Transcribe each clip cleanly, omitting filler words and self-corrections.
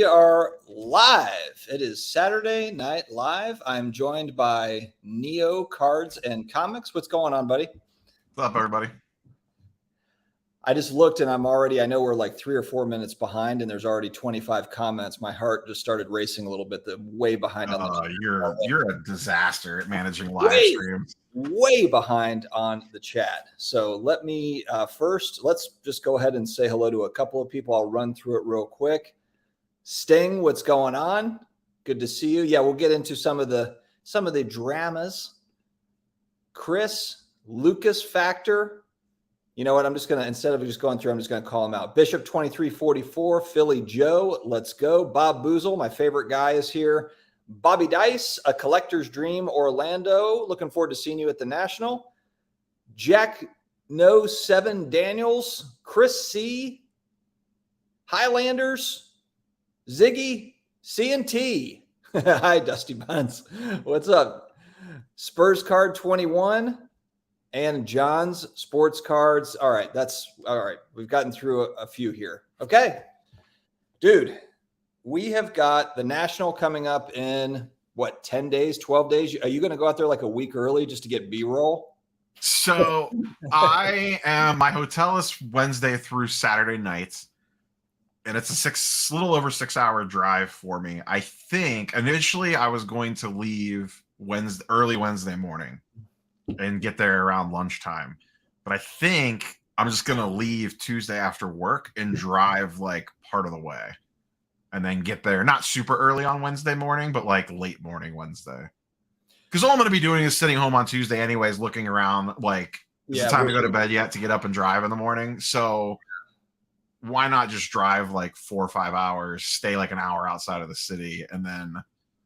we are live. It is Saturday Night Live. I'm joined by Neo Cards and Comics. What's going on, buddy? What's up, everybody? I just looked and I know we're like 3 or 4 minutes behind and there's already 25 comments. My heart just started racing a little bit. The way behind on the you're a disaster at managing live streams. Way behind on the chat. So let me let's just go ahead and say hello to a couple of people. I'll run through it real quick. Sting, what's going on? Good to see you. Yeah, we'll get into some of the dramas. Chris, Lucas Factor. You know what? I'm just going to, instead of just going through, I'm just going to call him out. Bishop 2344, Philly Joe, let's go. Bob Boozle, my favorite guy, is here. Bobby Dice, A Collector's Dream, Orlando. Looking forward to seeing you at the National. Jack No 7 Daniels, Chris C, Highlanders, Ziggy, C&T. Hi, Dusty Buns. What's up? Spurs Card 21. And John's Sports Cards. All right, we've gotten through a few here. Okay, dude, we have got the National coming up in, 10 days, 12 days? Are you going to go out there like a week early just to get B-roll? So my hotel is Wednesday through Saturday nights, and it's a little over 6 hour drive for me. I think initially I was going to leave early Wednesday morning and get there around lunchtime. But I think I'm just going to leave Tuesday after work and drive like part of the way and then get there, not super early on Wednesday morning, but like late morning Wednesday. Because all I'm going to be doing is sitting home on Tuesday anyways, looking around like, is it time to go to bed yet to get up and drive in the morning? So why not just drive like 4 or 5 hours, stay like an hour outside of the city, and then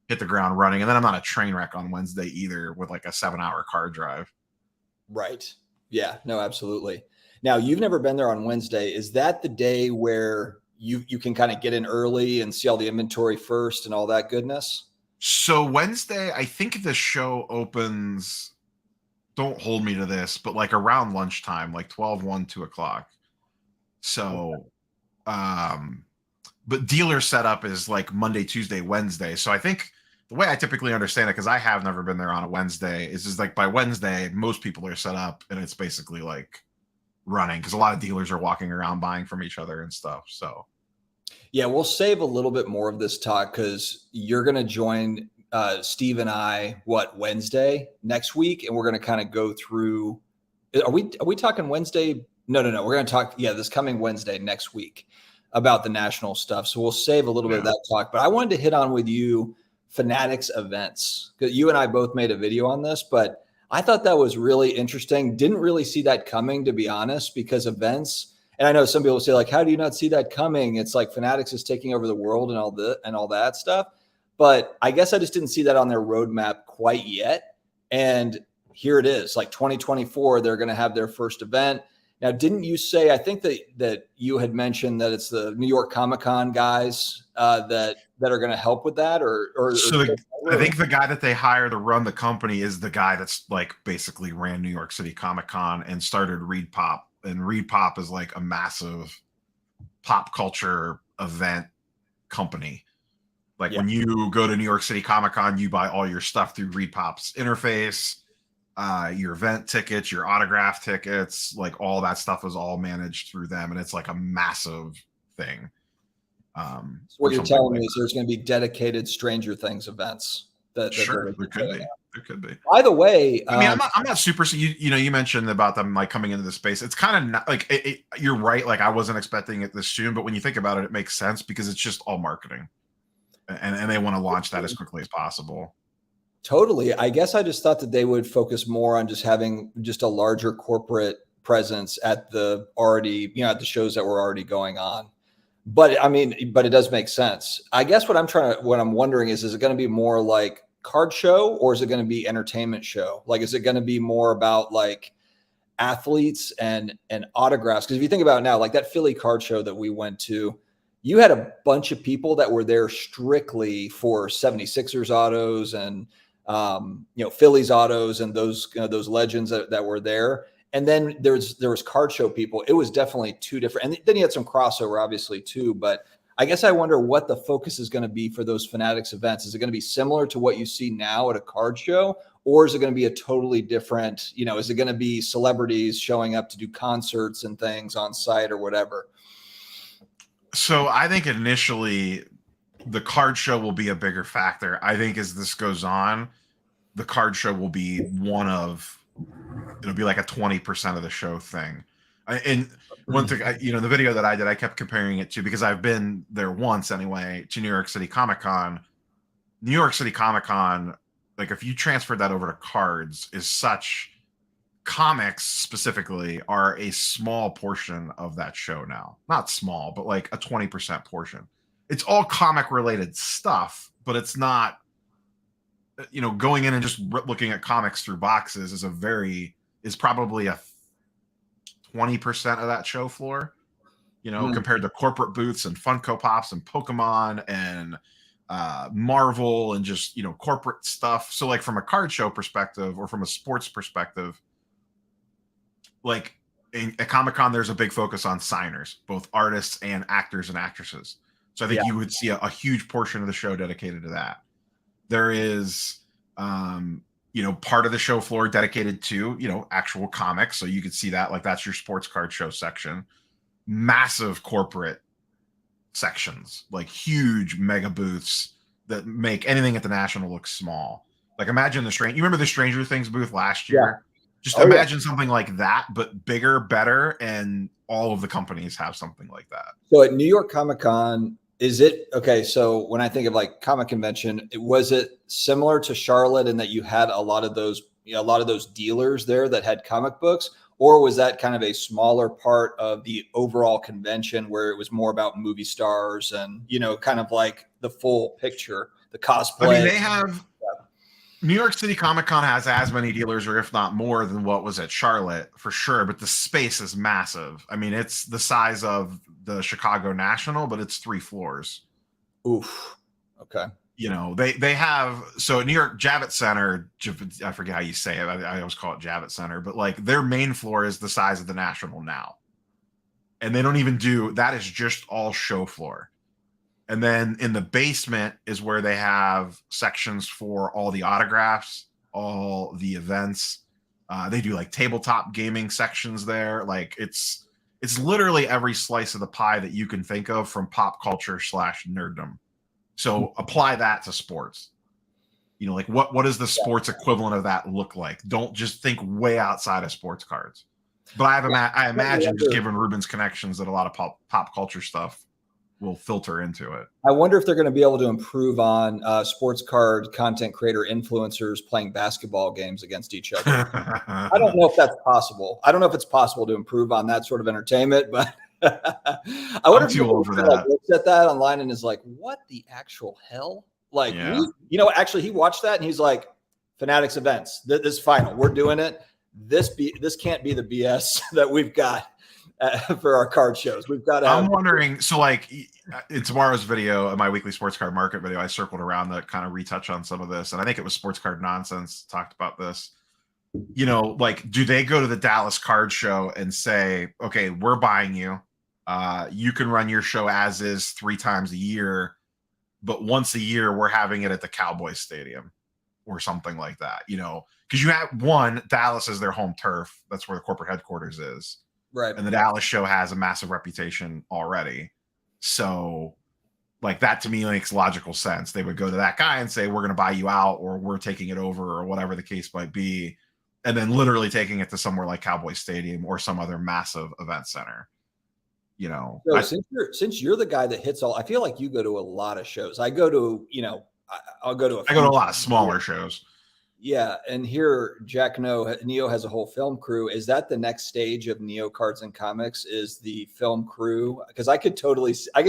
hit the ground running. And then I'm not a train wreck on Wednesday either with like a 7 hour car drive. Right. Yeah, no, absolutely. Now, you've never been there on Wednesday. Is that the day where you can kind of get in early and see all the inventory first and all that goodness? So Wednesday, I think the show opens, don't hold me to this, but like around lunchtime, like 12, 1, 2 o'clock. So, but dealer setup is like Monday, Tuesday, Wednesday. So I think the way I typically understand it, because I have never been there on a Wednesday, is like by Wednesday, most people are set up and it's basically like running because a lot of dealers are walking around buying from each other and stuff. So, yeah, we'll save a little bit more of this talk because you're going to join Steve and I, Wednesday next week, and we're going to kind of go through. Are we talking Wednesday? No. We're going to talk, this coming Wednesday next week about the National stuff. So we'll save a little bit of that talk. But I wanted to hit on with you Fanatics events, because you and I both made a video on this, but I thought that was really interesting. Didn't really see that coming, to be honest, because events, and I know some people say like, how do you not see that coming? It's like Fanatics is taking over the world and all that stuff. But I guess I just didn't see that on their roadmap quite yet. And here it is, like 2024, they're going to have their first event. Now, didn't you say, I think that you had mentioned that it's the New York Comic-Con guys that are going to help with that? I think the guy that they hire to run the company is the guy that's like basically ran New York City Comic-Con and started Reed Pop. And Reed Pop is like a massive pop culture event company. Like when you go to New York City Comic-Con, you buy all your stuff through Reed Pop's interface. Your event tickets, your autograph tickets, like all that stuff is all managed through them. And it's like a massive thing. So what you're telling me is there's going to be dedicated Stranger Things events. Sure, there could be. By the way, I mean, I'm not super. You mentioned about them like coming into the space. It's kind of not like you're right. Like I wasn't expecting it this soon, but when you think about it, it makes sense because it's just all marketing, and they want to launch that as quickly as possible. Totally. I guess I just thought that they would focus more on just having just a larger corporate presence at the shows that were already going on. But it does make sense. I guess what I'm wondering is it going to be more like card show or is it going to be entertainment show? Like, is it going to be more about like athletes and autographs? Because if you think about it now, like that Philly card show that we went to, you had a bunch of people that were there strictly for 76ers autos and Phillies autos and those legends that were there. And then there was card show people. It was definitely two different. And then you had some crossover, obviously, too. But I guess I wonder what the focus is going to be for those Fanatics events. Is it going to be similar to what you see now at a card show, or is it going to be a totally different, is it going to be celebrities showing up to do concerts and things on site or whatever? So I think initially the card show will be a bigger factor. I think as this goes on, the card show will be it'll be like a 20% of the show thing. And one thing, the video that I did, I kept comparing it to, because I've been there once anyway, to New York City Comic Con. New York City Comic Con, like if you transferred that over to cards, is such, comics specifically are a small portion of that show now. Not small, but like a 20% portion. It's all comic related stuff, but it's not, going in and just looking at comics through boxes is probably a 20% of that show floor, compared to corporate booths and Funko Pops and Pokemon and Marvel and just, corporate stuff. So like from a card show perspective or from a sports perspective, like at Comic-Con, there's a big focus on signers, both artists and actors and actresses. So I think you would see a huge portion of the show dedicated to that. There is, part of the show floor dedicated to, actual comics. So you could see that, like that's your sports card show section. Massive corporate sections, like huge mega booths that make anything at the National look small. Like imagine you remember the Stranger Things booth last year? Yeah. Just imagine something like that, but bigger, better, and all of the companies have something like that. So at New York Comic Con, is it okay? So when I think of like comic convention, was it similar to Charlotte in that you had a lot of those dealers there that had comic books, or was that kind of a smaller part of the overall convention where it was more about movie stars and kind of like the full picture, the cosplay? I mean, they have. New York City Comic Con has as many dealers, or if not more, than what was at Charlotte for sure. But the space is massive. I mean, it's the size of the Chicago National, but it's 3 floors. Oof. Okay. They have, so at New York Javits Center, I forget how you say it. I always call it Javits Center, but like their main floor is the size of the National now. And they don't even that is just all show floor. And then in the basement is where they have sections for all the autographs, all the events. They do like tabletop gaming sections there. Like it's literally every slice of the pie that you can think of from pop culture / nerddom. So apply that to sports. Like what does the sports equivalent of that look like? Don't just think way outside of sports cards. But I imagine, just given Ruben's connections, that a lot of pop culture stuff will filter into it. I wonder if they're going to be able to improve on sports card content creator influencers playing basketball games against each other. I don't know if that's possible. I don't know if it's possible to improve on that sort of entertainment, but I wonder if too old for that. Like, looks at that online and is like, what the actual hell? Like, actually he watched that and he's like, Fanatics events, this final, we're doing it. This can't be the BS that we've got for our card shows. We've got to I'm wondering, so like in tomorrow's video, my weekly sports card market video, I circled around to kind of retouch on some of this, and I think it was Sports Card Nonsense talked about this. Like, do they go to the Dallas card show and say, okay, we're buying you, you can run your show as is 3 times a year, but once a year we're having it at the Cowboys Stadium or something like that, because you have Dallas is their home turf, that's where the corporate headquarters is. Right. And the Dallas show has a massive reputation already. So like that to me makes logical sense. They would go to that guy and say, we're going to buy you out, or we're taking it over, or whatever the case might be. And then literally taking it to somewhere like Cowboy Stadium or some other massive event center. So since you're the guy that hits all, I feel like you go to a lot of shows. I go to, I'll go to a lot of smaller shows. Yeah, and here Jack Neo has a whole film crew. Is that the next stage of Neo Cards and Comics? Is the film crew? Because I could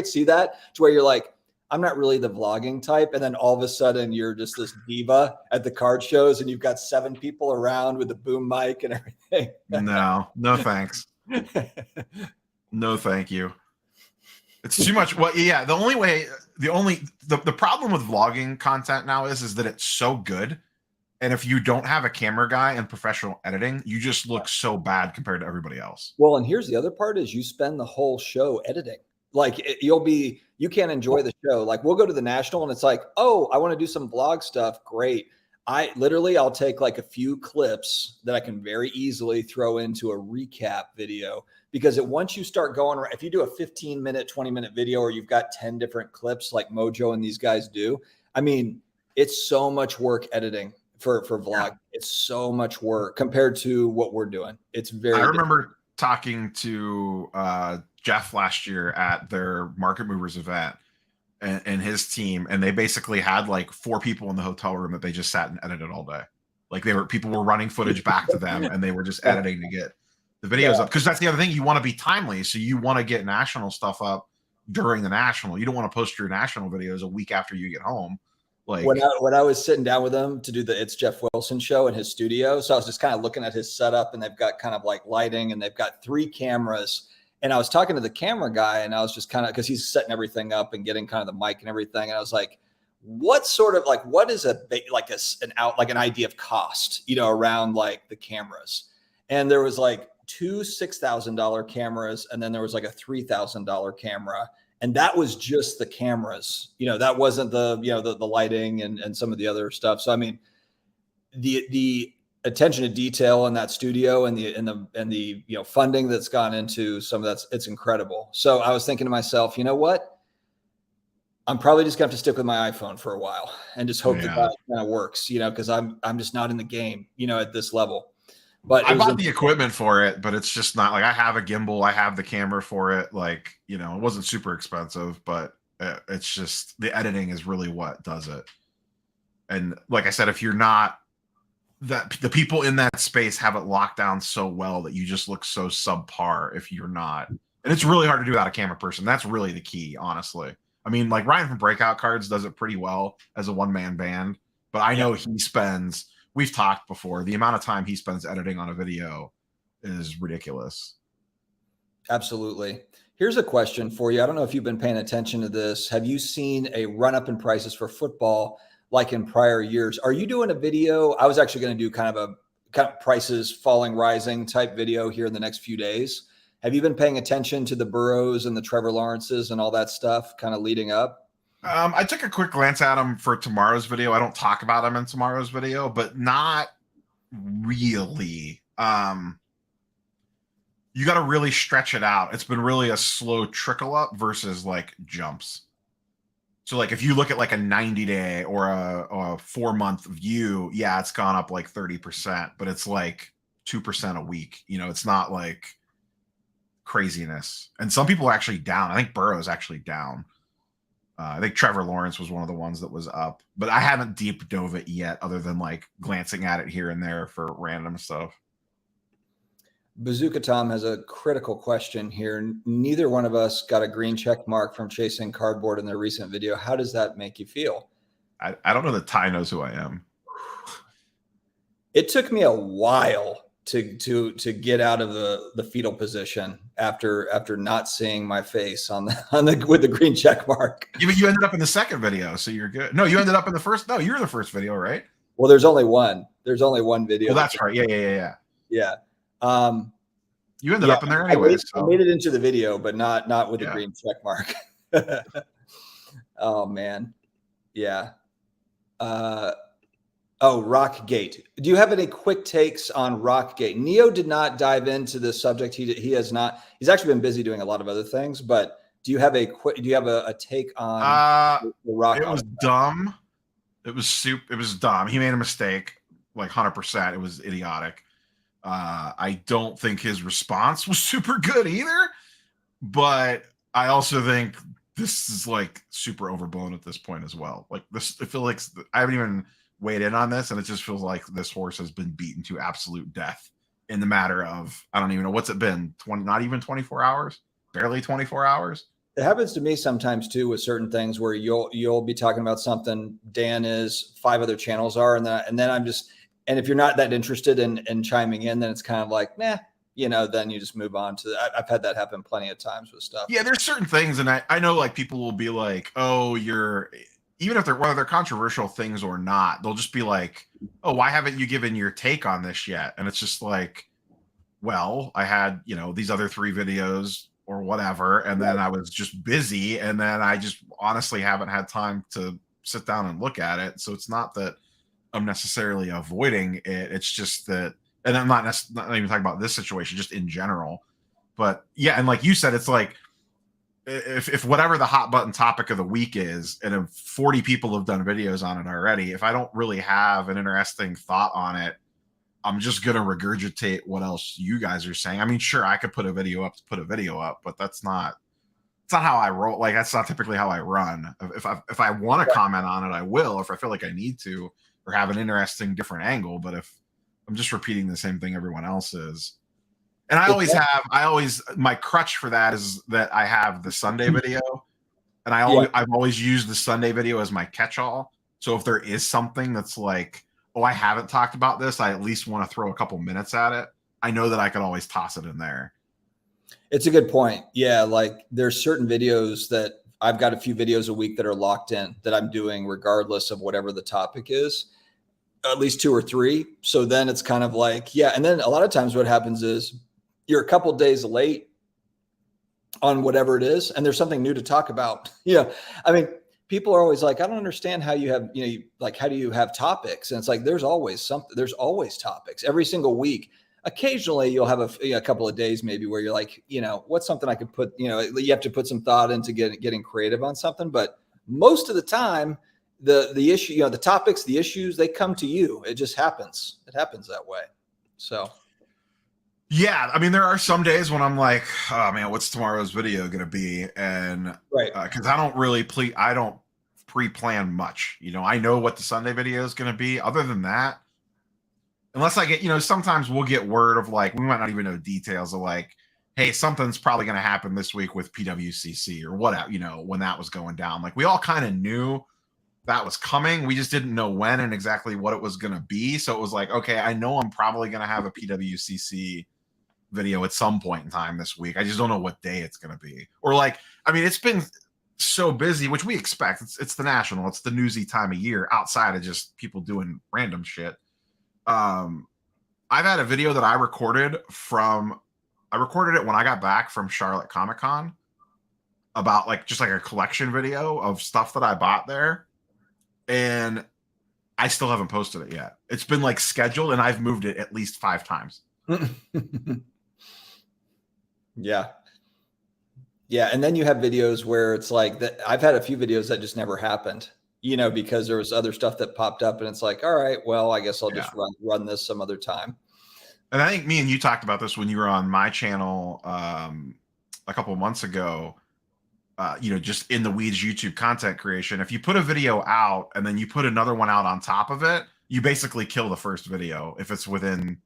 see that to where you're like, I'm not really the vlogging type, and then all of a sudden you're just this diva at the card shows, and you've got 7 people around with a boom mic and everything. No thanks. No, thank you. It's too much. Well, yeah. The problem with vlogging content now is that it's so good. And if you don't have a camera guy and professional editing, you just look so bad compared to everybody else. Well, and here's the other part is you spend the whole show editing. Like you can't enjoy the show. Like we'll go to the National and it's like, oh, I want to do some vlog stuff. Great. I'll take like a few clips that I can very easily throw into a recap video, because once you start going, if you do a 15-minute, 20-minute video, or you've got 10 different clips like Mojo and these guys do, I mean, it's so much work editing for vlog. Yeah. It's so much work compared to what we're doing. It's very, I remember talking to Jeff last year at their Market Movers event and his team, and they basically had like 4 people in the hotel room that they just sat and edited all day. Like people were running footage back to them and they were just editing to get the videos up. Because that's the other thing, you want to be timely. So you want to get national stuff up during the national. You don't want to post your national videos a week after you get home. Like when I was sitting down with him to do the It's Jeff Wilson show in his studio. So I was just kind of looking at his setup, and they've got kind of like lighting, and they've got 3 cameras. And I was talking to the camera guy, and I was just kind of, because he's setting everything up and getting kind of the mic and everything. And I was like, what is an idea of cost, around like the cameras? And there was like 2 $6,000 cameras. And then there was like a $3,000 camera. And that was just the cameras, that wasn't the lighting and some of the other stuff. So, I mean, the attention to detail in that studio and the funding that's gone into some of it's incredible. So I was thinking to myself, you know what? I'm probably just gonna have to stick with my iPhone for a while and just hope that kind of works, because I'm just not in the game, at this level. But I bought the equipment for it, but it's just not like, I have a gimbal, I have the camera for it. Like, it wasn't super expensive, but it's just the editing is really what does it. And like I said, if you're not that, the people in that space have it locked down so well that you just look so subpar if you're not. And it's really hard to do without a camera person. That's really the key, honestly. I mean, like Ryan from Breakout Cards does it pretty well as a one-man band, but I know he spends, we've talked before, the amount of time he spends editing on a video is ridiculous. Absolutely. Here's a question for you. I don't know if you've been paying attention to this. Have you seen a run up in prices for football like in prior years? Are you doing a video? I was actually going to do kind of prices falling, rising type video here in the next few days. Have you been paying attention to the Burrows and the Trevor Lawrences and all that stuff kind of leading up? I took a quick glance at them for tomorrow's video. I don't talk about them in tomorrow's video, but not really. You got to really stretch it out. It's been really a slow trickle up versus like jumps. So like if you look at like a 90-day or a 4-month view, yeah, it's gone up like 30%, but it's like 2% a week. It's not like craziness. And some people are actually down. I think Burrow is actually down. I think Trevor Lawrence was one of the ones that was up, but I haven't deep dove it yet, other than like glancing at it here and there for random stuff. Bazooka Tom has a critical question here. Neither one of us got a green check mark from chasing cardboard in their recent video. How does that make you feel? I don't know that Ty knows who I am. It took me a while to get out of the fetal position after not seeing my face on the with the green check mark. You ended up in the second video, so you're good. No, you ended up in the first. No, you were the first video, right? Well, there's only one. There's only one video. Well, that's right. Yeah. You ended up in there anyway. I made it into the video, but not with the green check mark. Oh man, yeah. Rockgate. Do you have any quick takes on Rockgate? Neo did not dive into this subject. He has not. He's actually been busy doing a lot of other things. But do you have a take on the Rock? It was dumb. It was dumb. He made a mistake, like 100%. It was idiotic. I don't think his response was super good either. But I also think this is like super overblown at this point as well. Like this, I feel like I haven't even weighed in on this, and it just feels like this horse has been beaten to absolute death in the matter of, I don't even know, what's it been, not even 24 hours, barely 24 hours. It happens to me sometimes too with certain things where you'll be talking about something, Dan is, 5 other channels are, and then I'm just, and if you're not that interested in chiming in, then it's kind of like, then you just move on to that. I've had that happen plenty of times with stuff. Yeah, there's certain things, and I know like people will be like, oh, even if whether they're controversial things or not, they'll just be like, oh, why haven't you given your take on this yet? And it's just like, well, I had, these other 3 videos or whatever. And then I was just busy. And then I just honestly haven't had time to sit down and look at it. So it's not that I'm necessarily avoiding it. It's just that, and I'm not even talking about this situation, just in general. But yeah, and like you said, it's like if whatever the hot button topic of the week is, and if 40 people have done videos on it already, if I don't really have an interesting thought on it, I'm just gonna regurgitate what else you guys are saying. I mean, sure, I could put a video up to put a video up, but it's not how I roll. Like, that's not typically how I run. If I want to comment on it, I will. If I feel like I need to, or have an interesting different angle. But if I'm just repeating the same thing everyone else is, and my crutch for that is that I have the Sunday video, and I've always used the Sunday video as my catch-all. So if there is something that's like, oh, I haven't talked about this, I at least want to throw a couple minutes at it, I know that I could always toss it in there. It's a good point. Yeah, like there's certain videos that I've got a few videos a week that are locked in that I'm doing regardless of whatever the topic is, at least 2 or 3. So then it's kind of like, yeah. And then a lot of times what happens is you're a couple days late on whatever it is, and there's something new to talk about. Yeah. I mean, people are always like, I don't understand how you have, like, how do you have topics? And it's like, there's always something, there's always topics every single week. Occasionally you'll have a couple of days maybe where you're like, what's something I could put, you have to put some thought into getting creative on something. But most of the time, the issue, the topics, the issues, they come to you. It just happens. It happens that way. So. Yeah, I mean, there are some days when I'm like, oh man, what's tomorrow's video going to be? And because I don't pre-plan much. I know what the Sunday video is going to be. Other than that, unless I get, sometimes we'll get word of like, we might not even know details of like, hey, something's probably going to happen this week with PWCC or whatever, when that was going down. Like, we all kind of knew that was coming. We just didn't know when and exactly what it was going to be. So it was like, okay, I know I'm probably going to have a PWCC video at some point in time this week. I just don't know what day it's going to be. Or like, I mean, it's been so busy, which we expect. It's the national, it's the newsy time of year outside of just people doing random shit. I've had a video that I recorded it when I got back from Charlotte Comic-Con about like just like a collection video of stuff that I bought there. And I still haven't posted it yet. It's been like scheduled and I've moved it at least 5 times. Yeah. Yeah. And then you have videos where it's like that. I've had a few videos that just never happened, because there was other stuff that popped up and it's like, all right, well, I guess I'll just run this some other time. And I think me and you talked about this when you were on my channel a couple of months ago, just in the weeds YouTube content creation. If you put a video out and then you put another one out on top of it, you basically kill the first video if it's within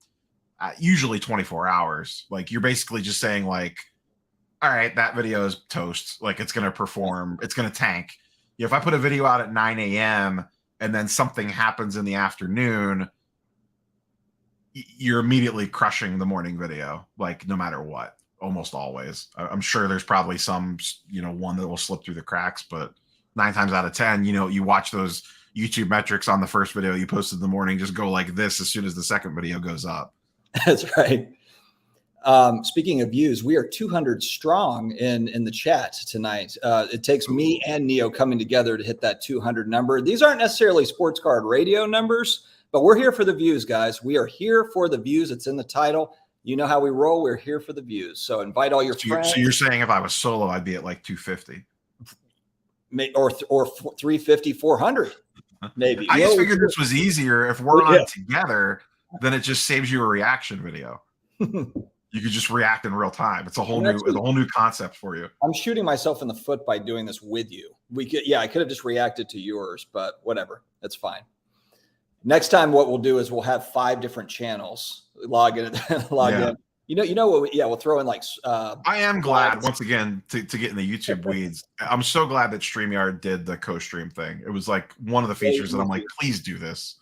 usually 24 hours. Like, you're basically just saying like, all right, that video is toast. Like, it's going to perform. It's going to tank. If I put a video out at 9 a.m. and then something happens in the afternoon, you're immediately crushing the morning video, like, no matter what, almost always. I'm sure there's probably some, one that will slip through the cracks, but 9 times out of 10, you watch those YouTube metrics on the first video you posted in the morning, just go like this as soon as the second video goes up. That's right. Speaking of views, we are 200 strong in the chat tonight. It takes me and Neo coming together to hit that 200 number. These aren't necessarily Sports Card Radio numbers, but we're here for the views, guys. We are here for the views. It's in the title. You know how we roll. We're here for the views. So invite all your friends. So you're saying if I was solo, I'd be at like 250 or 350, 400 maybe. I just figured this was easier. If we're on together, then it just saves you a reaction video. You could just react in real time. It's a whole new concept for you. I'm shooting myself in the foot by doing this with you. I could have just reacted to yours, but whatever. That's fine. Next time, what we'll do is we'll have 5 different channels. Log in. We'll throw in like. I am glad once again to get in the YouTube weeds. I'm so glad that StreamYard did the co-stream thing. It was like one of the features that I'm like, please do this.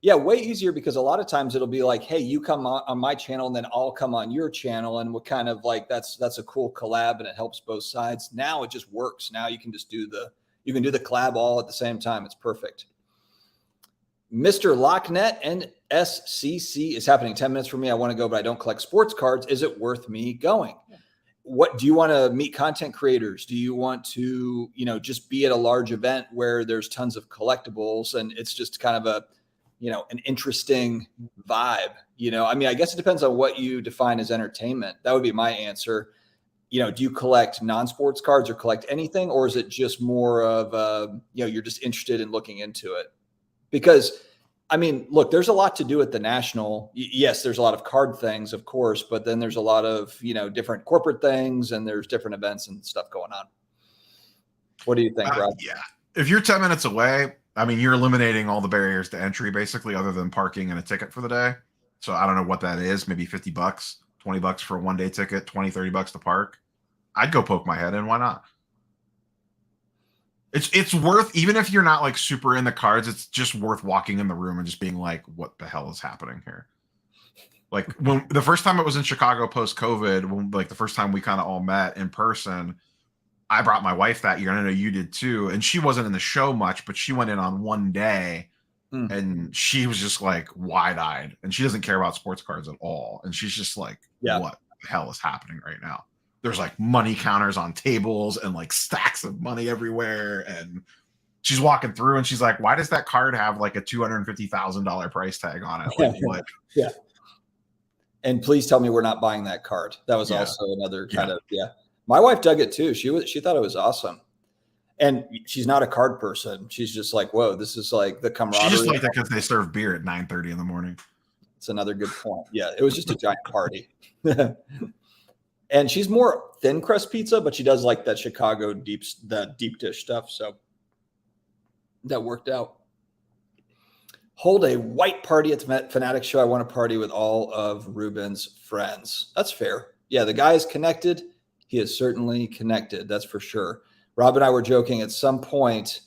Yeah, way easier, because a lot of times it'll be like, hey, you come on my channel and then I'll come on your channel, and we're kind of like that's a cool collab and it helps both sides. Now it just works. Now you can just do the collab all at the same time. It's perfect. Mr. Locknet and SCC is happening 10 minutes for me. I want to go, but I don't collect sports cards. Is it worth me going? what do you want to meet content creators? Do you want to, just be at a large event where there's tons of collectibles and it's just kind of an interesting vibe? I guess it depends on what you define as entertainment. That would be my answer. Do you collect non-sports cards or collect anything, or is it just more of, you're just interested in looking into it? Because look, there's a lot to do at the National. Yes, there's a lot of card things, of course, but then there's a lot of, different corporate things and there's different events and stuff going on. What do you think, Rob? Yeah. If you're 10 minutes away, you're eliminating all the barriers to entry basically, other than parking and a ticket for the day. So I don't know what that is. Maybe $50, $20 for a 1-day ticket, $20-$30 to park. I'd go poke my head in. Why not? It's worth, even if you're not like super in the cards, it's just worth walking in the room and just being like, what the hell is happening here? Like when the first time it was in Chicago post-COVID, when like the first time we kind of all met in person, I brought my wife that year, and I know you did too. And she wasn't in the show much, but she went in on one day and she was just like wide-eyed, and she doesn't care about sports cards at all. And she's just like, what the hell is happening right now? There's like money counters on tables and like stacks of money everywhere. And she's walking through and she's like, why does that card have like a $250,000 price tag on it? Like, what? Yeah. And please tell me we're not buying that card. That was also another kind of, my wife dug it too. She thought it was awesome. And she's not a card person. She's just like, whoa, this is like the camaraderie. She just liked it because they serve beer at 9:30 in the morning. It's another good point. Yeah. It was just a giant party. And she's more thin crust pizza, but she does like that Chicago deep dish stuff. So that worked out. Hold a white party at the Fanatics show. I want to party with all of Ruben's friends. That's fair. Yeah, the guy is connected. He is certainly connected. That's for sure. Rob and I were joking at some point,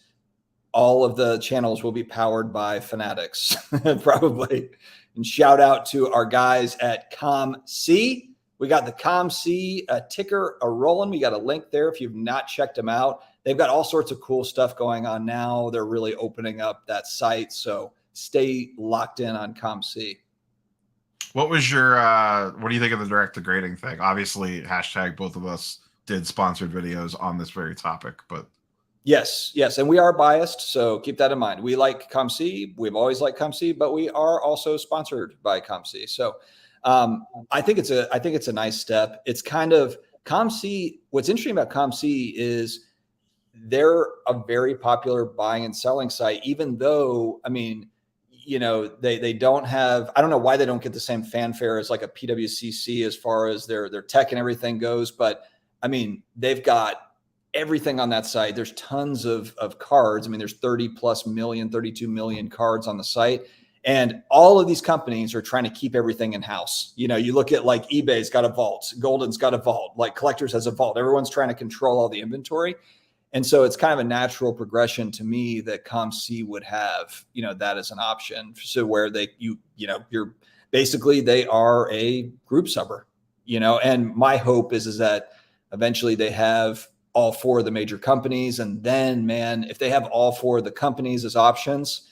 all of the channels will be powered by Fanatics, probably. And shout out to our guys at ComC. We got the ComC ticker rolling. We got a link there if you've not checked them out. They've got all sorts of cool stuff going on now. They're really opening up that site. So stay locked in on ComC. What was your, what do you think of the direct to grading thing? Obviously, hashtag both of us did sponsored videos on this very topic, but. Yes. And we are biased. So keep that in mind. We like ComC. We've always liked ComC, but we are also sponsored by ComC. So I think it's a nice step. It's kind of ComC. What's interesting about ComC is they're a very popular buying and selling site, even though, they don't have, I don't know why they don't get the same fanfare as like a PWCC as far as their tech and everything goes. But they've got everything on that site. There's tons of cards. There's 32 million cards on the site. And all of these companies are trying to keep everything in house. You look at like eBay's got a vault, Golden's got a vault, like Collectors has a vault. Everyone's trying to control all the inventory. And so it's kind of a natural progression to me that ComC would have, that as an option. So where you're basically, they are a group subber, and my hope is that eventually they have all four of the major companies. And then, man, if they have all four of the companies as options,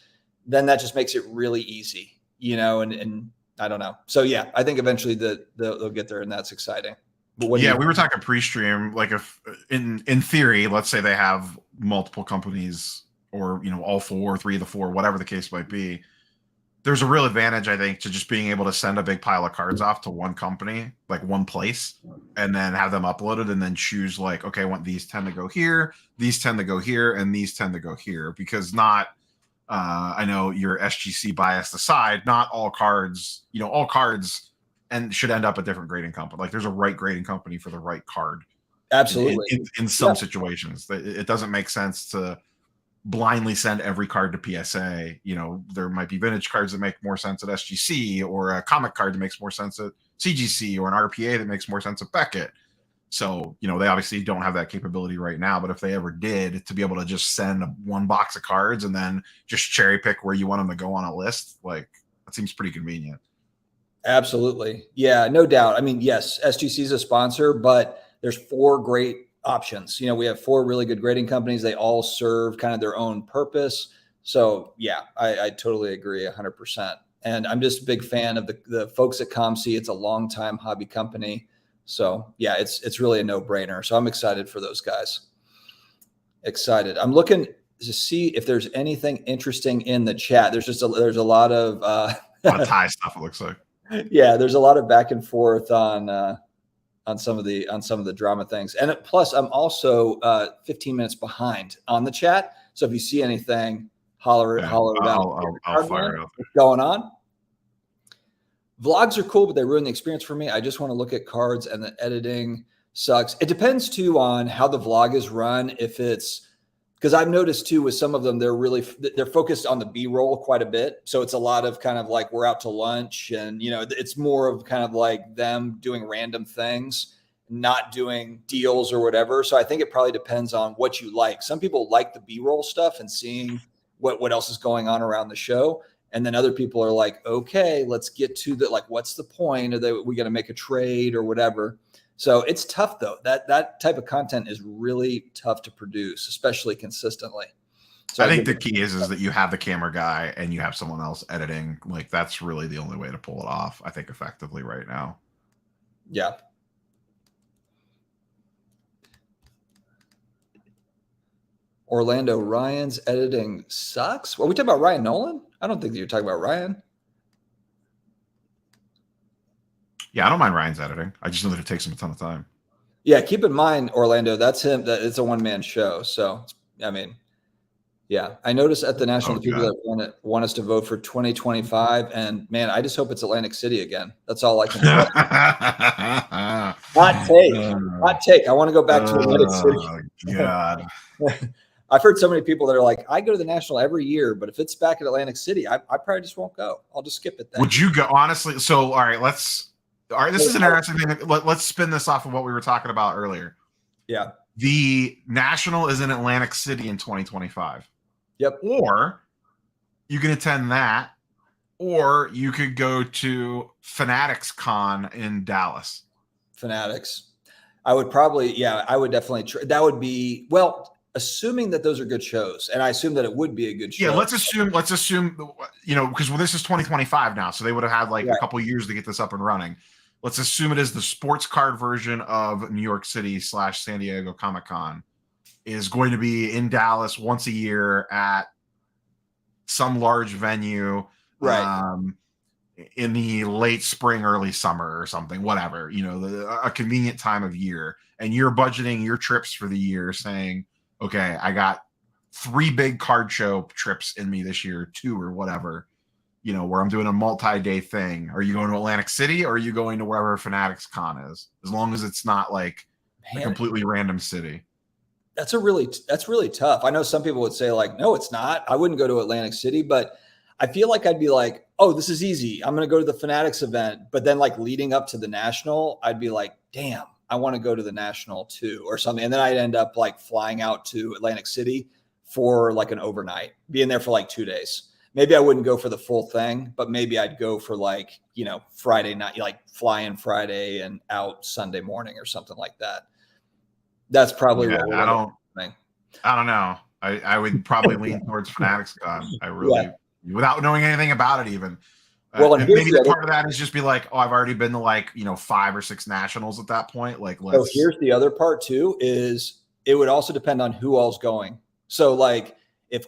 then that just makes it really easy, and I don't know. So yeah, I think eventually they'll get there, and that's exciting. But we were talking pre-stream, like if in theory, let's say they have multiple companies or, all four, 3 of the 4, whatever the case might be. There's a real advantage, I think, to just being able to send a big pile of cards off to one company, like one place, and then have them uploaded and then choose like, okay, I want these 10 to go here, these 10 to go here, and these 10 to go here, because I know your SGC bias aside, not all cards, and should end up a different grading company. Like there's a right grading company for the right card. Absolutely. In some situations, it doesn't make sense to blindly send every card to PSA. There might be vintage cards that make more sense at SGC, or a comic card that makes more sense at CGC, or an RPA that makes more sense at Beckett. So, they obviously don't have that capability right now, but if they ever did, to be able to just send one box of cards and then just cherry pick where you want them to go on a list, like that seems pretty convenient. Absolutely. Yeah, no doubt. Yes, SGC is a sponsor, but there's 4 great options. We have 4 really good grading companies. They all serve kind of their own purpose. So yeah, I totally agree 100%. And I'm just a big fan of the folks at ComC. It's a longtime hobby company. So yeah, it's really a no-brainer. So I'm excited for those guys. Excited. I'm looking to see if there's anything interesting in the chat. There's a lot of A lot of Thai stuff, it looks like. yeah, there's a lot of back and forth on some of the drama things. And plus, I'm also 15 minutes behind on the chat. So if you see anything, holler it out. I'll fire it up. What's going on? Vlogs are cool, but they ruin the experience for me. I just want to look at cards, and the editing sucks. It depends too on how the vlog is run. If it's because I've noticed too with some of them, they're focused on the B-roll quite a bit. So it's a lot of kind of like we're out to lunch, and it's more of kind of like them doing random things, not doing deals or whatever. So I think it probably depends on what you like. Some people like the B-roll stuff and seeing what else is going on around the show. And then other people are like, okay, let's get to what's the point? Are we going to make a trade or whatever? So it's tough though. That type of content is really tough to produce, especially consistently. So I think the key is that you have the camera guy and you have someone else editing. Like that's really the only way to pull it off, I think, effectively right now. Yeah. Orlando, Ryan's editing sucks. Well, we talking about Ryan Nolan? I don't think that you're talking about Ryan. Yeah, I don't mind Ryan's editing. I just know that it takes him a ton of time. Yeah, keep in mind, Orlando, that's him. It's a one-man show. So, I mean, yeah. I noticed at the National, the people that want us to vote for 2025, and man, I just hope it's Atlantic City again. That's all I can say. Hot take. Hot take. I want to go back to Atlantic City. Oh, God. I've heard so many people that are like, I go to the National every year, but if it's back at Atlantic City, I probably just won't go. I'll just skip it then. Would you go, honestly? So, all right, this is an interesting thing. Let's spin this off of what we were talking about earlier. Yeah. The National is in Atlantic City in 2025. Yep. Or you can attend that, or you could go to Fanatics Con in Dallas. Fanatics. I would probably, I would definitely, that would be, well, assuming that those are good shows, and I assume that it would be a good show. Yeah, let's assume, because this is 2025 now, so they would have had a couple years to get this up and running. Let's assume it is the sports card version of New York City / San Diego Comic-Con is going to be in Dallas once a year at some large venue, right? In the late spring, early summer or something, whatever, a convenient time of year, and you're budgeting your trips for the year saying, okay, I got 3 big card show trips in me this year, 2 or whatever, where I'm doing a multi-day thing. Are you going to Atlantic City, or are you going to wherever Fanatics Con is? As long as it's not like a completely random city. That's really tough. I know some people would say no, it's not. I wouldn't go to Atlantic City, but I feel like I'd be like, oh, this is easy. I'm going to go to the Fanatics event. But then leading up to the National, I'd be like, damn, I want to go to the National too or something. And then I'd end up flying out to Atlantic City for an overnight, being there for 2 days. Maybe I wouldn't go for the full thing, but maybe I'd go for Friday night, fly in Friday and out Sunday morning or something like that. That's probably what I don't know. I would probably lean towards Fanatics Con. I really, without knowing anything about it even. Well, and maybe the part of that is just be like, oh, I've already been to 5 or 6 nationals at that point. So here's the other part too, is it would also depend on who all's going. So if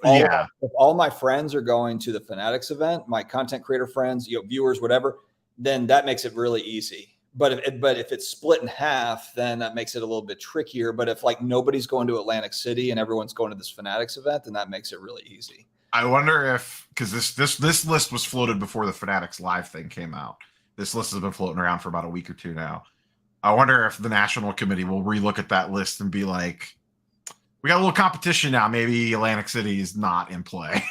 all my friends are going to the Fanatics event, my content creator friends, viewers, whatever, then that makes it really easy. But if it's split in half, then that makes it a little bit trickier. But if nobody's going to Atlantic City and everyone's going to this Fanatics event, then that makes it really easy. I wonder if, because this list was floated before the Fanatics Live thing came out. This list has been floating around for about a week or 2 now. I wonder if the National Committee will relook at that list and be like, we got a little competition now. Maybe Atlantic City is not in play.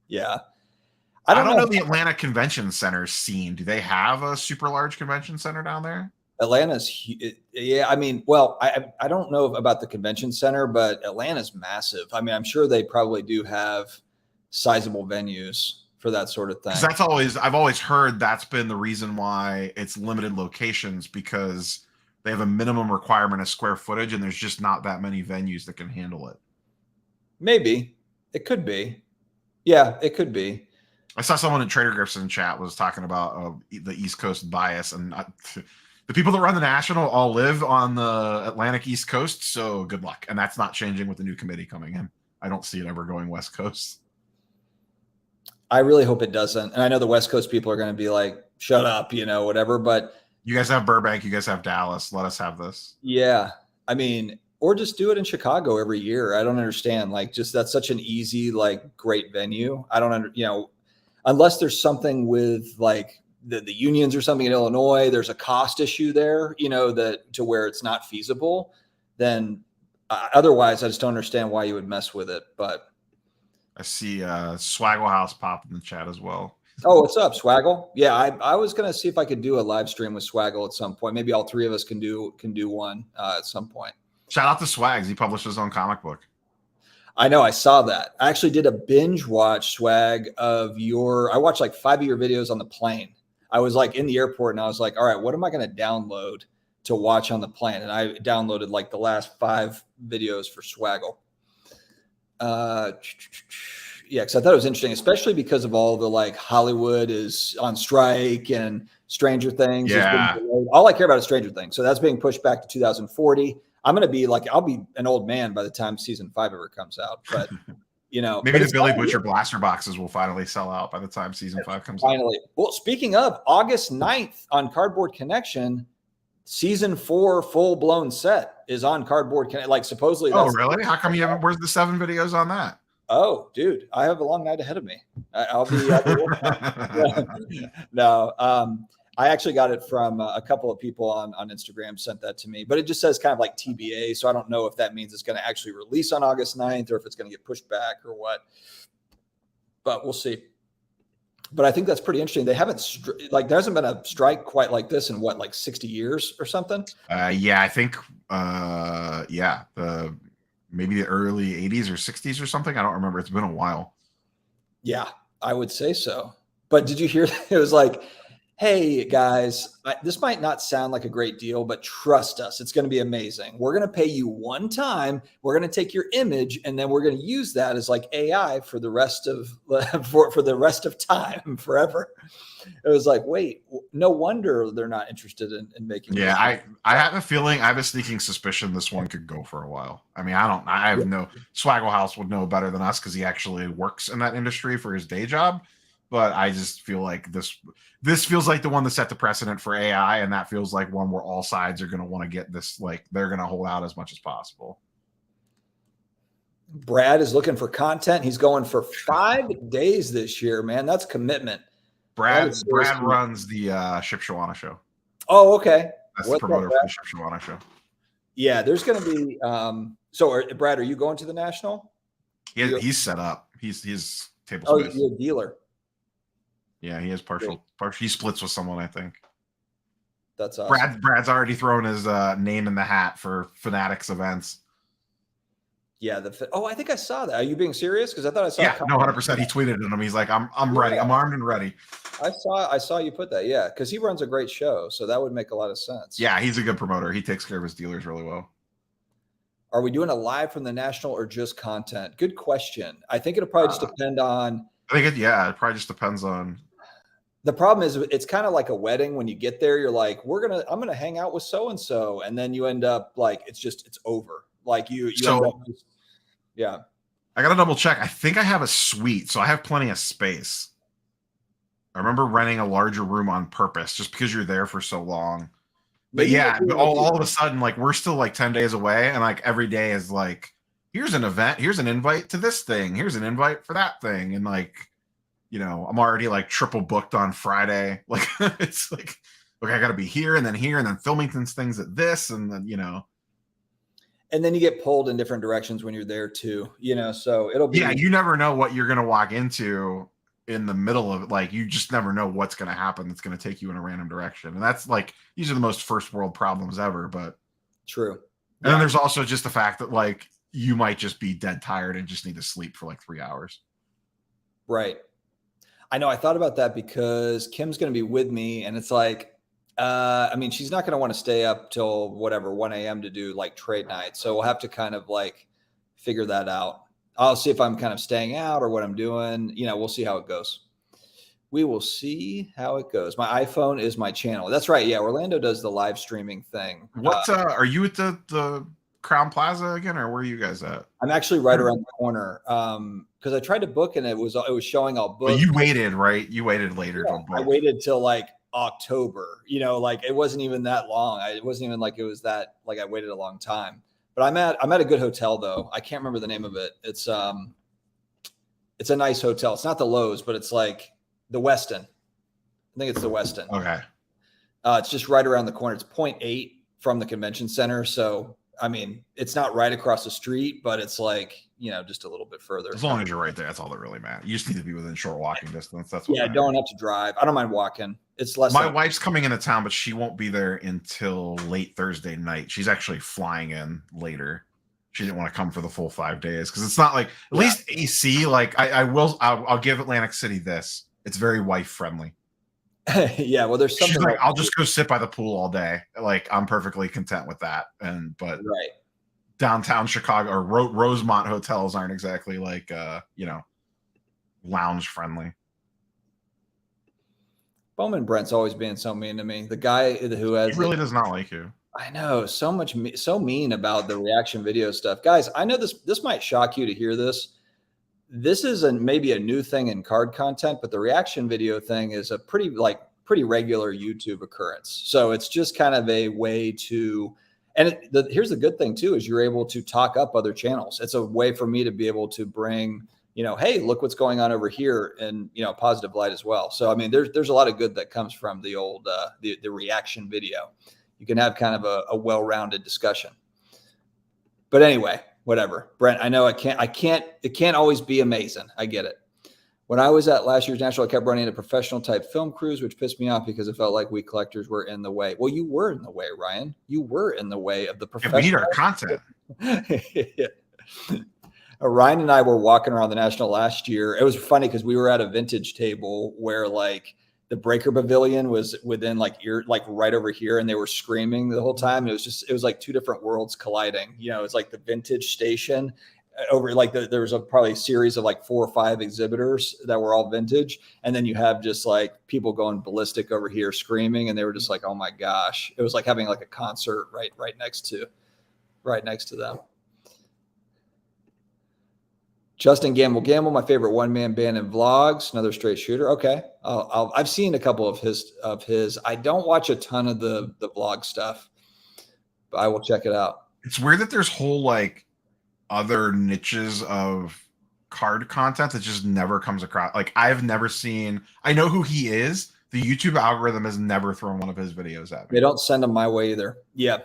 Yeah. I don't know the Atlanta Convention Center scene. Do they have a super large convention center down there? Atlanta's, yeah. I mean, well, I don't know about the convention center, but Atlanta's massive. I mean, I'm sure they probably do have sizable venues for that sort of thing. I've always heard that's been the reason why it's limited locations, because they have a minimum requirement of square footage, and there's just not that many venues that can handle it. Maybe it could be. Yeah, it could be. I saw someone in Trader Griffin chat was talking about the East Coast bias, and The people that run the National all live on the Atlantic East Coast, so good luck. And that's not changing with the new committee coming in. I don't see it ever going West Coast. I really hope it doesn't. And I know the West Coast people are going to be like, shut up, whatever. But you guys have Burbank, you guys have Dallas. Let us have this. Yeah. I mean, or just do it in Chicago every year. I don't understand. Like, just that's such an easy, like, great venue. I don't unless there's something with like the unions or something in Illinois, there's a cost issue there, that to where it's not feasible. Then otherwise, I just don't understand why you would mess with it. But I see Swaggle House pop in the chat as well. Oh, what's up, Swaggle? Yeah, I was gonna see if I could do a live stream with Swaggle at some point. Maybe all three of us can do one at some point. Shout out to Swags. He published his own comic book. I know. I saw that. I actually did a binge watch, Swag, of I watched like 5 of your videos on the plane. I was like in the airport and I was like, all right, what am I going to download to watch on the plane? And I downloaded like the last 5 videos for Swaggle. Yeah, because I thought it was interesting, especially because of all the like Hollywood is on strike and Stranger Things. Yeah. All I care about is Stranger Things. So that's being pushed back to 2040. I'm going to be like, I'll be an old man by the time season 5 ever comes out. But, maybe the Billy Butcher blaster boxes will finally sell out by the time season 5 comes out. Finally. Well, speaking of, August 9th on Cardboard Connection, season 4 full blown set is on Cardboard Connection. Like supposedly. Oh, really? How come you haven't? Where's the 7 videos on that? Oh, dude, I have a long night ahead of me. I'll be no. I actually got it from a couple of people on Instagram sent that to me, but it just says kind of like TBA. So I don't know if that means it's going to actually release on August 9th or if it's going to get pushed back or what, but we'll see. But I think that's pretty interesting. They haven't there hasn't been a strike quite like this in what, like 60 years or something. Yeah, I think, maybe the early 80s or 60s or something. I don't remember. It's been a while. Yeah, I would say so. But did you hear it was like, hey guys, this might not sound like a great deal, but trust us, it's going to be amazing. We're going to pay you one time. We're going to take your image and then we're going to use that as like AI for the rest of for the rest of time, forever. It was like, wait, no wonder they're not interested in making. Yeah, I have a feeling, I have a sneaking suspicion this one could go for a while. I mean, I have no, Swaggle House would know better than us because he actually works in that industry for his day job. But I just feel like this feels like the one that set the precedent for AI, and that feels like one where all sides are going to want to get this, like they're going to hold out as much as possible. Brad is looking for content. He's going for 5 days this year, man. That's commitment. Brad runs the Shipshawana show. Oh, okay. That's the promoter for the Shipshawana show. Yeah, there's going to be. Brad, are you going to the National? He's set up. He's table space. Oh, you're a dealer. Yeah, he has partial. He splits with someone, I think. That's awesome. Brad's already thrown his name in the hat for Fanatics events. Yeah. I think I saw that. Are you being serious? Because I thought I saw. Yeah, no, 100%. He tweeted at him. He's like, I'm ready. I'm armed and ready. I saw you put that. Yeah, because he runs a great show, so that would make a lot of sense. Yeah, he's a good promoter. He takes care of his dealers really well. Are we doing a live from the National or just content? Good question. I think it'll probably just depend on. I think it probably just depends on. The problem is it's kind of like a wedding. When you get there, you're like, I'm gonna hang out with so and so, and then you end up like it's over. Like you end up yeah. I gotta double check. I think I have a suite, so I have plenty of space. I remember renting a larger room on purpose just because you're there for so long. But yeah, all of a sudden, like we're still like 10 days away, and like every day is like, here's an event, here's an invite to this thing, here's an invite for that thing, and like. I'm already like triple booked on Friday. Like it's like, okay, I got to be here and then filming things at this. And then, and then you get pulled in different directions when you're there too, so it'll be, you never know what you're going to walk into in the middle of it. Like, you just never know what's going to happen. That's going to take you in a random direction. And that's like, these are the most first world problems ever, but true. And then there's also just the fact that like, you might just be dead tired and just need to sleep for like 3 hours. Right. I know I thought about that because Kim's going to be with me and it's like, she's not going to want to stay up till 1 a.m. to do like trade night. So we'll have to kind of like figure that out. I'll see if I'm kind of staying out or what I'm doing. We'll see how it goes. We will see how it goes. My iPhone is my channel. That's right. Yeah, Orlando does the live streaming thing. What are you at the Crown Plaza again, or where are you guys at? I'm actually right around the corner because I tried to book and it was showing all But booked. you waited, right? You waited later to book. I waited till like October. Like it wasn't even that long. It wasn't even like it was that like I waited a long time. But I'm at a good hotel though. I can't remember the name of it. It's a nice hotel. It's not the Lowe's, but it's like the Westin. I think it's the Westin. Okay. It's just right around the corner. It's 0.8 from the convention center. So, I mean, it's not right across the street, but it's like, just a little bit further. As long as you're right there, that's all that really matters. You just need to be within short walking distance. That's what matters. Don't have to drive. I don't mind walking. It's less. My wife's coming into town, but she won't be there until late Thursday night. She's actually flying in later. She didn't want to come for the full 5 days because it's not like at least AC. Like I'll give Atlantic City this. It's very wife friendly. Yeah, well, there's something. She's like, I'll just go sit by the pool all day. Like I'm perfectly content with that. But right. Downtown Chicago or Rosemont hotels aren't exactly like lounge friendly. Bowman Brent's always being so mean to me. The guy who has he really does not like you. I know so mean about the reaction video stuff, guys. I know this might shock you to hear this. This is maybe a new thing in card content, but the reaction video thing is a pretty regular YouTube occurrence. So it's just kind of a way to, and here's the good thing too, is you're able to talk up other channels. It's a way for me to be able to bring, hey, look what's going on over here in, positive light as well. So, I mean, there's a lot of good that comes from the old, the reaction video. You can have kind of a well-rounded discussion. But anyway, whatever. Brent, I know it can't always be amazing. I get it. When I was at last year's National, I kept running into professional type film crews, which pissed me off because it felt like we collectors were in the way. Well, you were in the way, Ryan. You were in the way of the professional. We need our content. Ryan and I were walking around the National last year. It was funny because we were at a vintage table where like the Breaker Pavilion was within like right over here, and they were screaming the whole time. It was like two different worlds colliding. It's like the vintage station over like there was probably a series of like 4 or 5 exhibitors that were all vintage, and then you have just like people going ballistic over here screaming, and they were just like, oh my gosh, it was like having like a concert right next to them. Justin Gamble, my favorite one-man band in vlogs, another straight shooter. Okay. I've seen a couple of his. I don't watch a ton of the vlog stuff, but I will check it out. It's weird that there's whole like other niches of card content that just never comes across. Like I've never seen, I know who he is. The YouTube algorithm has never thrown one of his videos at me. They don't send them my way either. Yeah.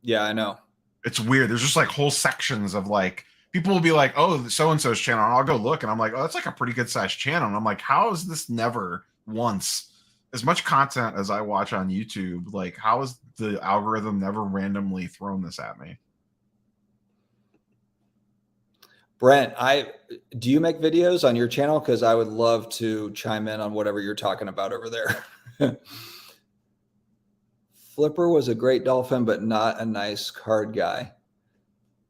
Yeah, I know. It's weird. There's just like whole sections of like, people will be like, oh, so-and-so's channel, and I'll go look, and I'm like, oh, that's like a pretty good-sized channel. And I'm like, how is this never once as much content as I watch on YouTube? Like, how is the algorithm never randomly thrown this at me? Brent, do you make videos on your channel? Because I would love to chime in on whatever you're talking about over there. Flipper was a great dolphin, but not a nice card guy.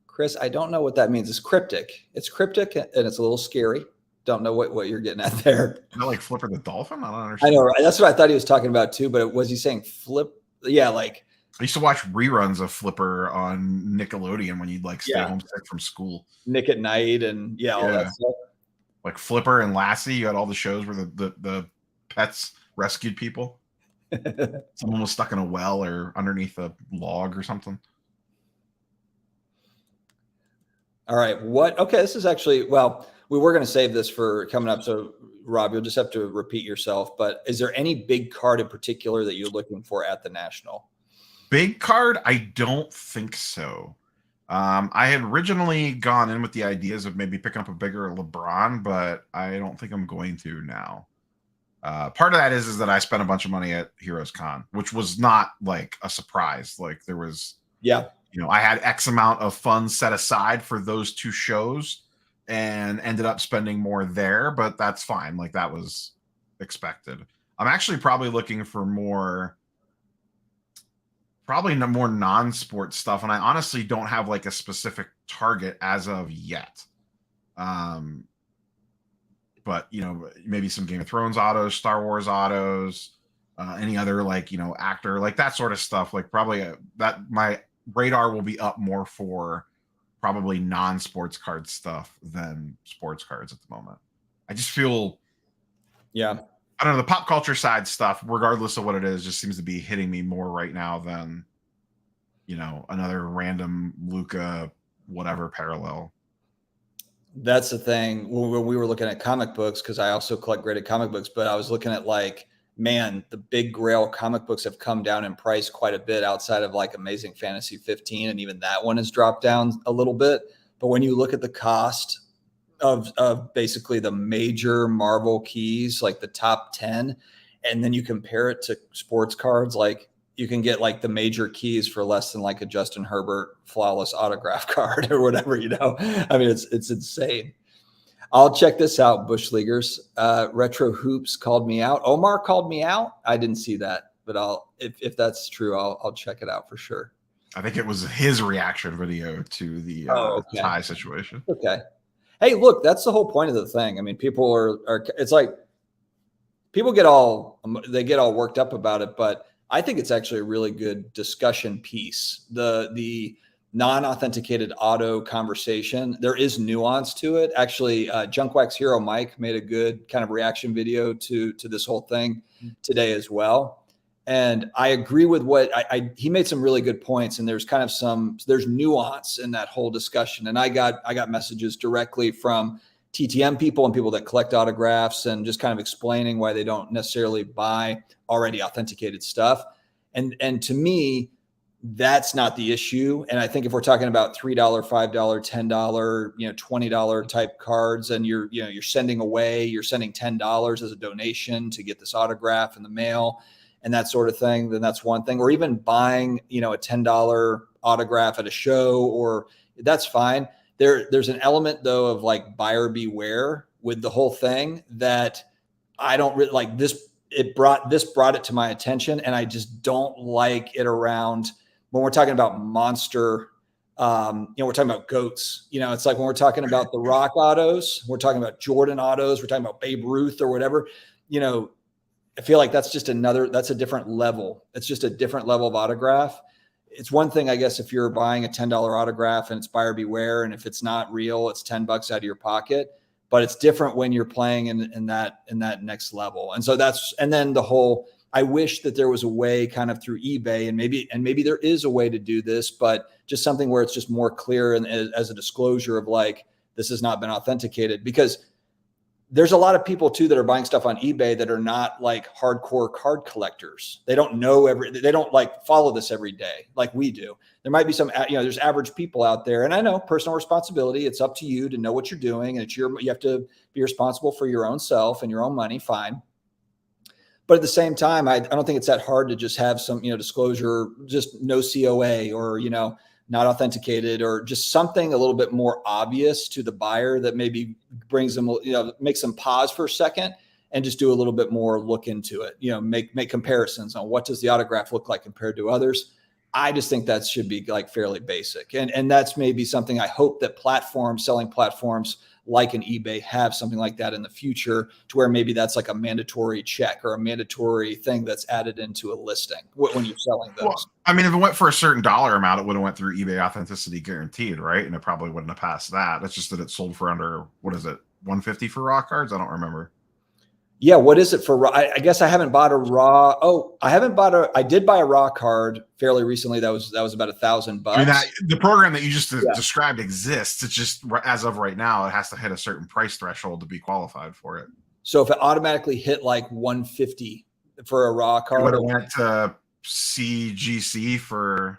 Chris, I don't know what that means. It's cryptic. It's cryptic and it's a little scary. Don't know what you're getting at there. Not like Flipper the dolphin? I don't understand. I know, right? That's what I thought he was talking about too, but was he saying flip? Yeah, like I used to watch reruns of Flipper on Nickelodeon when you'd like stay home sick from school. Nick at Night and all that stuff. Like Flipper and Lassie, you had all the shows where the pets rescued people. Someone was stuck in a well or underneath a log or something. All right. Okay. This is actually, well, we were going to save this for coming up. So Rob, you'll just have to repeat yourself, but is there any big card in particular that you're looking for at the National? Big card? I don't think so. I had originally gone in with the ideas of maybe picking up a bigger LeBron, but I don't think I'm going to now. Part of that is that I spent a bunch of money at Heroes Con, which was not like a surprise. Like there was, I had X amount of funds set aside for those 2 shows and ended up spending more there, but that's fine. Like that was expected. I'm actually probably looking for more non-sport stuff. And I honestly don't have like a specific target as of yet. but maybe some Game of Thrones autos, Star Wars autos, any other like actor, like that sort of stuff. Like probably that my radar will be up more for probably non-sports card stuff than sports cards at the moment. I just feel, Yeah. I don't know, the pop culture side stuff, regardless of what it is, just seems to be hitting me more right now than another random Luca whatever parallel. That's the thing. When we were looking at comic books, because I also collect graded comic books, but I was looking at like, man, the big grail comic books have come down in price quite a bit outside of like Amazing Fantasy 15. And even that one has dropped down a little bit. But when you look at the cost of basically the major Marvel keys, like the top 10, and then you compare it to sports cards, like you can get like the major keys for less than like a Justin Herbert flawless autograph card or whatever, I mean, it's insane. I'll check this out, Bush Leaguers. Retro Hoops called me out. Omar called me out. I didn't see that, but if that's true, I'll check it out for sure. I think it was his reaction video to the okay. tie situation. Okay. Hey, look, that's the whole point of the thing. I mean, people are it's like people get all worked up about it, but I think it's actually a really good discussion piece. The non-authenticated auto conversation, there is nuance to it. Actually, Junkwax Hero Mike made a good kind of reaction video to this whole thing today as well. And I agree with what he made some really good points, and there's kind of there's nuance in that whole discussion. And I got messages directly from TTM people and people that collect autographs and just kind of explaining why they don't necessarily buy already authenticated stuff. And to me, that's not the issue. And I think if we're talking about $3, $5, $10, $20 type cards, and you're sending $10 as a donation to get this autograph in the mail and that sort of thing, then that's one thing. Or even buying, a $10 autograph at a show, or that's fine. There's an element though of like buyer beware with the whole thing that I don't really like. This brought it to my attention, and I just don't like it around when we're talking about monster. We're talking about goats. It's like when we're talking about the Rock autos, we're talking about Jordan autos, we're talking about Babe Ruth or whatever. I feel like that's a different level. It's just a different level of autograph. It's one thing, I guess, if you're buying a $10 autograph and it's buyer beware, and if it's not real, it's $10 out of your pocket. But it's different when you're playing in that next level. And so then the whole, I wish that there was a way kind of through eBay, and maybe there is a way to do this, but just something where it's just more clear and as a disclosure of like, this has not been authenticated, because there's a lot of people too that are buying stuff on eBay that are not like hardcore card collectors. They don't know they don't like follow this every day like we do. There might be some, there's average people out there, and I know personal responsibility. It's up to you to know what you're doing, and you have to be responsible for your own self and your own money. Fine. But at the same time, I don't think it's that hard to just have some, disclosure, just no COA, or, not authenticated, or just something a little bit more obvious to the buyer that maybe brings them, makes them pause for a second and just do a little bit more look into it, make comparisons on what does the autograph look like compared to others. I just think that should be like fairly basic. And that's maybe something I hope that selling platforms like an eBay have something like that in the future, to where maybe that's like a mandatory check or a mandatory thing that's added into a listing when you're selling those. Well, I mean, if it went for a certain dollar amount, it would have went through eBay authenticity guaranteed, right? And it probably wouldn't have passed that. It's just that it sold for under, what is it, $150 for raw cards? I don't remember. Yeah, what is it for raw? I guess I haven't bought a raw. Oh, I did buy a raw card fairly recently. That was about $1,000. I mean, the program that you just described exists. It's just, as of right now, it has to hit a certain price threshold to be qualified for it. So if it automatically hit like $150 for a raw card, it would have went to CGC for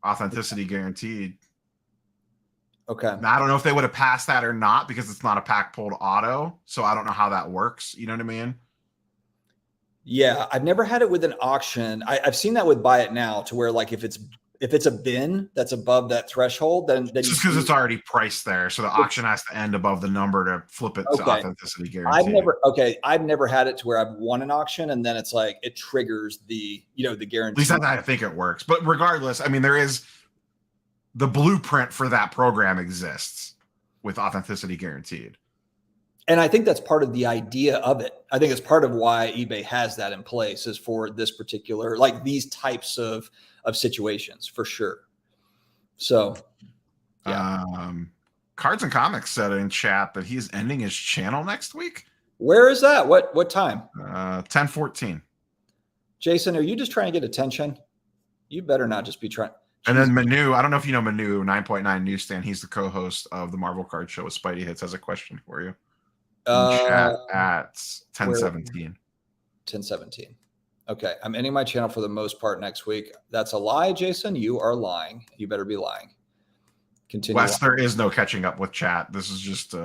authenticity guaranteed. Okay. Now, I don't know if they would have passed that or not, because it's not a pack pulled auto. So I don't know how that works. You know what I mean? Yeah. I've never had it with an auction. I've seen that with Buy It Now, to where like if it's a bin that's above that threshold, then just because it's already priced there. So the auction has to end above the number to flip it to authenticity guarantee. I've never had it to where I've won an auction and then it's like it triggers the guarantee. At least that's how I think it works. But regardless, I mean, there is the blueprint for that program exists with authenticity guaranteed. And I think that's part of the idea of it. I think it's part of why eBay has that in place, is for this particular, like these types of situations, for sure. So, yeah. Cards and Comics said in chat that he's ending his channel next week. Where is that? What time? 10:14. Jason, are you just trying to get attention? You better not just be trying. And then Manu, I don't know if you know Manu, 9.9 Newsstand. He's the co-host of the Marvel Card Show with Spidey Hits. Has a question for you in chat at 10:17. 10:17. Okay, I'm ending my channel for the most part next week. That's a lie, Jason. You are lying. You better be lying. Continue. Wes, there is no catching up with chat. This is just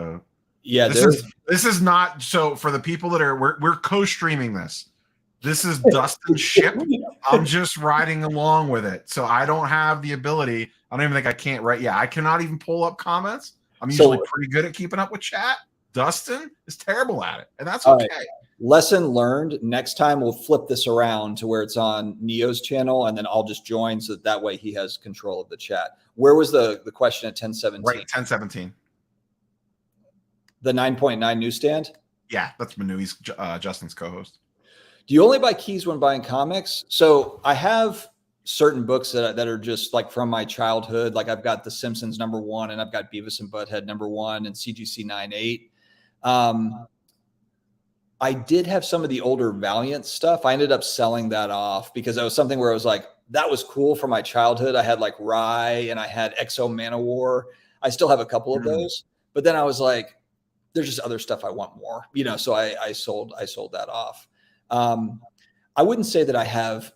yeah. This is not, so for the people that are, we're co-streaming this. This is Dustin's ship. I'm just riding along with it. So I don't have the ability. I don't even think I can't write. Yeah, I cannot even pull up comments. I'm usually pretty good at keeping up with chat. Dustin is terrible at it, and that's okay. Right. Lesson learned. Next time we'll flip this around to where it's on Neo's channel, and then I'll just join so that way he has control of the chat. Where was the question at 10:17? Right, 10:17. The 9.9 Newsstand? Yeah, that's Manu. He's Justin's co-host. Do you only buy keys when buying comics? So I have certain books that are just like from my childhood. Like I've got The Simpsons #1, and I've got Beavis and Butthead #1, and CGC 9.8. I did have some of the older Valiant stuff. I ended up selling that off because that was something where I was like, that was cool for my childhood. I had like Rye and I had Exo Manowar. I still have a couple of those, but then I was like, there's just other stuff I want more, so I sold that off. I wouldn't say that I have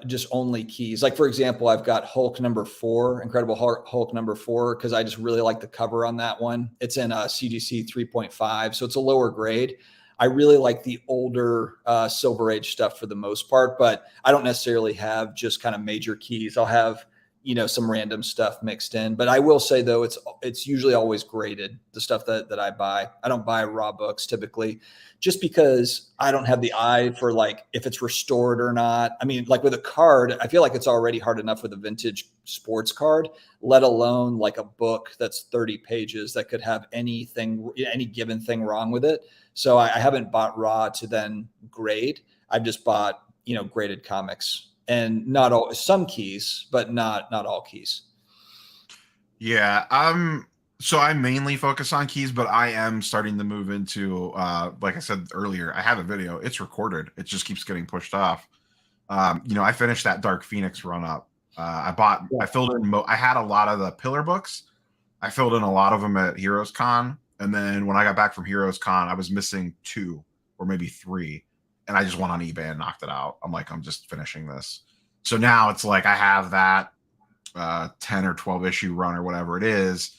just only keys. Like, for example, I've got Hulk #4, Incredible Hulk #4, because I just really like the cover on that one. It's in CGC 3.5, so it's a lower grade. I really like the older Silver Age stuff for the most part, but I don't necessarily have just kind of major keys. I'll have, some random stuff mixed in. But I will say, though, it's usually always graded, the stuff that I buy. I don't buy raw books typically, just because I don't have the eye for like if it's restored or not. I mean, like with a card, I feel like it's already hard enough with a vintage sports card, let alone like a book that's 30 pages that could have any given thing wrong with it. So I haven't bought raw to then grade. I've just bought, graded comics, and not all, some keys, but not all keys. Yeah. So I mainly focus on keys, but I am starting to move into, like I said earlier, I have a video. It's recorded. It just keeps getting pushed off. I finished that Dark Phoenix run up. I filled in, I had a lot of the pillar books. I filled in a lot of them at Heroes Con. And then when I got back from Heroes Con, I was missing 2 or maybe 3. And I just went on eBay and knocked it out. I'm like, I'm just finishing this. So now it's like I have that 10 or 12 issue run or whatever it is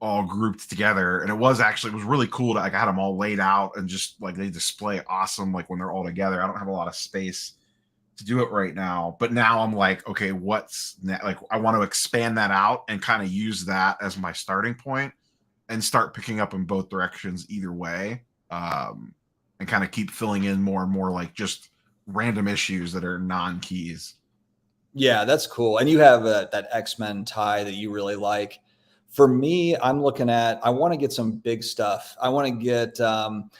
all grouped together. And it was really cool. I had them all laid out and just like they display awesome. Like when they're all together, I don't have a lot of space to do it right now. But now I'm like, okay, what's like, I want to expand that out and kind of use that as my starting point and start picking up in both directions either way, and kind of keep filling in more and more like just random issues that are non-keys. Yeah, that's cool. And you have that X-Men tie that you really like. For me, I'm looking at, I want to get some big stuff. I want to get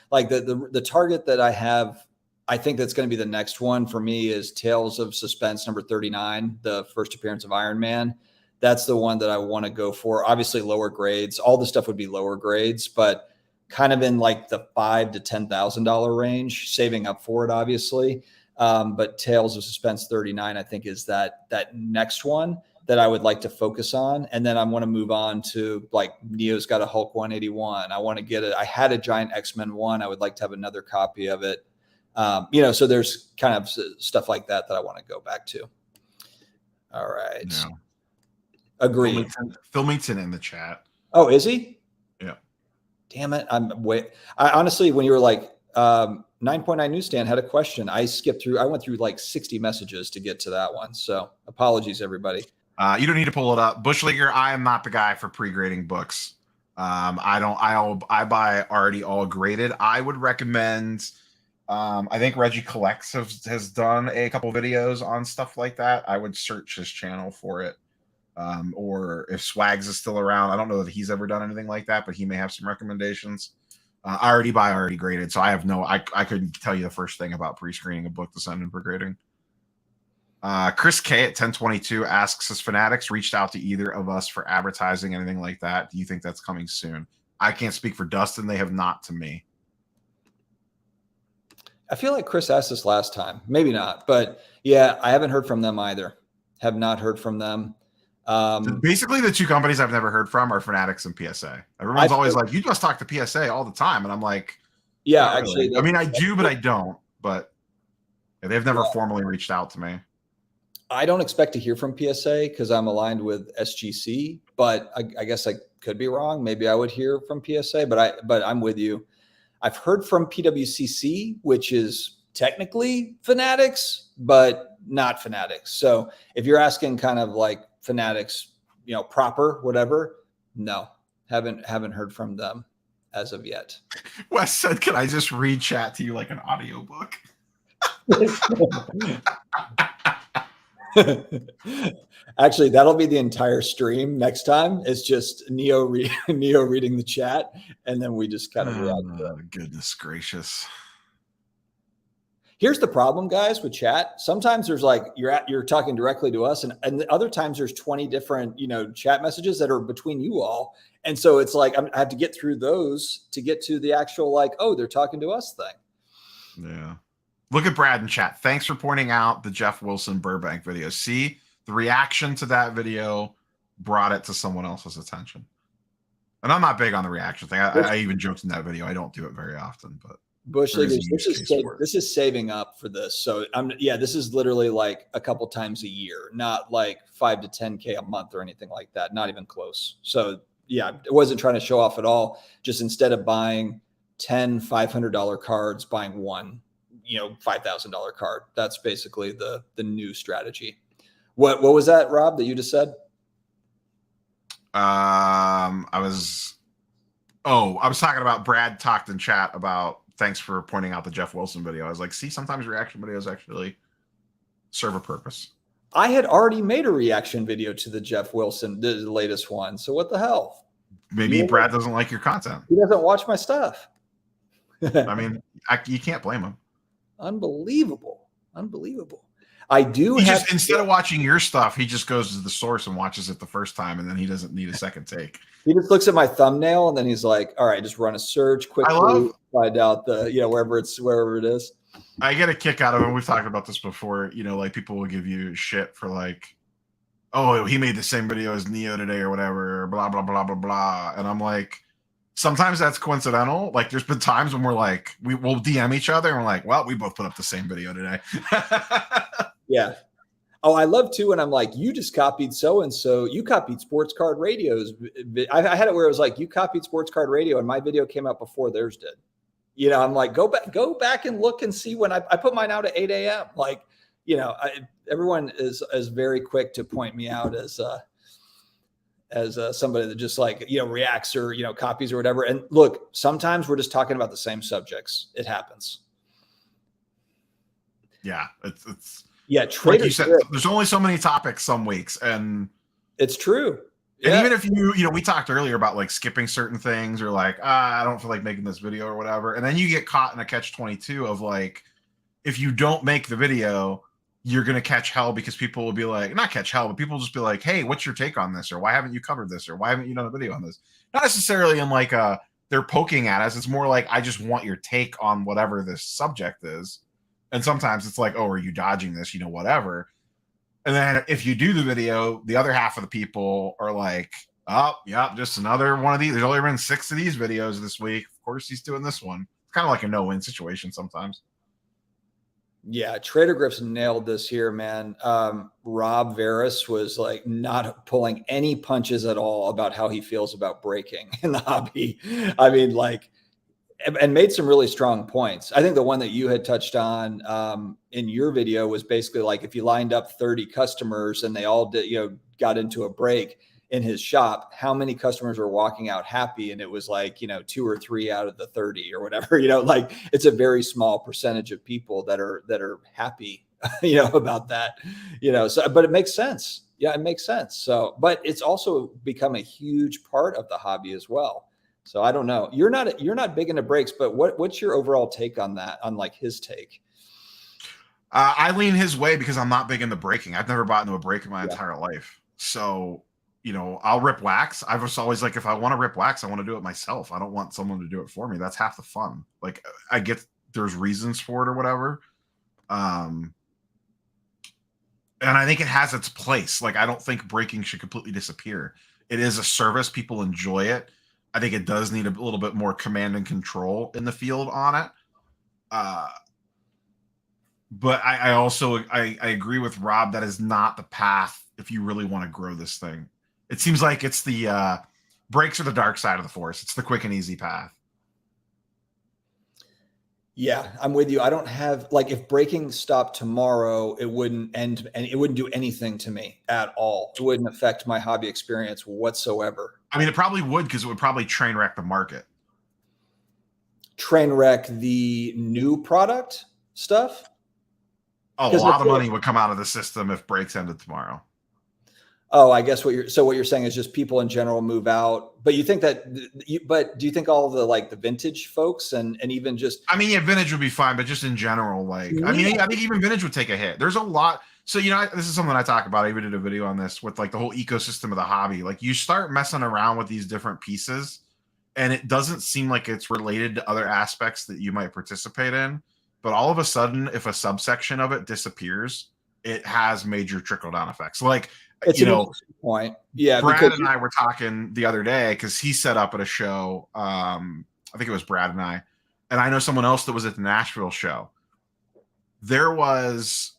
like the target that I have. I think that's going to be the next one for me is Tales of Suspense #39, the first appearance of Iron Man. That's the one that I want to go for. Obviously lower grades. All the stuff would be lower grades, but kind of in like the $5,000 to $10,000 range, saving up for it, obviously. But Tales of Suspense 39, I think, is that next one that I would like to focus on. And then I want to move on to like Neo's got a Hulk 181. I want to get it. I had a Giant X-Men 1. I would like to have another copy of it. So there's kind of stuff like that I want to go back to. All right. Yeah. Agreed. Phil Meaton in the chat. Oh, is he? Yeah. Damn it. I honestly, when you were like, 9.9 Newsstand had a question. I went through like 60 messages to get to that one. So apologies, everybody. You don't need to pull it up. Bush Leaguer, I am not the guy for pre-grading books. I buy already all graded. I would recommend, I think Reggie Collects has done a couple videos on stuff like that. I would search his channel for it. Or if Swags is still around, I don't know that he's ever done anything like that, but he may have some recommendations. I already buy already graded, so I have no. I couldn't tell you the first thing about pre-screening a book to send in for grading. Chris K at 1022 asks, has Fanatics reached out to either of us for advertising, anything like that? Do you think that's coming soon? I can't speak for Dustin. They have not to me. I feel like Chris asked this last time. Maybe not. But yeah, I haven't heard from them either. Have not heard from them. Basically, the two companies I've never heard from are Fanatics and PSA. Everyone's always like, you just talk to PSA all the time. And I'm like, yeah, actually. Really. I mean, I do, but I don't. But they've never formally reached out to me. I don't expect to hear from PSA because I'm aligned with SGC, but I guess I could be wrong. Maybe I would hear from PSA, but I'm with you. I've heard from PWCC, which is technically Fanatics, but not Fanatics. So if you're asking kind of like Fanatics, proper, whatever, no, haven't heard from them as of yet. Wes said, can I just read chat to you like an audiobook? Actually, that'll be the entire stream next time. It's just Neo reading the chat, and then we just kind of react to it. Goodness gracious. Here's the problem, guys, with chat. Sometimes there's like you're talking directly to us, and other times there's 20 different chat messages that are between you all, and so it's like I have to get through those to get to the actual they're talking to us thing. Yeah. Look at Brad in chat. Thanks for pointing out the Jeff Wilson Burbank video. See, the reaction to that video brought it to someone else's attention. And I'm not big on the reaction thing. I even joked in that video. I don't do it very often, but Bush Leaguers, this is saving up for this. So this is literally like a couple times a year, not like 5 to 10K a month or anything like that. Not even close. So yeah, it wasn't trying to show off at all. Just instead of buying 10 $500 cards, buying one $5,000 card. That's basically the new strategy. What was that, Rob, that you just said? I was talking about Brad talked in chat about thanks for pointing out the Jeff Wilson video. I was like, see, sometimes reaction videos actually serve a purpose. I had already made a reaction video to the Jeff Wilson, the latest one. So what the hell? Maybe Brad doesn't like your content. He doesn't watch my stuff. I mean, you can't blame him. Unbelievable. I do instead of watching your stuff, he just goes to the source and watches it the first time, and then he doesn't need a second take. He just looks at my thumbnail and then he's like, all right, just run a search quickly, find out wherever it is. I get a kick out of it. We've talked about this before. Like people will give you shit for like, oh, he made the same video as Neo today or whatever, blah, blah, blah, blah, blah. And I'm like, sometimes that's coincidental. Like there's been times when we're like, we'll DM each other and we're like, well, we both put up the same video today. Yeah. Oh, I love too when I'm like, you just copied so-and-so. You copied Sports Card Radio's. I had it where it was like, you copied Sports Card Radio and my video came out before theirs did. I'm like, go back and look and see when I put mine out at 8 a.m. Like, everyone is very quick to point me out as somebody that just reacts or, copies or whatever. And look, sometimes we're just talking about the same subjects. It happens. Yeah. It's like you said, there's only so many topics some weeks, and it's true. And even if we talked earlier about like skipping certain things or like, I don't feel like making this video or whatever. And then you get caught in a catch-22 of like, if you don't make the video, you're going to catch hell because people will be like, not catch hell, but people will just be like, hey, what's your take on this? Or why haven't you covered this? Or why haven't you done a video on this? Not necessarily in like they're poking at us. It's more like, I just want your take on whatever this subject is. And sometimes it's like, oh, are you dodging this? Whatever. And then if you do the video, the other half of the people are like, oh, yeah, just another one of these. There's only been 6 of these videos this week. Of course, he's doing this one. It's kind of like a no-win situation sometimes. Yeah, Trader Griff's nailed this here, man. Rob Veras was like not pulling any punches at all about how he feels about breaking in the hobby. I mean, and made some really strong points. I think the one that you had touched on in your video was basically like if you lined up 30 customers and they all did, got into a break in his shop, how many customers were walking out happy? And it was like, 2 or 3 out of the 30 or whatever, like it's a very small percentage of people that are happy, about that, so, but it makes sense. Yeah, it makes sense. So, but it's also become a huge part of the hobby as well. So I don't know. You're not big into brakes, but what's your overall take on that? On like his take? I lean his way because I'm not big into braking. I've never bought into a brake in my Yeah. entire life. So, I'll rip wax. I've just always like, if I want to rip wax, I want to do it myself. I don't want someone to do it for me. That's half the fun. Like, I get there's reasons for it or whatever. And I think it has its place. Like, I don't think braking should completely disappear. It is a service. People enjoy it. I think it does need a little bit more command and control in the field on it. But I also I agree with Rob. That is not the path if you really want to grow this thing. It seems like it's the brakes are the dark side of the force. It's the quick and easy path. Yeah, I'm with you. I don't have like if braking stopped tomorrow, it wouldn't end and it wouldn't do anything to me at all. It wouldn't affect my hobby experience whatsoever. I mean, it probably would, because it would probably train wreck the market. Train wreck the new product stuff. Oh, a lot of money would come out of the system if brakes ended tomorrow. Oh, I guess what you're saying is just people in general move out. But you think that but do you think all the like the vintage folks and even just I mean, yeah, vintage would be fine, but just in general, like I mean, I think even vintage would take a hit. There's a lot. So, this is something I talk about. I even did a video on this with like the whole ecosystem of the hobby. Like, you start messing around with these different pieces, and it doesn't seem like it's related to other aspects that you might participate in. But all of a sudden, if a subsection of it disappears, it has major trickle down effects. Like, it's an interesting point. Yeah, Brad and I were talking the other day because he set up at a show. I think it was Brad and I know someone else that was at the Nashville show. There was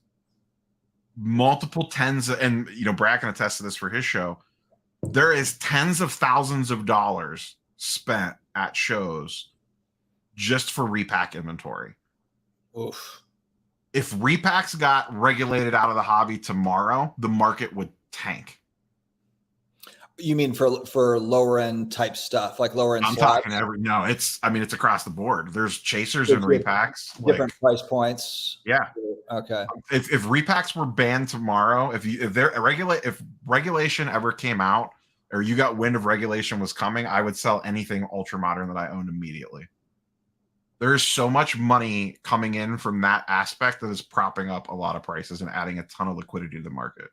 multiple tens of, and Brad can attest to this for his show. There is tens of thousands of dollars spent at shows just for repack inventory. Oof. If repacks got regulated out of the hobby tomorrow, the market would tank. You mean for lower end type stuff, like lower end? I'm talking it's across the board. There's chasers and repacks, different price points. Yeah. Okay. If repacks were banned tomorrow, if regulation ever came out, or you got wind of regulation was coming, I would sell anything ultra modern that I owned immediately. There's so much money coming in from that aspect that is propping up a lot of prices and adding a ton of liquidity to the market.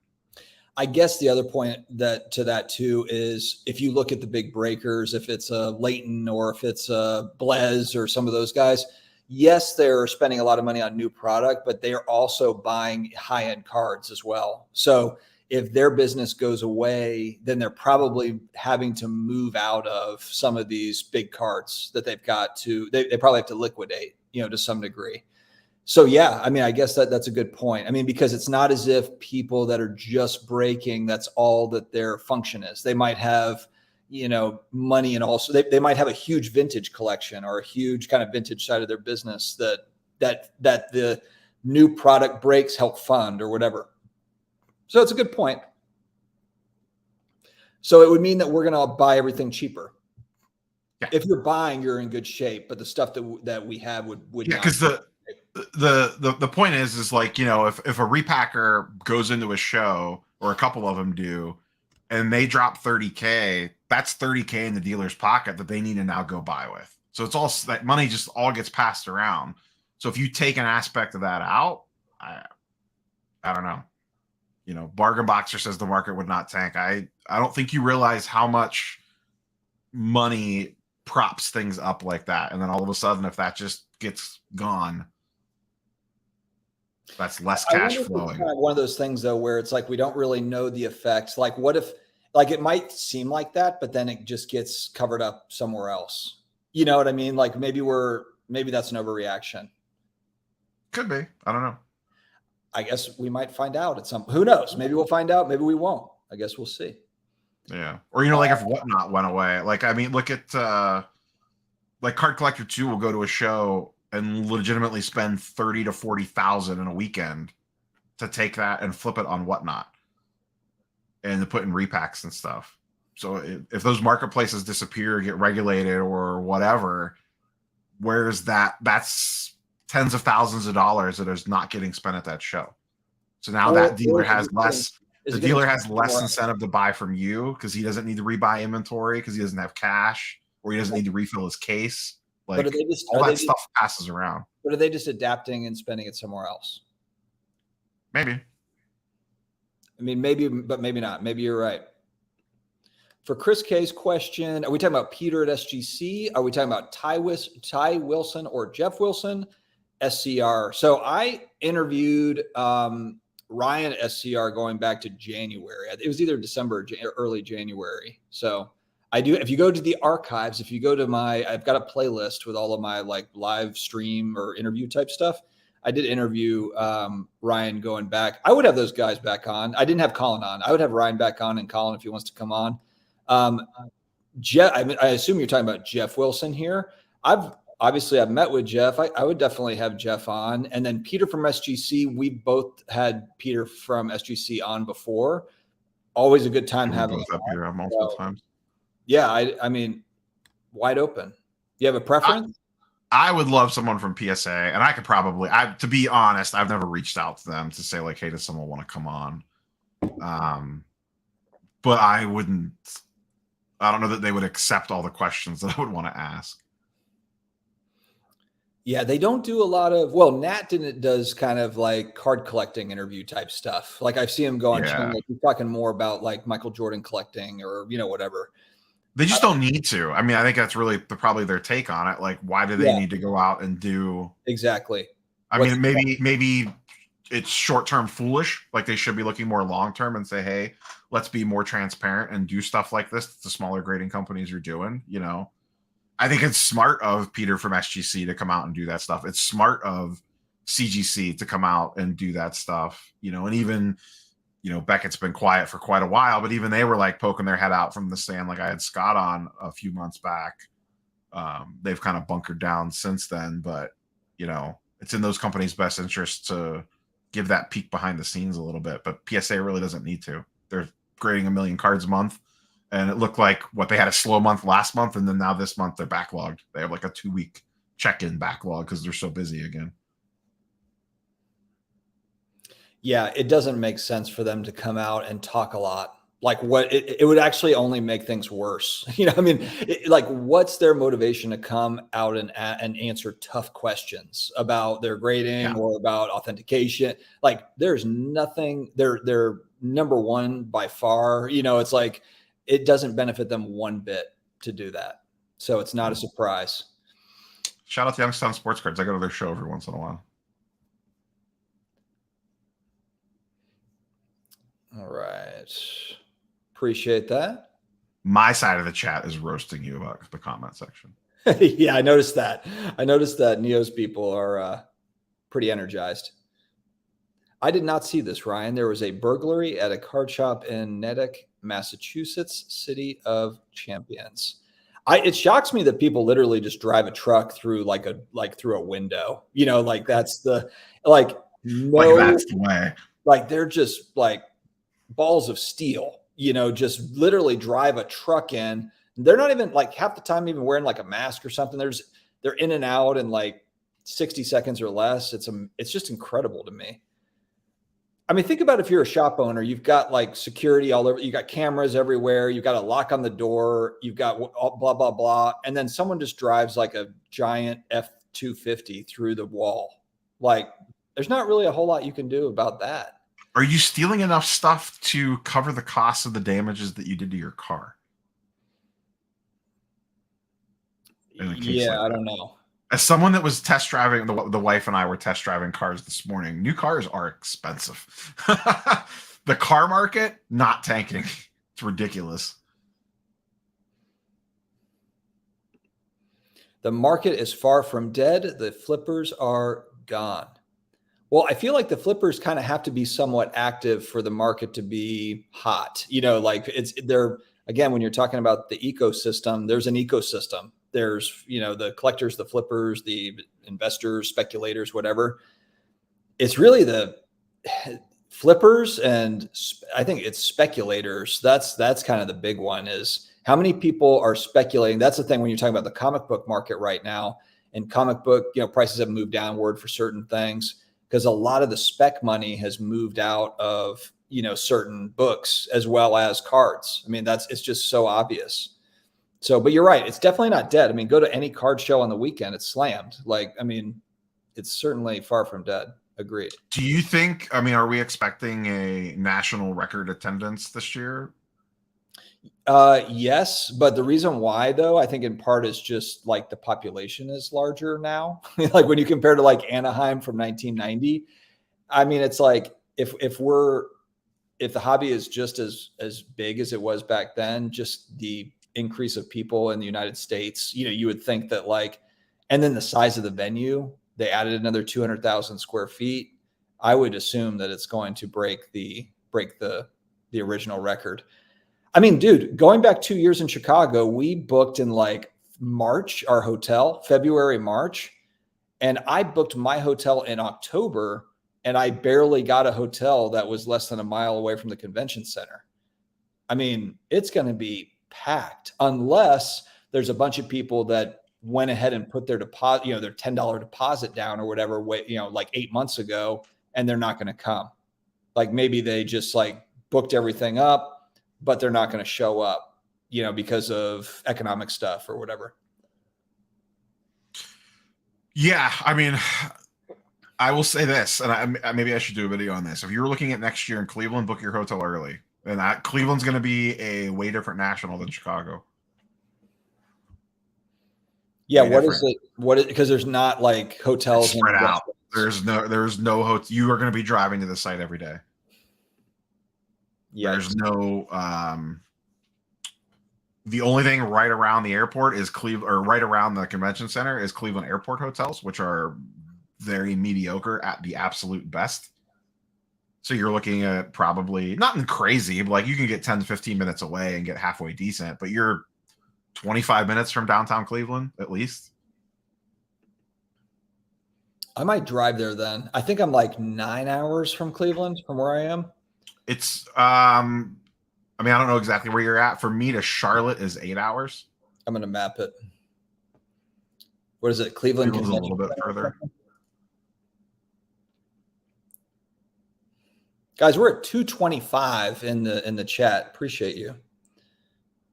I guess the other point to that too is if you look at the big breakers, if it's a Leighton or if it's a Blaze or some of those guys, yes, they're spending a lot of money on new product, but they are also buying high-end cards as well. So if their business goes away, then they're probably having to move out of some of these big cards that they've got to, they probably have to liquidate, to some degree. So yeah, I mean, I guess that's a good point. I mean, because it's not as if people that are just breaking, that's all that their function is. They might have, money, and also they might have a huge vintage collection or a huge kind of vintage side of their business that the new product breaks help fund or whatever. So it's a good point. So it would mean that we're going to buy everything cheaper. Yeah. If you're buying, you're in good shape, but the stuff that we have would not. Because the point is like, if a repacker goes into a show, or a couple of them do, and they drop $30K, that's $30K in the dealer's pocket that they need to now go buy with. So it's all that money just all gets passed around. So if you take an aspect of that out, I don't know. Bargain Boxer says the market would not tank. I don't think you realize how much money props things up like that. And then all of a sudden, if that just gets gone, that's less cash flowing. It's kind of one of those things, though, where it's like we don't really know the effects. Like, what if, like, it might seem like that, but then it just gets covered up somewhere else. You know what I mean? Like maybe that's an overreaction. Could be. I don't know. I guess we might find out at some. Who knows? Maybe we'll find out. Maybe we won't. I guess we'll see. Yeah. Or like if Whatnot went away. Like, I mean, look at like Card Collector 2 will go to a show and legitimately spend 30 to 40,000 in a weekend to take that and flip it on Whatnot and to put in repacks and stuff. So if those marketplaces disappear, get regulated or whatever, where's that? That's tens of thousands of dollars that is not getting spent at that show. So now that dealer has less. The dealer has less incentive to buy from you because he doesn't need to rebuy inventory because he doesn't have cash. or he doesn't need to refill his case. But Like all that stuff passes around. But are they just adapting and spending it somewhere else? Maybe. I mean, maybe, but maybe not. Maybe you're right. For Chris K's question, are we talking about Peter at SGC? Are we talking about Ty Wilson or Jeff Wilson? SCR. So I interviewed Ryan at SCR going back to January. It was either December or early January. So I do. If you go to the archives, if you go to I've got a playlist with all of my like live stream or interview type stuff. I did interview Ryan going back. I would have those guys back on. I didn't have Colin on. I would have Ryan back on and Colin if he wants to come on. Jeff, I assume you're talking about Jeff Wilson here. I've met with Jeff. I would definitely have Jeff on. And then Peter from SGC, we both had Peter from SGC on before. Always a good time having Peter on multiple times. Yeah, I mean, wide open. You have a preference? I would love someone from PSA, and I could probably, to be honest, I've never reached out to them to say like, hey, does someone want to come on? But I wouldn't, I don't know that they would accept all the questions that I would want to ask. Yeah, they don't do a lot of, well, Nat does kind of like card collecting interview type stuff. Like I've seen him go on channel, like he's talking more about like Michael Jordan collecting or, whatever. They just don't need to. I mean, I think that's really probably their take on it. Like, why do they need to go out and do? Exactly. I mean, maybe it's short-term foolish. Like they should be looking more long-term and say, hey, let's be more transparent and do stuff like this that the smaller grading companies are doing. I think it's smart of Peter from SGC to come out and do that stuff. It's smart of CGC to come out and do that stuff, and even, Beckett's been quiet for quite a while, but even they were like poking their head out from the stand. Like I had Scott on a few months back. They've kind of bunkered down since then, but it's in those companies' best interest to give that peek behind the scenes a little bit, but PSA really doesn't need to. They're grading 1 million cards a month. And it looked like they had a slow month last month. And then now this month they're backlogged. They have like a 2-week check-in backlog because they're so busy again. Yeah, it doesn't make sense for them to come out and talk a lot. Like it would actually only make things worse. What's their motivation to come out and answer tough questions about their grading or about authentication? Like there's nothing, they're number one by far. It's like, it doesn't benefit them one bit to do that. So it's not a surprise. Shout out to Youngstown Sports Cards. I go to their show every once in a while. All right. Appreciate that. My side of the chat is roasting you about the comment section. Yeah, I noticed that. Neo's people are pretty energized. I did not see this, Ryan. There was a burglary at a card shop in Natick, Massachusetts, City of Champions. It shocks me that people literally just drive a truck through through a window. That's the that's the way. Like they're just like balls of steel. Just literally drive a truck in. They're not even like half the time even wearing like a mask or something. They're in and out in like 60 seconds or less. It's just incredible to me. I mean, think about if you're a shop owner, you've got like security all over, you got cameras everywhere, you've got a lock on the door, you've got blah, blah, blah. And then someone just drives like a giant F-250 through the wall. Like there's not really a whole lot you can do about that. Are you stealing enough stuff to cover the cost of the damages that you did to your car? Yeah, I don't know. As someone that was test driving, the wife and I were test driving cars this morning. New cars are expensive. The car market, not tanking. It's ridiculous. The market is far from dead. The flippers are gone. Well, I feel like the flippers kind of have to be somewhat active for the market to be hot. Again, when you're talking about the ecosystem, there's an ecosystem. There's, the collectors, the flippers, the investors, speculators, whatever. It's really the flippers and I think it's speculators. That's kind of the big one is how many people are speculating. That's the thing when you're talking about the comic book market right now, and comic book, prices have moved downward for certain things because a lot of the spec money has moved out of, certain books as well as cards. I mean, it's just so obvious. So, but you're right. It's definitely not dead. I mean, go to any card show on the weekend. It's slammed. Like, I mean, it's certainly far from dead. Agreed. Do you think, I mean, are we expecting a national record attendance this year? Yes, but the reason why, though, I think in part is just like the population is larger now. Like when you compare to like Anaheim from 1990, I mean, it's like if the hobby is just as big as it was back then, just the increase of people in the United States, you would think that like, and then the size of the venue, they added another 200,000 square feet. I would assume that it's going to break the original record. I mean, dude, going back 2 years in Chicago, we booked in like March, our hotel, February, March. And I booked my hotel in October, and I barely got a hotel that was less than a mile away from the convention center. I mean, it's going to be packed unless there's a bunch of people that went ahead and put their deposit, their $10 deposit down or whatever, like 8 months ago, and they're not going to come. Like maybe they just like booked everything up, but they're not going to show up, because of economic stuff or whatever. Yeah. I mean, I will say this, and maybe I should do a video on this. If you're looking at next year in Cleveland, book your hotel early. And Cleveland's going to be a way different national than Chicago. Yeah. Way what is it? Because there's not like hotels it's spread out. There's no hotel. You are going to be driving to the site every day. Yeah. There's no, the only thing right around the airport is or right around the convention center is Cleveland airport hotels, which are very mediocre at the absolute best. So you're looking at probably nothing crazy, but like you can get 10 to 15 minutes away and get halfway decent, but you're 25 minutes from downtown Cleveland at least. I might drive there then. I think I'm like 9 hours from Cleveland from where I am. It's, I mean, I don't know exactly where you're at. For me to Charlotte is 8 hours. I'm going to map it. What is it? Cleveland's a little bit further. Guys, we're at 225 in the chat. Appreciate you.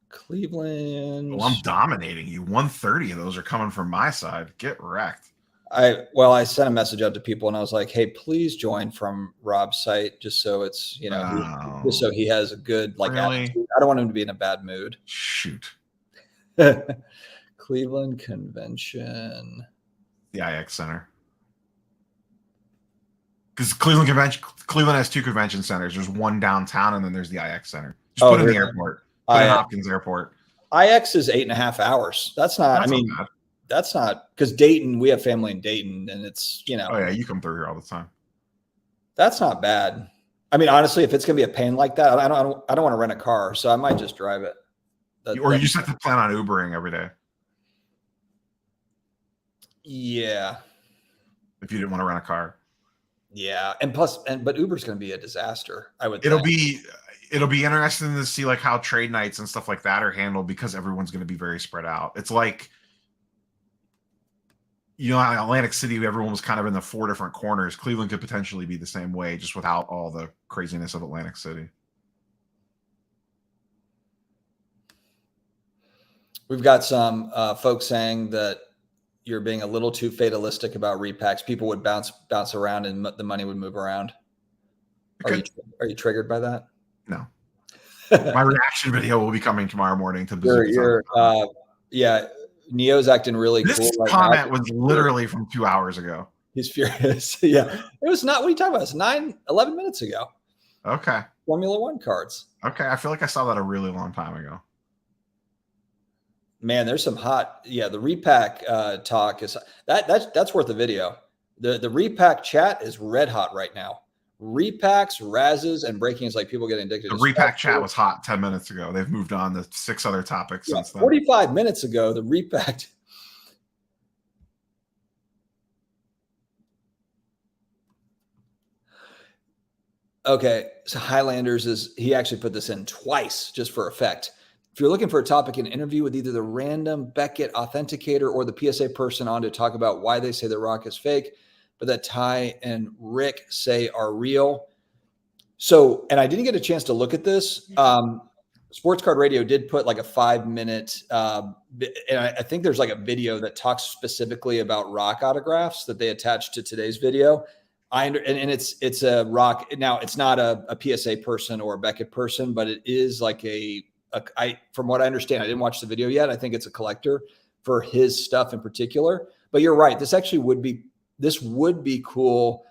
Cleveland. Well, I'm dominating you. 130 of those are coming from my side. Get wrecked. I sent a message out to people and I was like, hey, please join from Rob's site just so it's, just so he has a good attitude. I don't want him to be in a bad mood. Shoot. Cleveland Convention. The IX Center. Because Cleveland has two convention centers. There's one downtown and then there's the IX Center. Just put in the airport. Put in Hopkins Airport. IX is 8.5 hours. That's not bad. That's not because Dayton, we have family in Dayton and it's, Oh yeah, you come through here all the time. That's not bad. I mean, honestly, if it's going to be a pain like that, I don't want to rent a car. So I might just drive it. Or you just have to plan on Ubering every day. Yeah. If you didn't want to rent a car. Yeah. But Uber's going to be a disaster. I would It'll be interesting to see like how trade nights and stuff like that are handled because everyone's going to be very spread out. It's like, in Atlantic City, everyone was kind of in the 4 different corners. Cleveland could potentially be the same way, just without all the craziness of Atlantic City. We've got some folks saying that you're being a little too fatalistic about repacks. People would bounce around and the money would move around. Are you triggered by that? No. My reaction video will be coming tomorrow morning to yeah. Neo's acting really cool. This comment was literally from 2 hours ago. He's furious. Yeah. It was not, what are you talking about? It's 11 minutes ago. Okay. Formula One cards. Okay. I feel like I saw that a really long time ago. Man, there's some hot, the repack talk is that's worth a video. The repack chat is red hot right now. Repacks, razzes, and breaking is like people getting addicted. The repack chat was hot 10 minutes ago. They've moved on to 6 other topics since then. 45 minutes ago, the repack. Okay, so Highlanders he actually put this in twice just for effect. If you're looking for a topic, an interview with either the random Beckett authenticator or the PSA person on to talk about why they say the rock is fake, but that Ty and Rick say are real. So, and I didn't get a chance to look at this. Sports Card Radio did put like a 5-minute, and I think there's like a video that talks specifically about Rock autographs that they attached to today's video. And it's a Rock. Now it's not a PSA person or a Beckett person, but it is like from what I understand, I didn't watch the video yet. I think it's a collector for his stuff in particular. But you're right. This would be cool.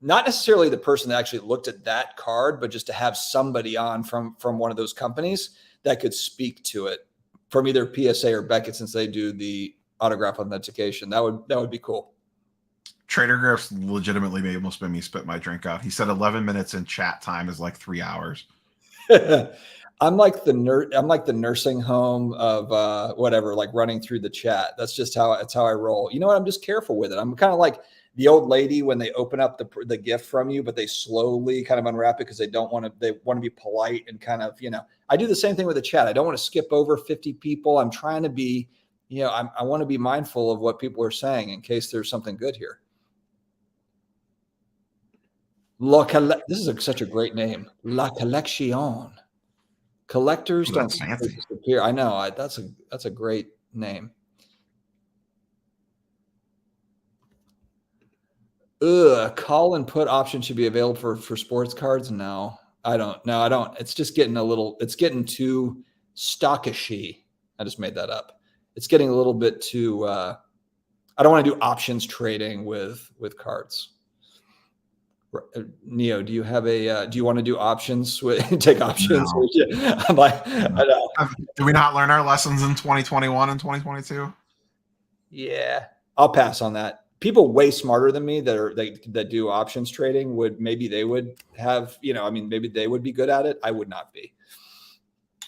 Not necessarily the person that actually looked at that card, but just to have somebody on from one of those companies that could speak to it from either PSA or Beckett, since they do the autograph authentication. That would be cool. Trader Griff's legitimately almost made me spit my drink out. He said 11 minutes in chat time is like 3 hours. I'm like the nursing home of whatever, like running through the chat. That's how I roll. You know what? I'm just careful with it. I'm kind of like the old lady when they open up the gift from you, but they slowly kind of unwrap it because they want to be polite and kind of, I do the same thing with the chat. I don't want to skip over 50 people. I'm trying to be, I want to be mindful of what people are saying in case there's something good here. This is such a great name. La Collection. Collectors don't disappear. I know. That's a great name. Call and put option should be available for sports cards. No, I don't. It's just getting it's getting too stockishy. I just made that up. It's getting a little bit too, I don't want to do options trading with cards. Neo, do you have do you want to do options? Take options? No. I'm like, I know. Did we not learn our lessons in 2021 and 2022? Yeah, I'll pass on that. People way smarter than me that do options trading maybe they would have, maybe they would be good at it. I would not be.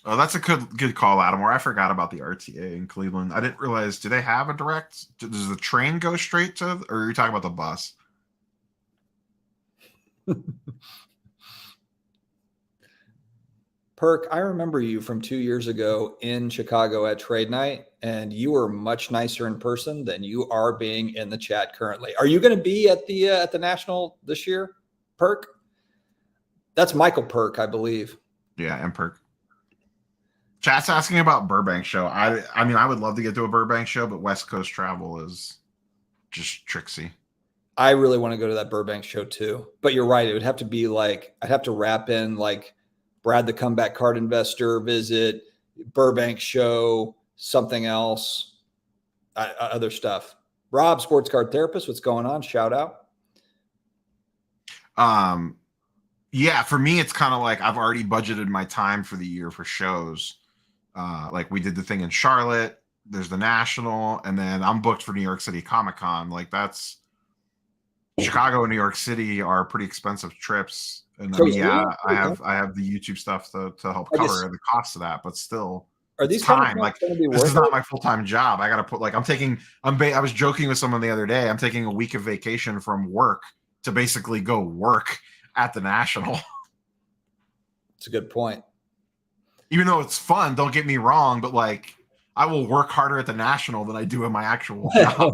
Oh, that's a good call, Adam. Where I forgot about the RTA in Cleveland. I didn't realize. Do they have a direct? Does the train go straight to, or are you talking about the bus? Perk, I remember you from 2 years ago in Chicago at Trade Night, and you were much nicer in person than you are being in the chat currently. Are you going to be at the National this year, Perk? That's Michael Perk, I believe. Yeah, and Perk. Chat's asking about Burbank show. I mean, I would love to get to a Burbank show, but West Coast travel is just tricksy. I really want to go to that Burbank show too. But you're right. It would have to be like, I'd have to wrap in like Brad the Comeback Card Investor visit, Burbank show, something else, other stuff. Rob, Sports Card Therapist, what's going on? Shout out. Yeah, for me, it's kind of like I've already budgeted my time for the year for shows. Like we did the thing in Charlotte, there's the National, and then I'm booked for New York City Comic-Con. Like that's Chicago and New York City are pretty expensive trips. And So I mean, yeah, I have the YouTube stuff to help cover the cost of that, but still, are these time? Like this is not my full-time job. I got to put like I was joking with someone the other day. I'm taking a week of vacation from work to basically go work at the National. It's a good point. Even though it's fun, don't get me wrong, but like I will work harder at the National than I do in my actual job.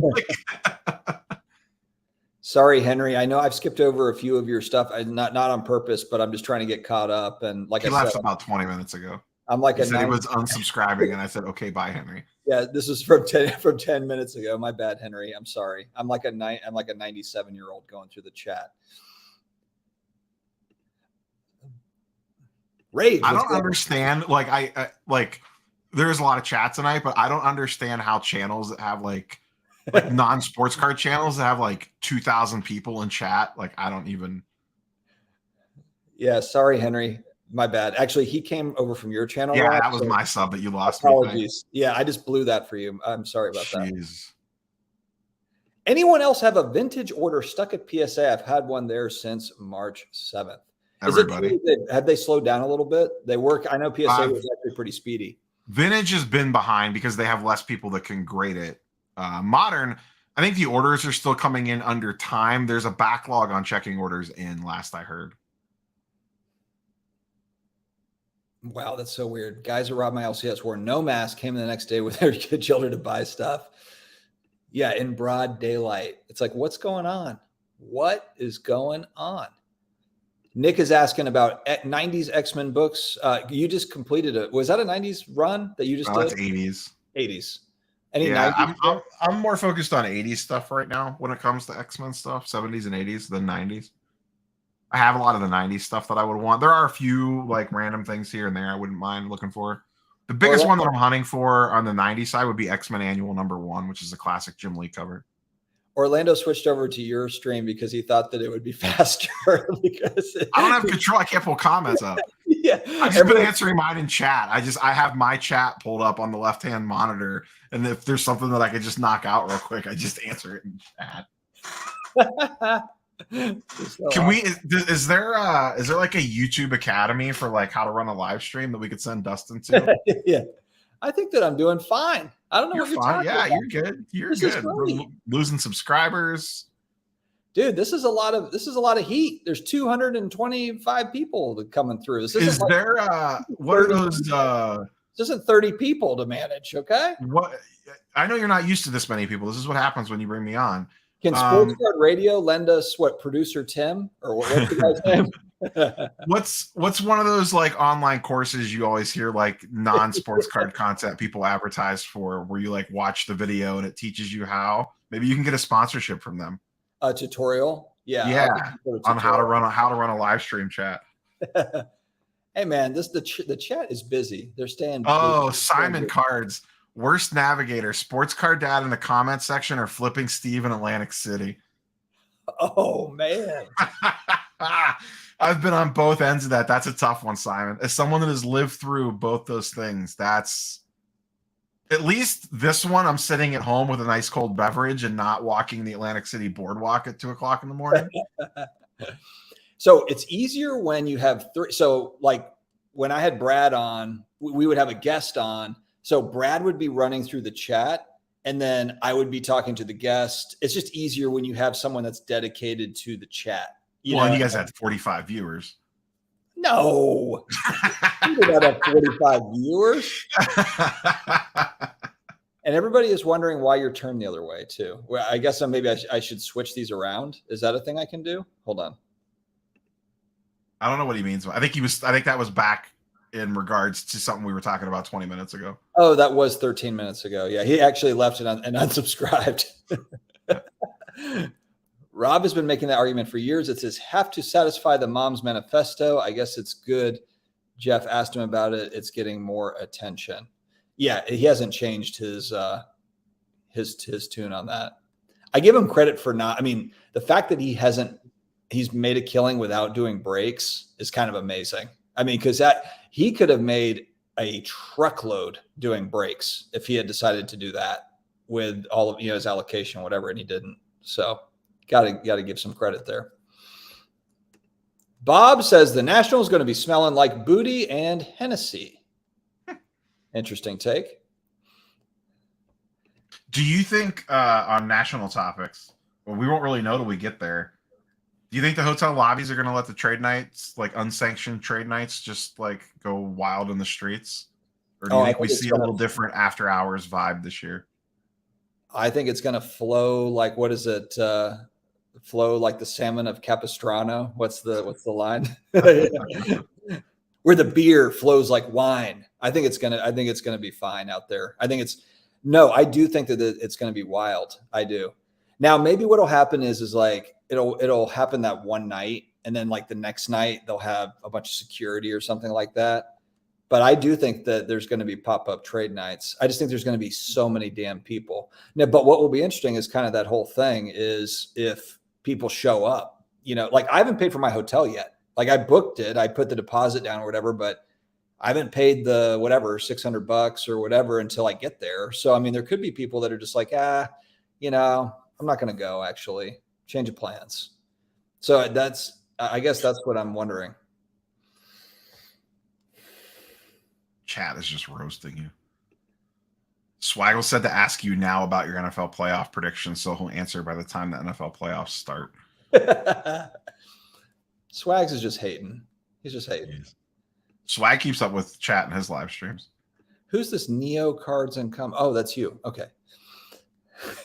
Sorry, Henry. I know I've skipped over a few of your stuff. Not on purpose, but I'm just trying to get caught up. And like he left about 20 minutes ago. I'm like he said he was unsubscribing, and I said, "Okay, bye, Henry." Yeah, this is from 10 minutes ago. My bad, Henry. I'm sorry. I'm like a 97-year-old going through the chat. Rage. I don't understand. Like I there's a lot of chat tonight, but I don't understand how channels that have like non-sports card channels that have like 2,000 people in chat. Like I don't even. Yeah, sorry, Henry. My bad. Actually, he came over from your channel. Yeah, that was my sub that you lost. Apologies. Yeah, I just blew that for you. I'm sorry about that. Anyone else have a vintage order stuck at PSA? I've had one there since March 7th. Everybody. Have they slowed down a little bit? They work. I know PSA was actually pretty speedy. Vintage has been behind because they have less people that can grade it. Modern, I think the orders are still coming in under time. There's a backlog on checking orders in, last I heard. Wow, that's so weird. Guys who robbed my LCS wore no mask, came in the next day with their children to buy stuff. Yeah, in broad daylight. It's like, what's going on? What is going on? Nick is asking about 90s X-Men books. You just completed it. Was that a 90s run that you just did? That's 80s. 80s. Any Yeah, 90s? I'm more focused on 80s stuff right now when it comes to X-Men stuff, 70s and 80s than 90s. I have a lot of the 90s stuff that I would want. There are a few like random things here and there I wouldn't mind looking for. The biggest one that I'm hunting for on the 90s side would be X-Men Annual #1, which is a classic Jim Lee cover. Orlando switched over to your stream because he thought that it would be faster. Because I don't have control. I can't pull comments up. Yeah, I've just been answering mine in chat. I have my chat pulled up on the left-hand monitor, and if there's something that I could just knock out real quick, I just answer it in chat. Can we? Is there like a YouTube Academy for like how to run a live stream that we could send Dustin to? Yeah, I think that I'm doing fine. I don't know what you're fine. talking about. You're good. You're good. We're losing subscribers. Dude, this is a lot of heat. There's 225 people coming through. This is like, there what are those this isn't 30 people to manage, okay? What I know you're not used to this many people. This is what happens when you bring me on. Can Sports Card Radio lend us producer Tim or what's the guy's name? What's one of those like online courses you always hear like non-sports card content people advertise for where you like watch the video and it teaches you how? Maybe you can get a sponsorship from them. A tutorial, yeah, on how to run a live stream chat. Hey man, the chat is busy. They're staying. Oh, busy. Simon Cards, worst navigator, sports card dad in the comment section, or flipping Steve in Atlantic City. Oh man, I've been on both ends of that. That's a tough one, Simon. As someone that has lived through both those things, that's. At least this one, I'm sitting at home with a nice cold beverage and not walking the Atlantic City boardwalk at 2:00 in the morning. So it's easier when you have three. So like when I had Brad on, we would have a guest on. So Brad would be running through the chat and then I would be talking to the guest. It's just easier when you have someone that's dedicated to the chat. And you guys had 45 viewers. No, you did not have 45 viewers. And everybody is wondering why you're turned the other way too. Well, I guess maybe I should switch these around. Is that a thing I can do? Hold on. I don't know what he means. I think that was back in regards to something we were talking about 20 minutes ago. Oh, that was 13 minutes ago. Yeah, he actually left it and unsubscribed. Rob has been making that argument for years. It says, have to satisfy the mom's manifesto. I guess it's good. Jeff asked him about it. It's getting more attention. Yeah, he hasn't changed his tune on that. I give him credit for the fact that he's made a killing without doing breaks is kind of amazing. I mean, because he could have made a truckload doing breaks if he had decided to do that with all of his allocation, whatever, and he didn't. So got to give some credit there. Bob says the National is going to be smelling like booty and Hennessy. Interesting take. Do you think on national topics, well, we won't really know till we get there. Do you think the hotel lobbies are going to let the trade nights, like unsanctioned trade nights, just like go wild in the streets? Or do you think we see a little different after hours vibe this year? I think it's going to flow like, what is it? Flow like the salmon of Capistrano. What's the line? Where the beer flows like wine. I think it's gonna be fine out there. I do think that it's gonna be wild. I do. Now maybe what'll happen is like it'll happen that one night, and then like the next night they'll have a bunch of security or something like that. But I do think that there's going to be pop-up trade nights. I just think there's going to be so many damn people. Now, but what will be interesting is kind of that whole thing is if people show up, like I haven't paid for my hotel yet. Like I booked it, I put the deposit down or whatever, but I haven't paid the whatever $600 or whatever until I get there. So, I mean, there could be people that are just like, I'm not going to go actually. Change of plans. So I guess that's what I'm wondering. Chat is just roasting you. Swaggle said to ask you now about your NFL playoff predictions, so he'll answer by the time the NFL playoffs start. Swags is just hating. He's just hating. Swag keeps up with chat in his live streams. Who's this Neo Cards and Come? Oh, that's you. Okay.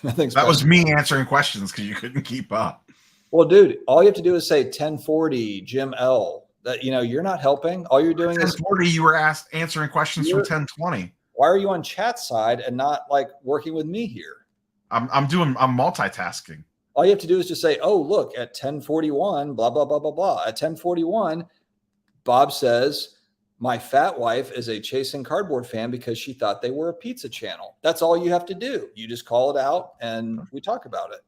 That was me answering questions because you couldn't keep up. Well, dude, all you have to do is say 1040 Jim L. That you're not helping. All you're doing is 1040. You were answering questions from 1020. Why are you on chat side and not like working with me here? I'm multitasking. All you have to do is just say, oh, look, at 1041, blah, blah, blah, blah, blah. At 1041, Bob says, my fat wife is a Chasing Cardboard fan because she thought they were a pizza channel. That's all you have to do. You just call it out and we talk about it.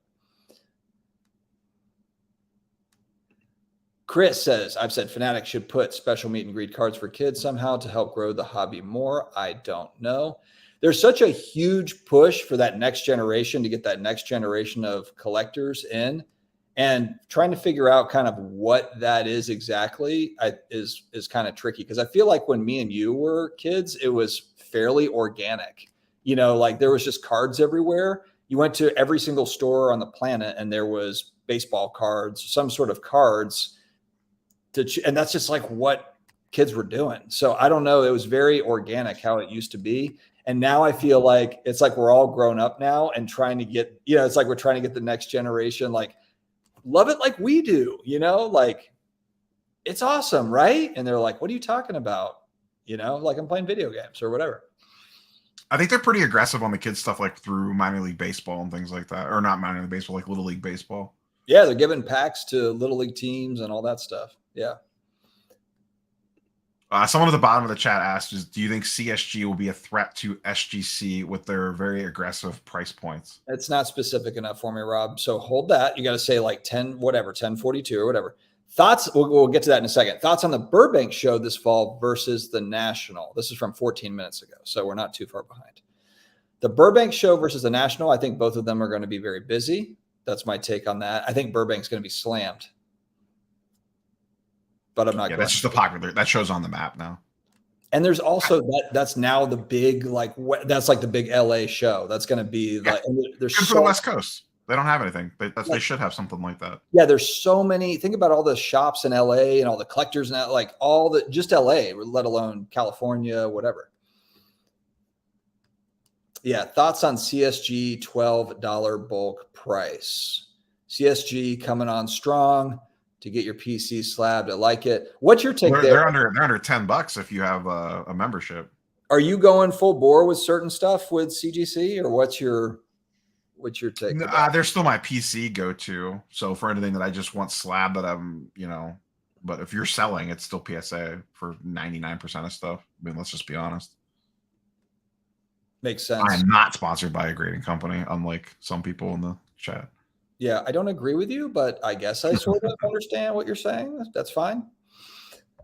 Chris says, I've said Fanatics should put special meet and greet cards for kids somehow to help grow the hobby more. I don't know. There's such a huge push for that next generation to get that next generation of collectors in, and trying to figure out kind of what that is exactly is kind of tricky. Because I feel like when me and you were kids, it was fairly organic. Like there was just cards everywhere. You went to every single store on the planet and there was baseball cards, some sort of cards. And that's just like what kids were doing. So I don't know. It was very organic how it used to be. And now I feel like it's like we're all grown up now and trying to get, it's like we're trying to get the next generation, like, love it like we do, like it's awesome, right? And they're like, what are you talking about? Like I'm playing video games or whatever. I think they're pretty aggressive on the kids stuff, like through minor league baseball and things like that, or not minor league baseball, like little league baseball. Yeah, they're giving packs to little league teams and all that stuff. Yeah. Someone at the bottom of the chat asked, do you think CSG will be a threat to SGC with their very aggressive price points? It's not specific enough for me, Rob. So hold that. You got to say like 1042 or whatever. Thoughts, we'll get to that in a second. Thoughts on the Burbank show this fall versus the National. This is from 14 minutes ago, so we're not too far behind. The Burbank show versus the National, I think both of them are going to be very busy. That's my take on that. I think Burbank's going to be slammed. But I'm not. Yeah, that's just the popular. That show's on the map now. And there's also that's now the big that's like the big LA show. That's going to be like there's good for the West Coast. They don't have anything. They should have something like that. Yeah, there's so many. Think about all the shops in LA and all the collectors and like all the just LA, let alone California, whatever. Yeah, thoughts on CSG $12 bulk price. CSG coming on strong to get your PC slabbed. I like it. What's your take there? They're under $10 if you have a membership. Are you going full bore with certain stuff with CGC, or what's your take? They're still my PC go-to. So for anything that I just want slab that I'm, but if you're selling, it's still PSA for 99% of stuff. I mean, let's just be honest. Makes sense. I'm not sponsored by a grading company, unlike some people in the chat. Yeah, I don't agree with you, but I guess I sort of understand what you're saying. That's fine.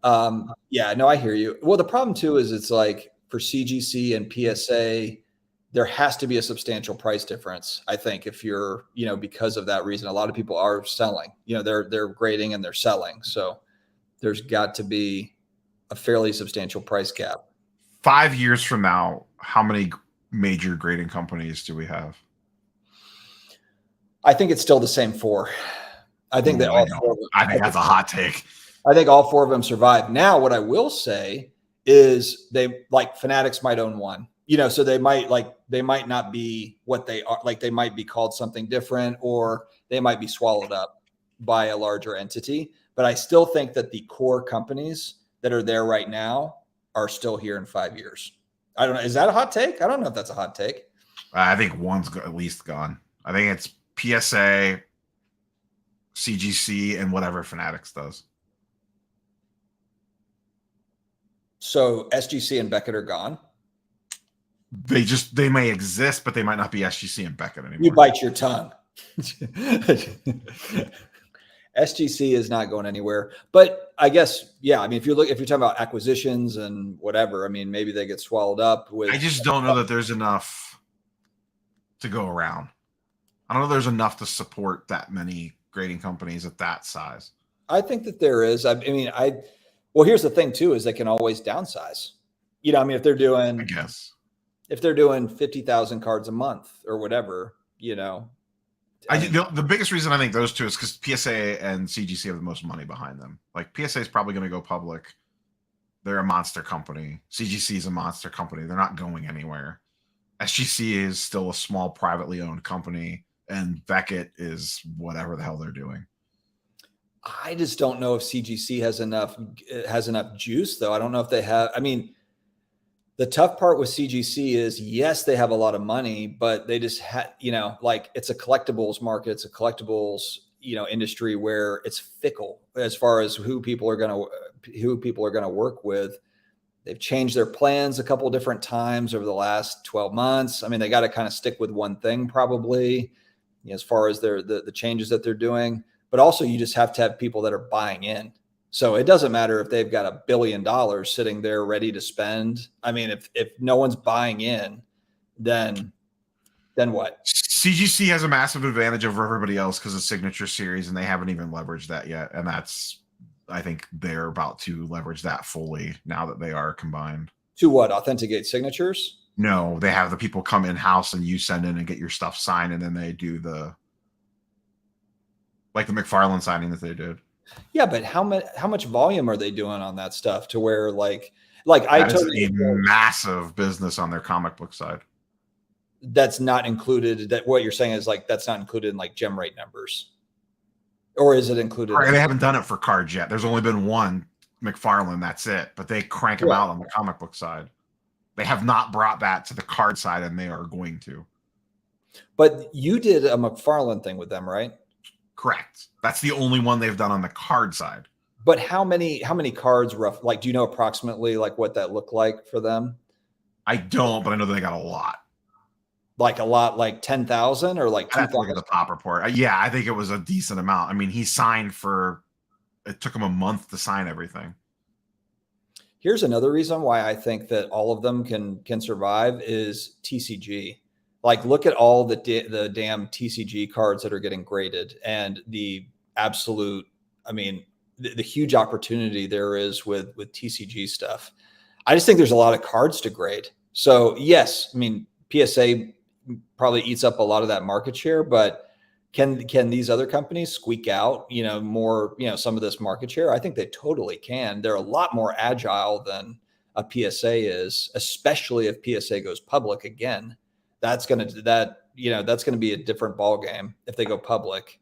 Yeah, no, I hear you. Well, the problem too is it's like for CGC and PSA, there has to be a substantial price difference. I think if you're, because of that reason, a lot of people are selling. They're grading and they're selling. So there's got to be a fairly substantial price gap. 5 years from now, how many major grading companies do we have? I think it's still the same four. I think that all four of them, I think that's a hot take. I think all four of them survive. Now, what I will say is they like Fanatics might own one, so they might not be what they are. Like they might be called something different, or they might be swallowed up by a larger entity. But I still think that the core companies that are there right now are still here in 5 years. I don't know. Is that a hot take? I don't know if that's a hot take. I think one's at least gone. I think it's PSA, CGC, and whatever Fanatics does. So SGC and Beckett are gone. They may exist, but they might not be SGC and Beckett anymore. You bite your tongue. SGC is not going anywhere, but I guess, yeah. I mean, if you're talking about acquisitions and whatever, I mean, maybe they get swallowed up with. I just don't know that there's enough to go around. I don't know if there's enough to support that many grading companies at that size. I think that there is. Well, here's the thing too, is they can always downsize. I mean, if they're doing, I guess, if they're doing 50,000 cards a month or whatever, the biggest reason I think those two is because PSA and CGC have the most money behind them. Like PSA is probably going to go public. They're a monster company. CGC is a monster company. They're not going anywhere. SGC is still a small privately owned company, and Beckett is whatever the hell they're doing. I just don't know if CGC has enough juice, though. I don't know if they have. I mean, the tough part with CGC is, yes, they have a lot of money, but they just had, like, it's a collectibles market. It's a collectibles, industry where it's fickle as far as who people are going to work with. They've changed their plans a couple of different times over the last 12 months. I mean, they got to kind of stick with one thing probably, as far as the changes that they're doing. But also, you just have to have people that are buying in. So it doesn't matter if they've got $1 billion sitting there ready to spend. I mean, if no one's buying in, then what? CGC has a massive advantage over everybody else because of Signature Series, and they haven't even leveraged that yet. And I think they're about to leverage that fully now that they are combined. To what? Authenticate signatures? No, they have the people come in-house and you send in and get your stuff signed, and then they do the McFarlane signing that they did. Yeah, but how much volume are they doing on that stuff to where like I totally massive business on their comic book side. That's not included. That what you're saying is like that's not included in like gem rate numbers, or is it included? They haven't done it for cards yet. There's only been one McFarlane. That's it. But they crank them out on the comic book side. They have not brought that to the card side, and they are going to. But you did a McFarlane thing with them, right? Correct. That's the only one they've done on the card side. But how many cards like, do you know approximately like what that looked like for them? I don't, but I know they got a lot. Like a lot, like 10,000 or like 2,000? Look at the pop report. Yeah, I think it was a decent amount. I mean, he signed it took him a month to sign everything. Here's another reason why I think that all of them can survive is TCG. Like, look at all the damn TCG cards that are getting graded, and the absolute, I mean, the huge opportunity there is with TCG stuff. I just think there's a lot of cards to grade. So yes, I mean, PSA probably eats up a lot of that market share, but can these other companies squeak out, more, some of this market share? I think they totally can. They're a lot more agile than a PSA is, especially if PSA goes public again. That's going to be a different ball game if they go public.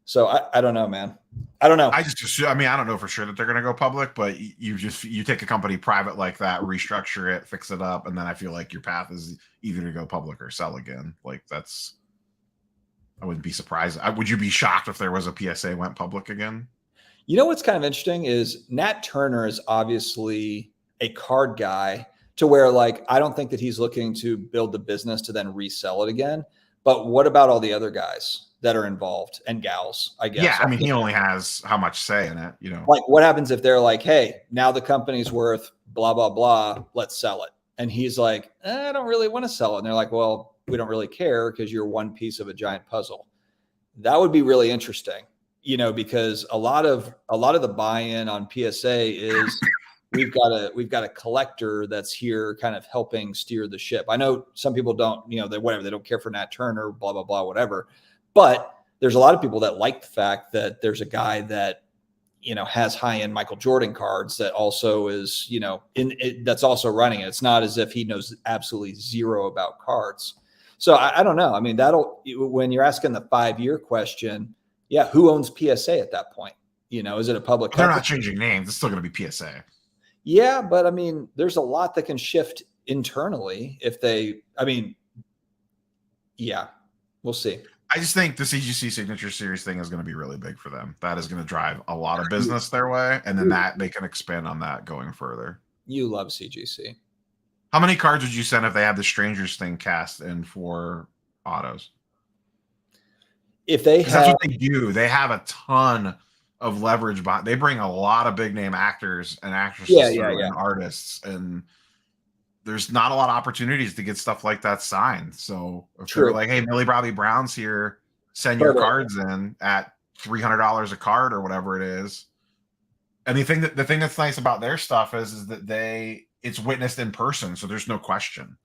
So I don't know, man. I don't know. I don't know for sure that they're going to go public, but you take a company private like that, restructure it, fix it up, and then I feel like your path is either to go public or sell again. Like I wouldn't be surprised. Would you be shocked if there was a PSA went public again? You know what's kind of interesting is Nat Turner is obviously a card guy to where, like, I don't think that he's looking to build the business to then resell it again. But what about all the other guys that are involved and gals, I guess? Yeah, I mean, he only has how much say in it, Like, what happens if they're like, hey, now the company's worth blah, blah, blah, let's sell it. And he's like, I don't really want to sell it. And they're like, well, we don't really care because you're one piece of a giant puzzle. That would be really interesting, because a lot of the buy-in on PSA is we've got a collector that's here kind of helping steer the ship. I know some people don't, they don't care for Nat Turner, blah, blah, blah, whatever. But there's a lot of people that like the fact that there's a guy that, has high-end Michael Jordan cards that also is, that's also running it. It's not as if he knows absolutely zero about cards. So I don't know. I mean, when you're asking the 5-year question, yeah, who owns PSA at that point? Is it a public company? They're not changing names. It's still going to be PSA. Yeah, but I mean, there's a lot that can shift internally yeah, we'll see. I just think the CGC Signature Series thing is going to be really big for them. That is going to drive a lot of business their way, and then they can expand on that going further. You love CGC. How many cards would you send if they had the Strangers thing cast in for autos? If that's what they do. They have a ton of leverage. They bring a lot of big name actors and actresses and artists, and there's not a lot of opportunities to get stuff like that signed. So if they're like, hey, Millie Bobby Brown's here, send your cards in at $300 a card or whatever it is. And the thing that's nice about their stuff is that it's witnessed in person, so there's no question.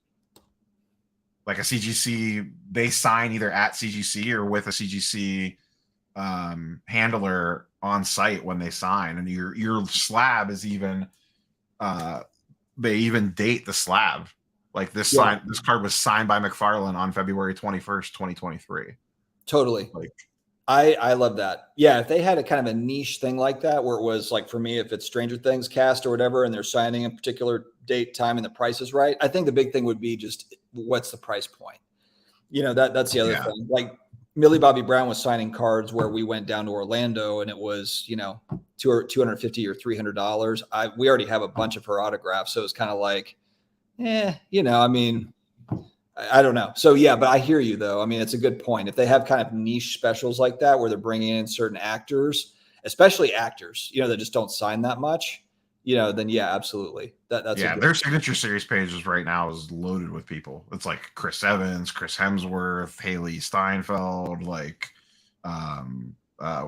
Like a CGC, they sign either at CGC or with a CGC handler on site when they sign, and your slab is even they even date the slab. Like this card was signed by McFarlane on February 21st, 2023. Totally. Like I love that. Yeah, if they had a kind of a niche thing like that, where it was like for me, if it's Stranger Things cast or whatever, and they're signing a particular date, time, and the price is right, I think the big thing would be just what's the price point. That's the other Yeah. thing. Like Millie Bobby Brown was signing cards where we went down to Orlando and it was, $250 or $300. We already have a bunch of her autographs. So it's kind of like, I mean, I don't know. So yeah, but I hear you though. I mean, it's a good point. If they have kind of niche specials like that, where they're bringing in certain actors, especially actors, that just don't sign that much, then yeah, absolutely. That's Yeah, their signature series pages right now is loaded with people. It's like Chris Evans, Chris Hemsworth, Haley Steinfeld, like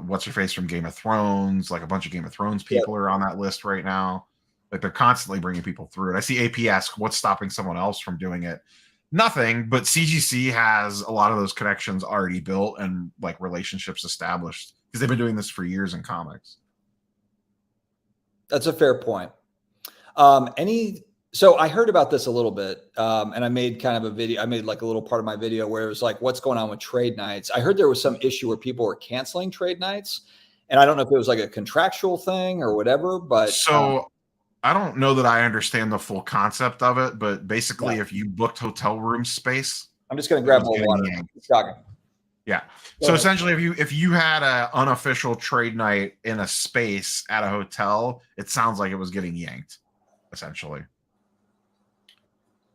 what's her face from Game of Thrones, like a bunch of Game of Thrones people are on that list right now. Like they're constantly bringing people through it. I see AP ask, what's stopping someone else from doing it? Nothing, but CGC has a lot of those connections already built and like relationships established because they've been doing this for years in comics. That's a fair point. So I heard about this a little bit, and I made kind of a video. I made like a little part of my video where it was like, what's going on with trade nights? I heard there was some issue where people were canceling trade nights, and I don't know if it was like a contractual thing or whatever, but so I don't know that I understand the full concept of it, but basically if you booked hotel room space, I'm just going to grab more water. Yeah. So essentially, if you had an unofficial trade night in a space at a hotel, it sounds like it was getting yanked, essentially,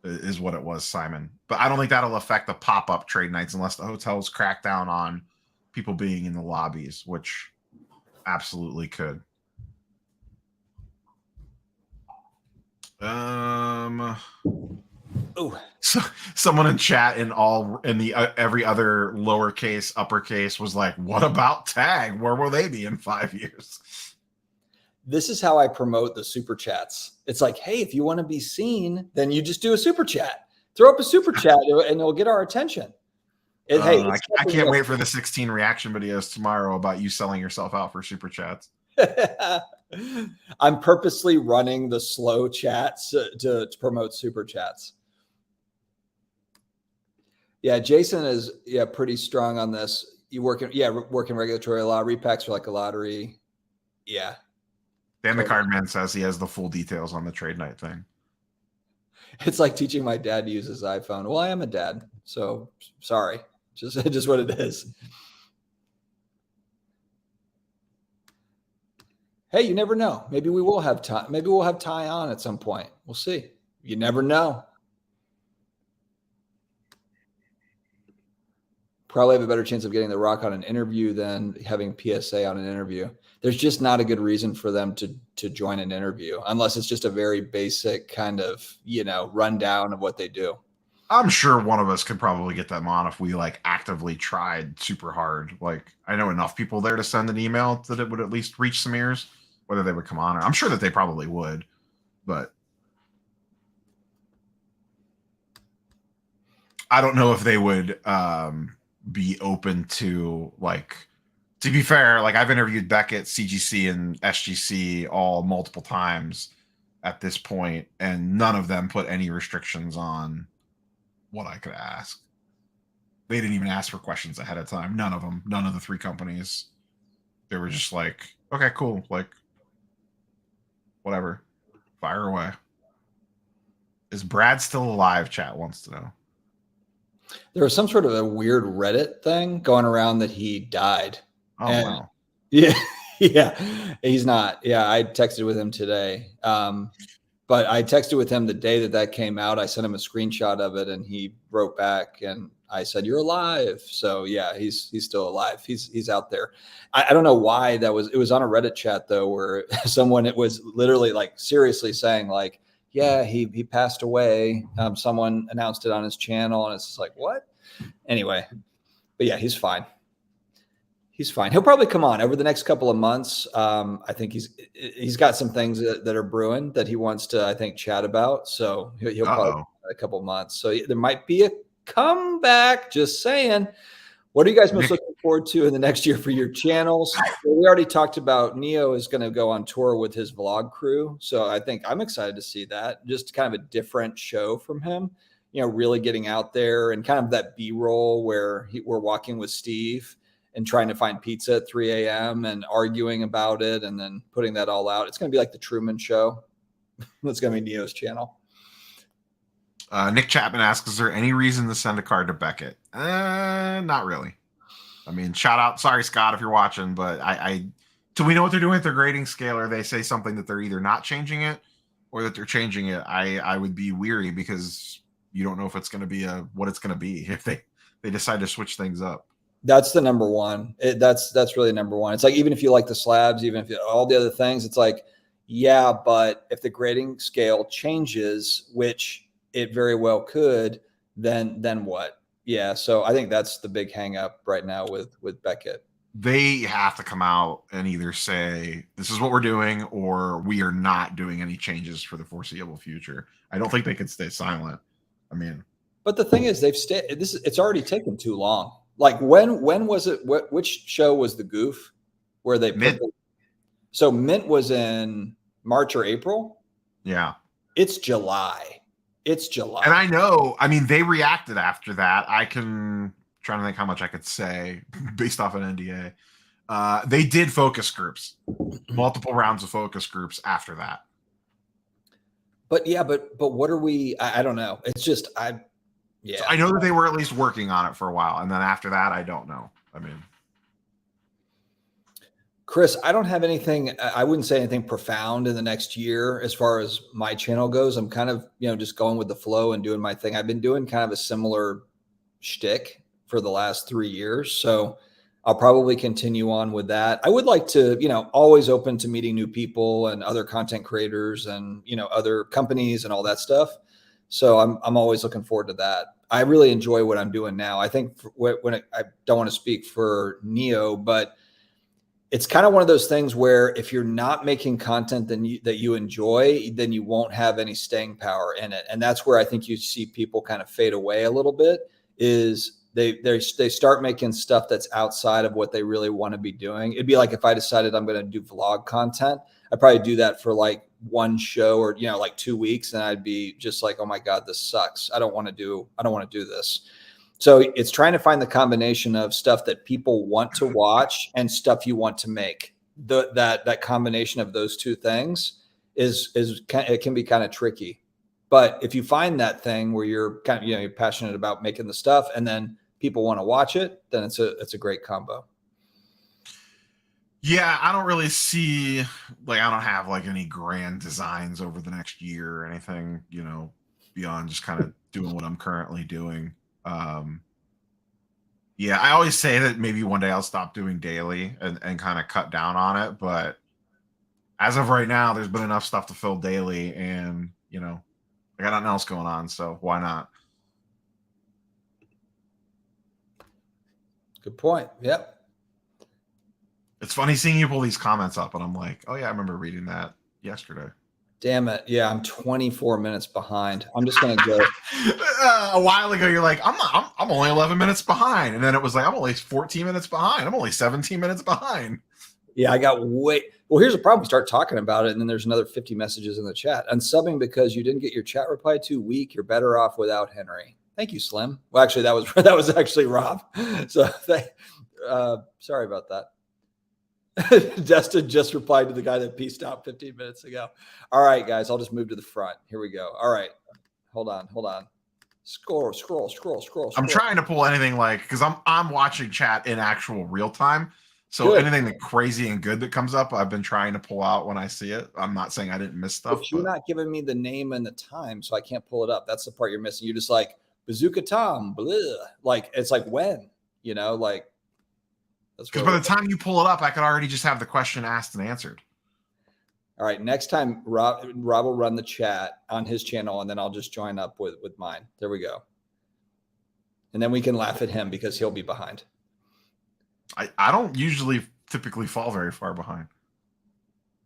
is what it was, Simon. But I don't think that'll affect the pop-up trade nights unless the hotels crack down on people being in the lobbies, which absolutely could. So someone in chat in the every other lowercase uppercase was like, what about tag? Where will they be in 5 years? This is how I promote the super chats. It's like, hey, if you want to be seen, then you just do a super chat. Throw up a super chat and it'll get our attention. I can't wait for the 16 reaction videos tomorrow about you selling yourself out for super chats. I'm purposely running the slow chats to promote super chats. Yeah, Jason is pretty strong on this. You work in regulatory law. Repacks are like a lottery. Yeah. Dan the Cardman says he has the full details on the trade night thing. It's like teaching my dad to use his iPhone. Well, I am a dad, so sorry. Just what it is. Hey, you never know. Maybe we will have time. Maybe we'll have Ty on at some point. We'll see. You never know. Probably have a better chance of getting The Rock on an interview than having PSA on an interview. There's just not a good reason for them to join an interview unless it's just a very basic kind of, rundown of what they do. I'm sure one of us could probably get them on if we like actively tried super hard. Like I know enough people there to send an email that it would at least reach some ears. Whether they would come on, or I'm sure that they probably would, but I don't know if they would be open to like. To be fair, like I've interviewed Beckett, CGC, and SGC all multiple times at this point, and none of them put any restrictions on what I could ask. They didn't even ask for questions ahead of time. None of them. None of the three companies. They were just like, okay, cool. Like, whatever. Fire away. Is Brad still alive? Chat wants to know. There was some sort of a weird Reddit thing going around that he died. Oh, wow. Yeah. Yeah. He's not. Yeah. I texted with him today. But I texted with him the day that came out. I sent him a screenshot of it and he wrote back and I said, you're alive. So yeah, he's still alive. He's out there. I don't know why it was on a Reddit chat though, where it was literally like seriously saying like, yeah, he passed away. Someone announced it on his channel and it's just like, what? Anyway, but yeah, he's fine. He's fine. He'll probably come on over the next couple of months. I think he's got some things that are brewing that he wants to, I think, chat about. So he'll probably a couple of months. So there might be a comeback. Just saying. What are you guys most looking forward to in the next year for your channels? Well, we already talked about Neo is going to go on tour with his vlog crew. So I think I'm excited to see that. Just kind of a different show from him. Really getting out there and kind of that B-roll where we're walking with Steve. and trying to find pizza at 3 a.m. and arguing about it and then putting that all out. It's going to be like the Truman Show. That's going to be Neo's channel. Nick Chapman asks, is there any reason to send a card to Beckett? Not really. I mean, shout out. Sorry, Scott, if you're watching, but till we know what they're doing with their grading scale, or they say something that they're either not changing it or that they're changing it, I would be weary because you don't know if it's going to be what it's going to be if they decide to switch things up. That's the number one. That's really number one. It's like, even if you like the slabs, even if all the other things, it's like, yeah, but if the grading scale changes, which it very well could, then what? Yeah. So I think that's the big hang up right now with Beckett. They have to come out and either say, this is what we're doing, or we are not doing any changes for the foreseeable future. I don't think they can stay silent. I mean, but the thing is, it's already taken too long. Like when was it? Which show was the goof where they Mint? So Mint was in March or April. Yeah, it's July. It's July. And I know, I mean, they reacted after that. Trying to think how much I could say based off an NDA. They did focus groups, multiple rounds of focus groups after that. But yeah, but what are we? I don't know. It's just yeah. So I know that they were at least working on it for a while, and then after that, I don't know. I mean, Chris, I don't have anything. I wouldn't say anything profound in the next year as far as my channel goes. I'm kind of, just going with the flow and doing my thing. I've been doing kind of a similar shtick for the last 3 years. So I'll probably continue on with that. I would like to, always open to meeting new people and other content creators and, other companies and all that stuff. So I'm always looking forward to that. I really enjoy what I'm doing now. I think I don't want to speak for Neo, but it's kind of one of those things where if you're not making content that you enjoy, then you won't have any staying power in it. And that's where I think you see people kind of fade away a little bit, is they start making stuff that's outside of what they really want to be doing. It'd be like if I decided I'm going to do vlog content, I'd probably do that for like one show or, like 2 weeks. And I'd be just like, oh my God, this sucks. I don't want to do this. So it's trying to find the combination of stuff that people want to watch and stuff you want to make. That combination of those two things it can be kind of tricky. But if you find that thing where you're kind of, you're passionate about making the stuff and then people want to watch it, then it's a great combo. Yeah, I don't really see, I don't have any grand designs over the next year or anything, beyond just kind of doing what I'm currently doing. Yeah, I always say that maybe one day I'll stop doing daily and kind of cut down on it. But as of right now, there's been enough stuff to fill daily, and I got nothing else going on, so why not? Good point. Yep. It's funny seeing you pull these comments up, and I'm like, oh yeah, I remember reading that yesterday. Damn it. Yeah, I'm 24 minutes behind. I'm just going to go. A while ago, you're like, I'm only 11 minutes behind. And then it was like, I'm only 14 minutes behind. I'm only 17 minutes behind. Yeah, I got well, here's the problem. We start talking about it, and then there's another 50 messages in the chat. Unsubbing because you didn't get your chat reply too weak. You're better off without Henry. Thank you, Slim. Well, actually, that was actually Rob. So sorry about that. Destin just replied to the guy that pieced out 15 minutes ago. All right, guys, I'll just move to the front. Here we go. All right. Hold on. Scroll. I'm trying to pull anything because I'm watching chat in actual real time. So good. Anything that crazy and good that comes up, I've been trying to pull out when I see it. I'm not saying I didn't miss stuff. But you're not giving me the name and the time, so I can't pull it up. That's the part you're missing. You're just like Bazooka Tom, blah. It's like when, because by the time you pull it up, I could already just have the question asked and answered. All right. Next time, Rob will run the chat on his channel, and then I'll just join up with mine. There we go. And then we can laugh at him because he'll be behind. I don't typically fall very far behind.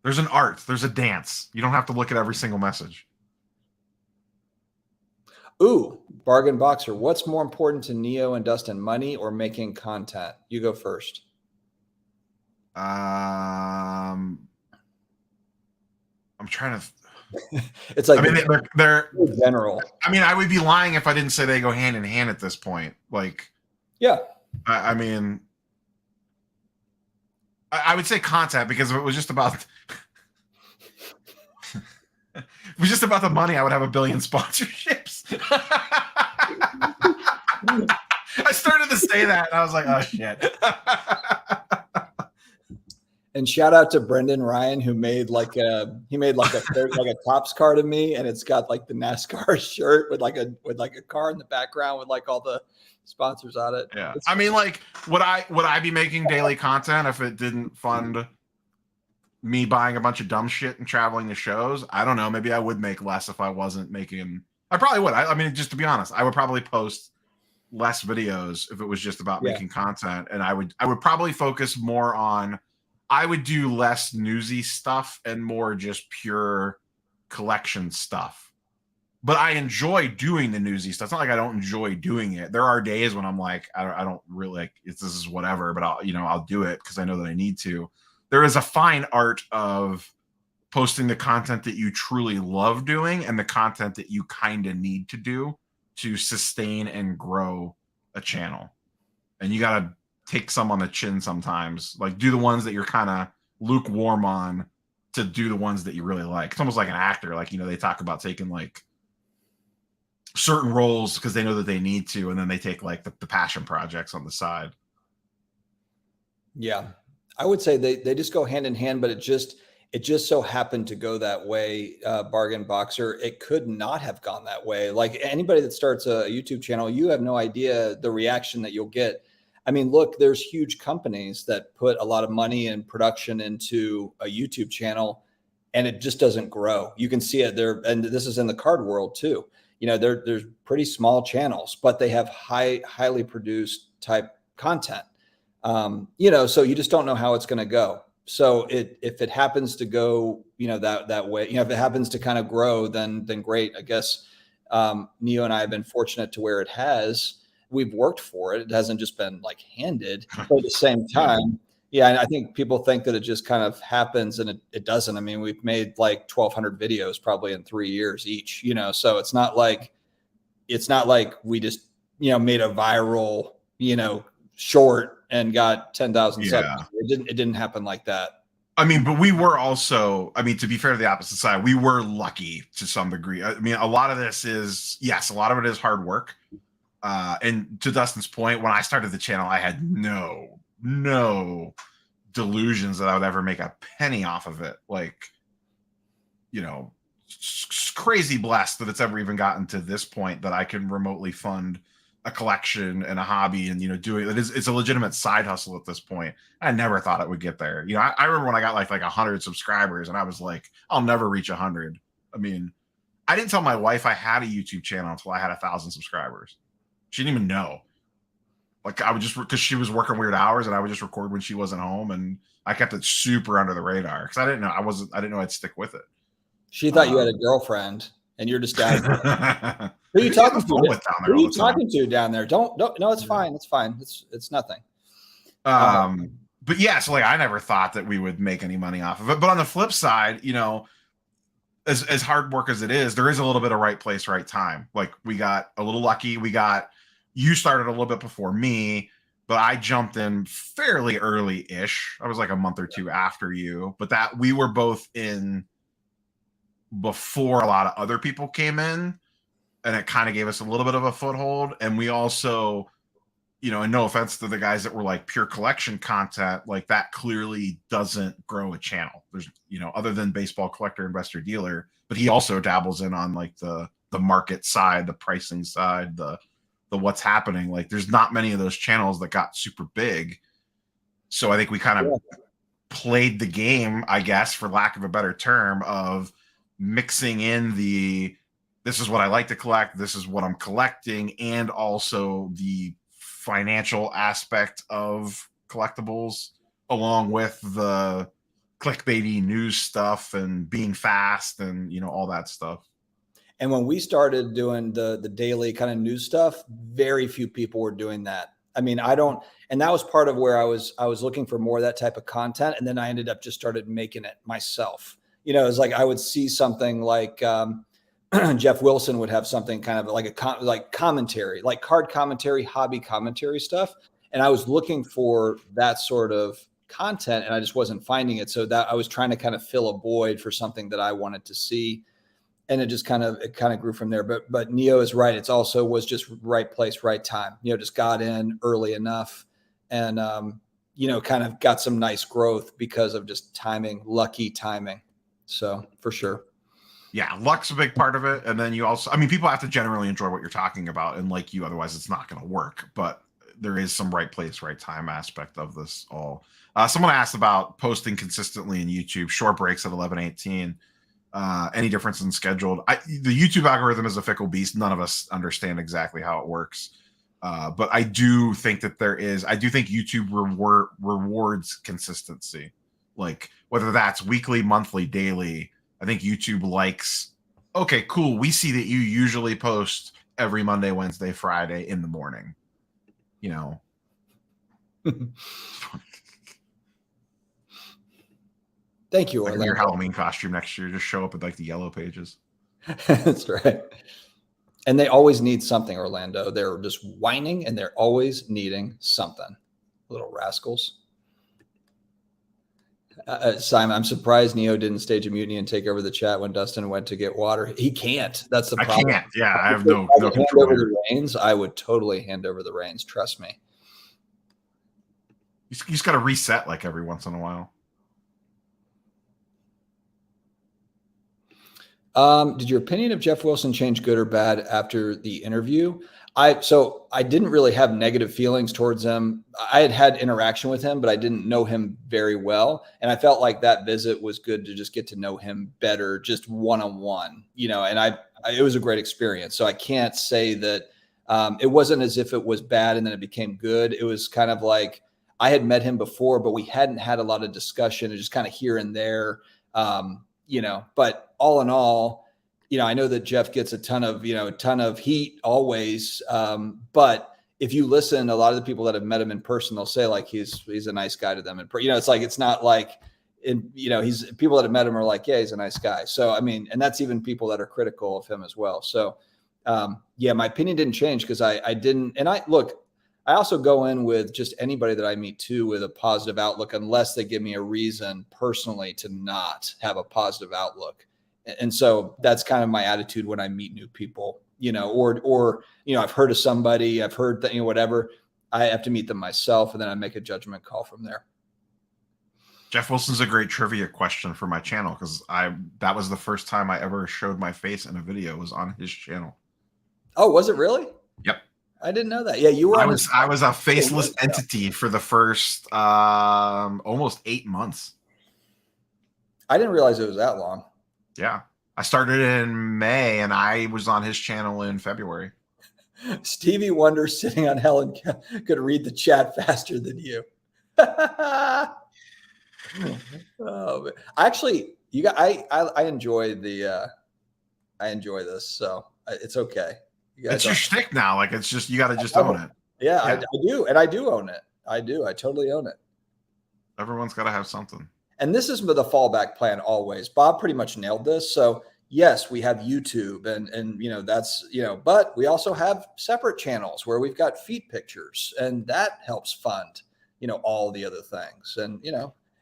There's an art. There's a dance. You don't have to look at every single message. Ooh, Bargain Boxer. What's more important to Neo and Dustin, money or making content? You go first. I'm trying to. It's like, I mean, they're general. I mean, I would be lying if I didn't say they go hand in hand at this point. Yeah. I mean, I would say content, because if it was just about if it was just about the money, I would have a billion sponsorships. I started to say that, and I was like, oh shit. And shout out to Brendan Ryan, who made like a Topps card of me, and it's got like the NASCAR shirt with like a car in the background with like all the sponsors on it. Yeah, I mean, like, would I be making daily content if it didn't fund me buying a bunch of dumb shit and traveling to shows? I don't know. Maybe I would make less if I wasn't making. I probably would. I mean, just to be honest, I would probably post less videos if it was just about making content, and I would probably focus more on. I would do less newsy stuff and more just pure collection stuff. But I enjoy doing the newsy stuff. It's not like I don't enjoy doing it. There are days when I'm like, I don't really like this is whatever, but I'll do it because I know that I need to. There is a fine art of posting the content that you truly love doing and the content that you kind of need to do to sustain and grow a channel. And you got to take some on the chin sometimes, like do the ones that you're kind of lukewarm on to do the ones that you really like. It's almost like an actor. Like, they talk about taking like certain roles because they know that they need to, and then they take like the passion projects on the side. Yeah. I would say they just go hand in hand, but it just so happened to go that way. Bargain Boxer, it could not have gone that way. Like anybody that starts a YouTube channel, you have no idea the reaction that you'll get. I mean, look, there's huge companies that put a lot of money and production into a YouTube channel, and it just doesn't grow. You can see it there, and this is in the card world too. There's pretty small channels, but they have highly produced type content. So you just don't know how it's going to go. So if it happens to go, that way, if it happens to kind of grow, then great. I guess Neo and I have been fortunate to where it has. We've worked for it. It hasn't just been like handed, but at the same time, and I think people think that it just kind of happens, and it doesn't. I mean, we've made like 1,200 videos probably in 3 years each, so it's not like we just, made a viral, short and got 10,000 subs. It didn't happen like that. I mean, but we were also, to be fair to the opposite side, we were lucky to some degree. I mean, a lot of this is, yes, a lot of it is hard work. And to Dustin's point, when I started the channel, I had no delusions that I would ever make a penny off of it. Like, crazy blessed that it's ever even gotten to this point that I can remotely fund a collection and a hobby and, doing it. It's a legitimate side hustle at this point. I never thought it would get there. I remember when I got like 100 subscribers and I was like, I'll never reach 100. I mean, I didn't tell my wife I had a YouTube channel until I had 1,000 subscribers. She didn't even know. Like, I would just, because she was working weird hours and I would just record when she wasn't home, and I kept it super under the radar because I didn't know I'd stick with it. She thought you had a girlfriend and you're just down there. Who are you talking to? Who are you talking to down there? Don't. No, it's fine. It's fine. It's nothing. But yeah, so like I never thought that we would make any money off of it. But on the flip side, as hard work as it is, there is a little bit of right place, right time. Like we got a little lucky. You started a little bit before me, but I jumped in fairly early-ish. I was like a month or two after you, but that we were both in before a lot of other people came in, and it kind of gave us a little bit of a foothold. And we also, and no offense to the guys that were like pure collection content, like that clearly doesn't grow a channel. There's, other than baseball collector, investor, dealer, but he also dabbles in on like the market side, the pricing side, the what's happening. Like there's not many of those channels that got super big. So I think we kind of played the game, I guess, for lack of a better term, of mixing in this is what I like to collect, this is what I'm collecting, and also the financial aspect of collectibles, along with the clickbaity news stuff and being fast and all that stuff. And when we started doing the daily kind of news stuff, very few people were doing that. I mean, and that was part of where I was looking for more of that type of content. And then I ended up just started making it myself. It was like, I would see something like, Jeff Wilson would have something kind of like like commentary, like card commentary, hobby commentary stuff. And I was looking for that sort of content, and I just wasn't finding it. So that I was trying to kind of fill a void for something that I wanted to see. And it just kind of grew from there. But Neo is right. It's also was just right place, right time. Just got in early enough, and kind of got some nice growth because of just timing, lucky timing. So for sure. Yeah, luck's a big part of it. And then you also, I mean, people have to generally enjoy what you're talking about and like you, otherwise it's not going to work. But there is some right place, right time aspect of this all. Someone asked about posting consistently in YouTube, short breaks at 11:18. Any difference in scheduled? The YouTube algorithm is a fickle beast. None of us understand exactly how it works. But I do think that I do think YouTube rewards consistency. Like whether that's weekly, monthly, daily, I think YouTube likes, okay, cool. We see that you usually post every Monday, Wednesday, Friday in the morning. Thank you, like Orlando. Your Halloween costume next year, just show up with like the yellow pages. That's right. And they always need something, Orlando. They're just whining and they're always needing something. Little rascals. Simon, I'm surprised Neo didn't stage a mutiny and take over the chat when Dustin went to get water. He can't. That's the problem. I can't. Yeah, I have no hand control. Over the reins, I would totally hand over the reins. Trust me. You just got to reset like every once in a while. Did your opinion of Jeff Wilson change good or bad after the interview? I didn't really have negative feelings towards him. I had interaction with him, but I didn't know him very well. And I felt like that visit was good to just get to know him better, just one-on-one, and it was a great experience. So I can't say that it wasn't as if it was bad and then it became good. It was kind of like I had met him before, but we hadn't had a lot of discussion and just kind of here and there. But all in all, I know that Jeff gets a ton of heat always. But if you listen, a lot of the people that have met him in person, they'll say like he's a nice guy to them. And it's not like, he's people that have met him are like, yeah, he's a nice guy. So I mean, and that's even people that are critical of him as well. So my opinion didn't change because I didn't. And I also go in with just anybody that I meet too with a positive outlook, unless they give me a reason personally to not have a positive outlook. And so that's kind of my attitude when I meet new people, or I've heard of somebody, I've heard that, whatever. I have to meet them myself, and then I make a judgment call from there. Jeff Wilson's a great trivia question for my channel because that was the first time I ever showed my face in a video was on his channel. Oh, was it really? Yep. I didn't know that. Yeah, you were. I was a faceless entity for the first almost 8 months. I didn't realize it was that long. Yeah, I started in May and I was on his channel in February. Stevie Wonder sitting on Helen could read the chat faster than you. Oh, actually, I enjoy I enjoy this, so it's okay. It's your shtick now. Like it's just you got to just own it. Yeah, I do, and I do own it. I totally own it. Everyone's got to have something. And this is the fallback plan always. Bob pretty much nailed this. So yes, we have YouTube and that's, but we also have separate channels where we've got feet pictures and that helps fund, all the other things. And,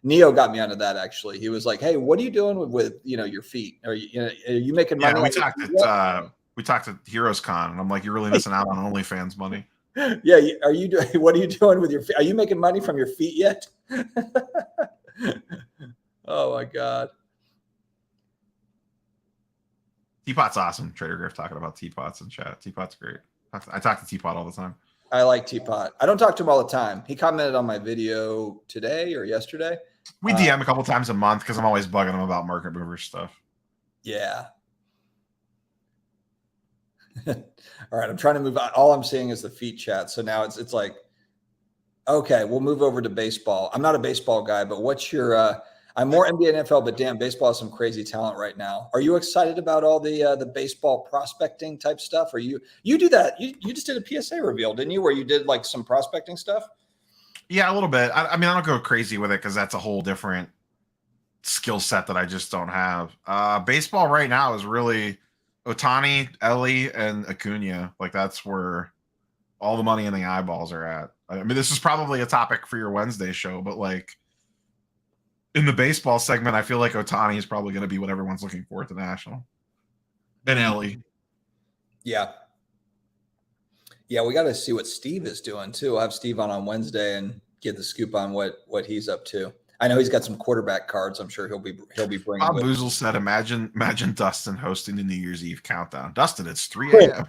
Neo got me onto that actually. He was like, hey, what are you doing with your feet? Are you making money? Yeah, we talked at Heroes Con and I'm like, you're really missing out on OnlyFans money. Yeah. What are you doing with your feet? Are you making money from your feet yet? Oh my God. Teapot's awesome. Trader Griff talking about Teapots in chat. Teapot's great. I talk to Teapot all the time. I like Teapot. I don't talk to him all the time. He commented on my video today or yesterday. We DM a couple times a month because I'm always bugging him about market mover stuff. Yeah. All right. I'm trying to move on. All I'm seeing is the feet chat. So now it's like, okay, we'll move over to baseball. I'm not a baseball guy, but what's your I'm more NBA and NFL, but damn, baseball has some crazy talent right now. Are you excited about all the baseball prospecting type stuff? Or you do that? You just did a PSA reveal, didn't you? Where you did like some prospecting stuff? Yeah, a little bit. I mean, I don't go crazy with it because that's a whole different skill set that I just don't have. Baseball right now is really Ohtani, Ellie, and Acuna. Like that's where all the money and the eyeballs are at. I mean, this is probably a topic for your Wednesday show, but like In the baseball segment, I feel like Ohtani is probably going to be what everyone's looking for at the National. And Ellie. Yeah. Yeah, we got to see what Steve is doing too. I'll have Steve on Wednesday and get the scoop on what he's up to. I know he's got some quarterback cards. I'm sure he'll be bringing. Bob with Boozle said, "Imagine Dustin hosting the New Year's Eve countdown. Dustin, it's 3 a.m.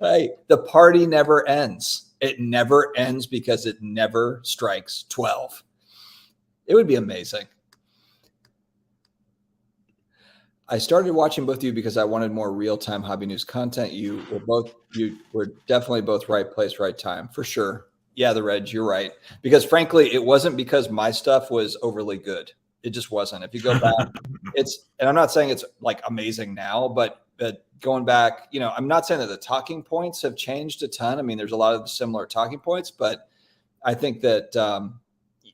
Hey, the party never ends. It never ends because it never strikes 12. It would be amazing. I started watching both of you because I wanted more real-time hobby news content. You were definitely both right place, right time for sure. Yeah, the Reg, you're right. Because frankly, it wasn't because my stuff was overly good. It just wasn't. If you go back, and I'm not saying it's like amazing now, but going back, I'm not saying that the talking points have changed a ton. I mean, there's a lot of similar talking points, but I think that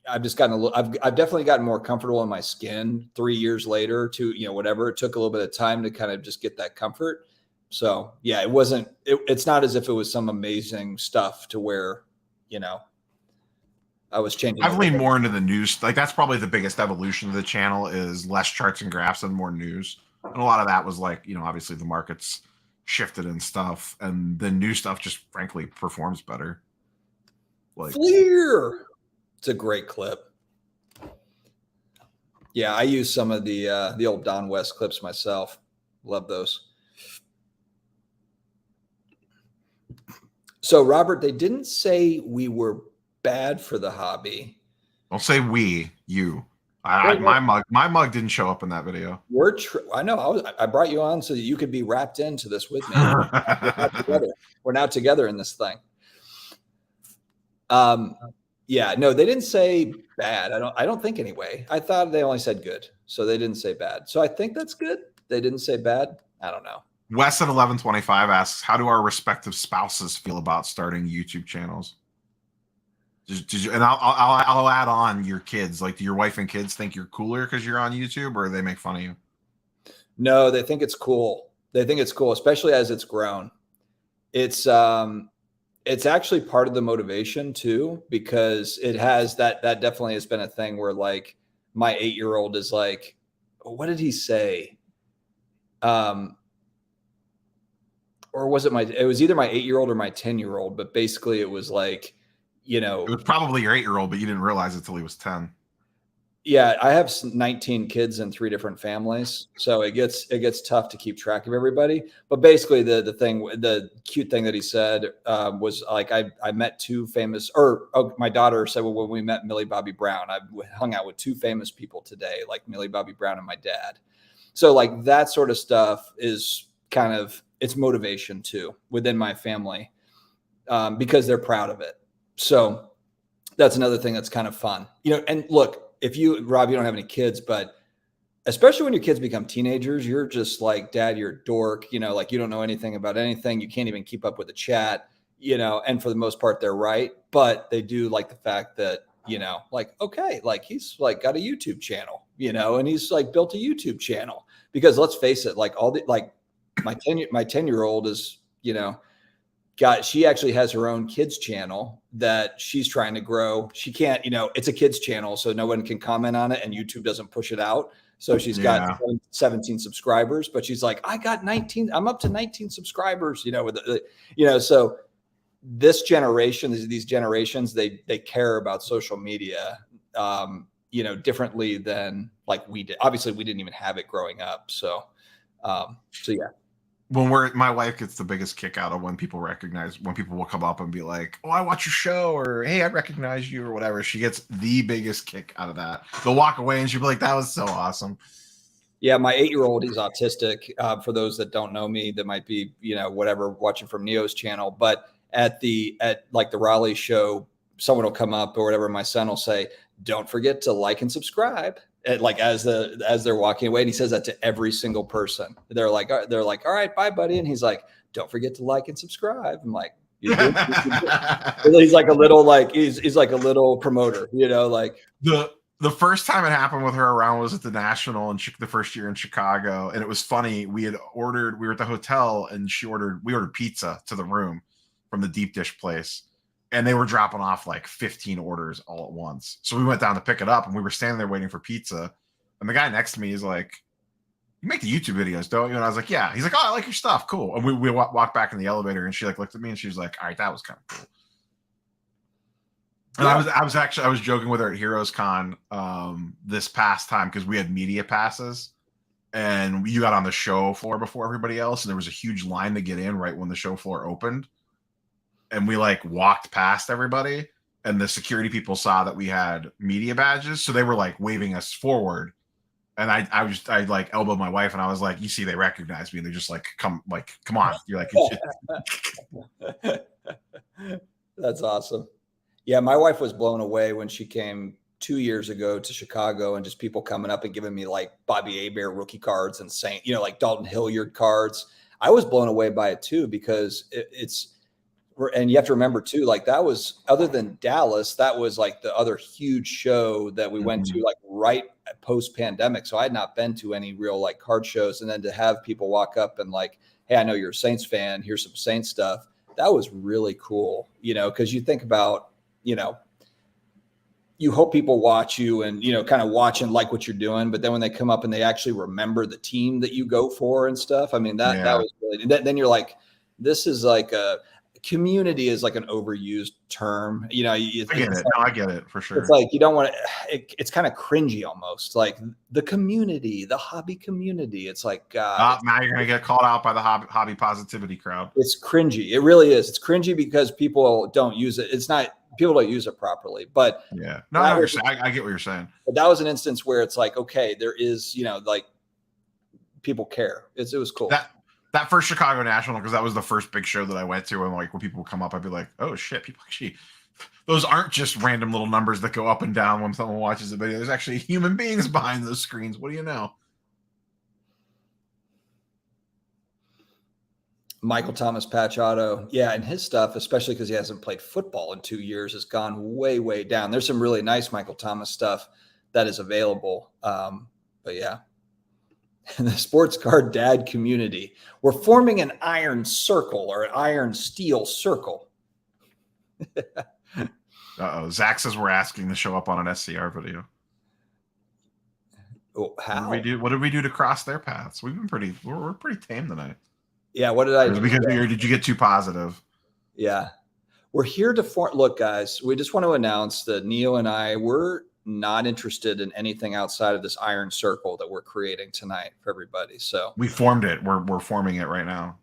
I've just gotten a little, I've definitely gotten more comfortable in my skin 3 years later to, whatever. It took a little bit of time to kind of just get that comfort. So yeah, it's not as if it was some amazing stuff to where, I was changing. I've leaned more into the news. Like that's probably the biggest evolution of the channel is less charts and graphs and more news. And a lot of that was like, obviously the markets shifted and stuff, and the new stuff just frankly performs better. Like Fleer. It's a great clip. Yeah, I use some of the old Don West clips myself. Love those. So Robert, they didn't say we were bad for the hobby. Don't say we, you. My mug didn't show up in that video. I know. I brought you on so that you could be wrapped into this with me. We're now together in this thing. Yeah, no, they didn't say bad. I don't think anyway. I thought they only said good, so they didn't say bad. So I think that's good. They didn't say bad. I don't know. Wes at 1125 asks, "How do our respective spouses feel about starting YouTube channels?" And I'll add on your kids. Like, do your wife and kids think you're cooler because you're on YouTube, or they make fun of you? No, they think it's cool. They think it's cool, especially as it's grown. It's actually part of the motivation too, because it has that definitely has been a thing where like my 8-year-old is like, what did he say? Or was it was either my 8-year-old or my 10-year-old, but basically it was like, it was probably your 8-year-old, but you didn't realize it till he was 10. Yeah, I have 19 kids in 3 different families, so it gets tough to keep track of everybody. But basically, the cute thing that he said was like I met 2 famous, my daughter said, well, when we met Millie Bobby Brown, I hung out with 2 famous people today, like Millie Bobby Brown and my dad. So like that sort of stuff is kind of it's motivation too within my family because they're proud of it. So that's another thing that's kind of fun, And look. Rob, you don't have any kids, but especially when your kids become teenagers, you're just like, Dad, you're a dork, like you don't know anything about anything. You can't even keep up with the chat, and for the most part, they're right. But they do like the fact that, like, okay, like he's like got a YouTube channel, and he's like built a YouTube channel because let's face it, like my 10-year-old is, she actually has her own kids channel that she's trying to grow. She can't, it's a kids channel, so no one can comment on it and YouTube doesn't push it out. So she's got 17 subscribers, but she's like, I got 19, I'm up to 19 subscribers, so this generation, these generations, they care about social media, differently than like we did. Obviously we didn't even have it growing up. So yeah. When my wife gets the biggest kick out of when people will come up and be like, "Oh, I watch your show," or "Hey, I recognize you," or whatever. She gets the biggest kick out of that. They'll walk away and she'll be like, "That was so awesome." Yeah, my 8-year-old, he's autistic. For those that don't know me, that might be, whatever, watching from Neo's channel. But at like the Raleigh show, someone will come up or whatever. My son will say, "Don't forget to like and subscribe." Like as they're walking away, and he says that to every single person. They're like, all right, bye, buddy. And he's like, "Don't forget to like and subscribe." I'm like, he's like a little he's like a little promoter, like the first time it happened with her around was at the National and the first year in Chicago, and it was funny. We were at the hotel, and we ordered pizza to the room from the deep dish place. and they were dropping off like 15 orders all at once. So we went down to pick it up, and we were standing there waiting for pizza. And the guy next to me is like, "You make the YouTube videos, don't you?" And I was like, "Yeah." He's like, "Oh, I like your stuff. Cool." And we walked back in the elevator, and she like looked at me, and she was like, "All right, that was kind of cool." And I was joking with her at Heroes Con this past time because we had media passes, and you got on the show floor before everybody else, and there was a huge line to get in right when the show floor opened. And we like walked past everybody, and the security people saw that we had media badges, so they were like waving us forward. And I like elbowed my wife, and I was like, "You see, they recognize me. And they're just like, come on." You're like, That's awesome. Yeah, my wife was blown away when she came 2 years ago to Chicago, and just people coming up and giving me like Bobby Hebert rookie cards and saying, like Dalton Hilliard cards. I was blown away by it too, because and you have to remember too, like that was, other than Dallas, that was like the other huge show that we went to like right post pandemic. So I had not been to any real like card shows. And then to have people walk up and like, "Hey, I know you're a Saints fan. Here's some Saints stuff." That was really cool, because you think about, you hope people watch you and, kind of watch and like what you're doing. But then when they come up and they actually remember the team that you go for and stuff, I mean, that was really, then you're like, this is like community is like an overused term. I get it. No, I get it for sure. It's like, you don't want to, it's kind of cringy almost, like the community, the hobby community. It's like, God, now you're going to get called out by the hobby positivity crowd. It's cringy. It really is. It's cringy because people don't use it. People don't use it properly, but yeah, no, I get what you're saying. But that was an instance where it's like, okay, there is, like people care. It was cool. That first Chicago National, because that was the first big show that I went to, and like when people would come up, I'd be like, "Oh shit, people actually, those aren't just random little numbers that go up and down when someone watches a video. There's actually human beings behind those screens. What do you know?" Michael Thomas Patch Auto. Yeah, and his stuff, especially because he hasn't played football in 2 years, has gone way, way down. There's some really nice Michael Thomas stuff that is available. But yeah. The sports card dad community. We're forming an iron circle or an iron steel circle. Zach says we're asking to show up on an SCR video. Oh, how? What did we do to cross their paths? We're pretty tame tonight. Yeah, what did I do? Because did you get too positive? Yeah. We're here to look, guys, we just want to announce that Neo and I, we're not interested in anything outside of this iron circle that we're creating tonight for everybody. So we formed it. We're forming it right now.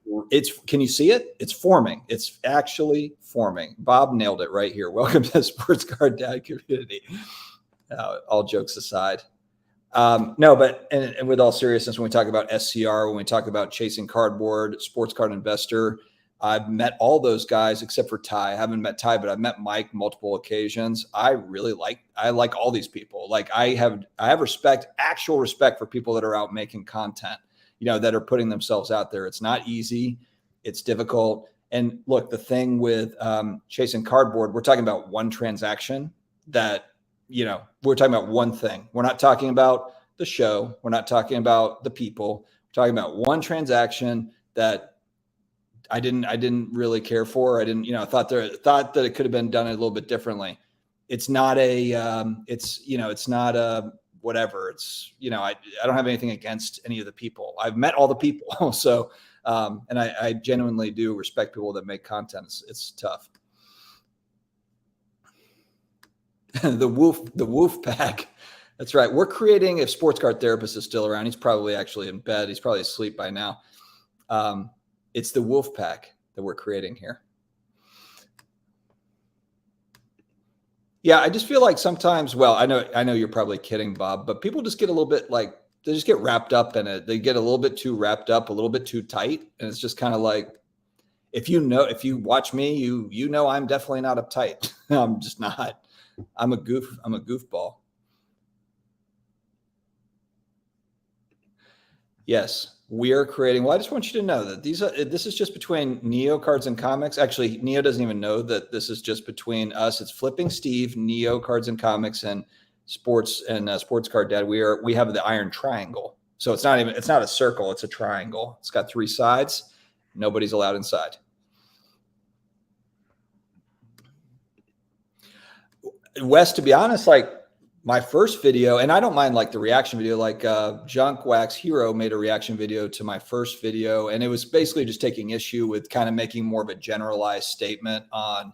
Can you see it? It's forming. It's actually forming. Bob nailed it right here. Welcome to the Sports Card Dad community. All jokes aside. No, but and with all seriousness, when we talk about SCR, when we talk about Chasing Cardboard, Sports Card Investor, I've met all those guys except for Ty. I haven't met Ty, but I've met Mike multiple occasions. I like all these people. Like I have actual respect for people that are out making content, that are putting themselves out there. It's not easy. It's difficult. And look, the thing with Chasing Cardboard, we're talking about one transaction that, we're talking about one thing. We're not talking about the show. We're not talking about the people. We're talking about one transaction that I didn't really care for. I didn't, thought that it could have been done a little bit differently. It's not it's not a whatever. It's, I don't have anything against any of the people. I've met all the people. So, and I genuinely do respect people that make content. It's tough. The Wolf Pack. That's right. We're creating, if Sports Card Therapist is still around, he's probably actually in bed. He's probably asleep by now. It's the Wolf Pack that we're creating here. Yeah, I just feel like sometimes, well, I know you're probably kidding, Bob, but people just get a little bit like, they just get wrapped up in it. They get a little bit too wrapped up, a little bit too tight. And it's just kind of like, if you watch me, you know I'm definitely not uptight. I'm just not. I'm a goofball. Yes, we are creating. Well, I just want you to know that this is just between Neo Cards and Comics. Actually, Neo doesn't even know that this is just between us. It's Flipping Steve, Neo Cards and Comics, and Sports Card Dad. We have the Iron Triangle. So it's not a circle. It's a triangle. It's got 3 sides. Nobody's allowed inside. Wes, to be honest, like my first video, and I don't mind like the reaction video, like Junk Wax Hero made a reaction video to my first video, and it was basically just taking issue with kind of making more of a generalized statement on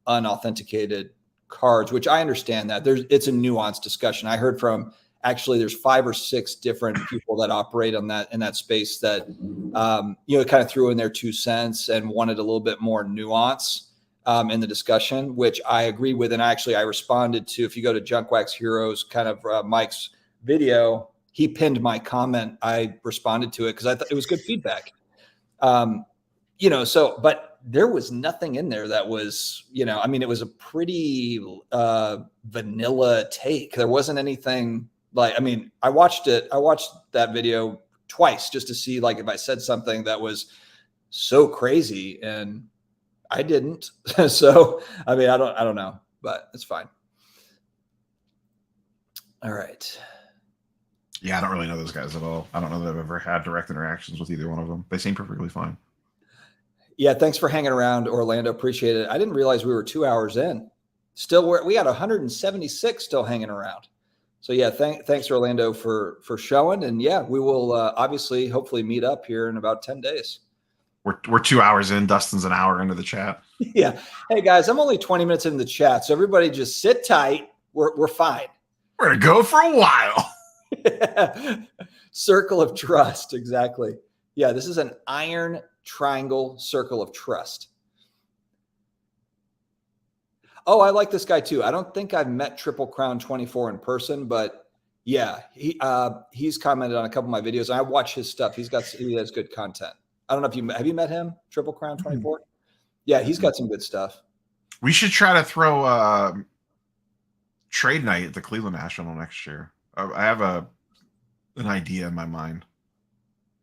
unauthenticated cards, which I understand that it's a nuanced discussion. I heard from actually there's 5 or 6 different people that operate on that in that space that kind of threw in their 2 cents and wanted a little bit more nuance in the discussion, which I agree with. And I responded to, if you go to Junk Wax Heroes, kind of Mike's video, he pinned my comment. I responded to it because I thought it was good feedback. But there was nothing in there that was, it was a pretty vanilla take. There wasn't anything I watched that video twice just to see like if I said something that was so crazy, and I didn't. So, I don't know, but it's fine. All right. Yeah, I don't really know those guys at all. I don't know that I've ever had direct interactions with either one of them. They seem perfectly fine. Yeah, thanks for hanging around, Orlando. Appreciate it. I didn't realize we were 2 hours in. Still, we got 176 still hanging around. So yeah, thanks Orlando for showing. And yeah, we will obviously hopefully meet up here in about 10 days. We're 2 hours in. Dustin's an hour into the chat. Yeah. Hey guys, I'm only 20 minutes into the chat, so everybody just sit tight. We're fine. We're gonna go for a while. Circle of trust, exactly. Yeah, this is an iron triangle circle of trust. Oh, I like this guy too. I don't think I've met Triple Crown 24 in person, but yeah, he's commented on a couple of my videos. I watch his stuff. He has good content. I don't know if have you met him, Triple Crown 24? Yeah, he's got some good stuff. We should try to throw trade night at the Cleveland National next year. I have an idea in my mind.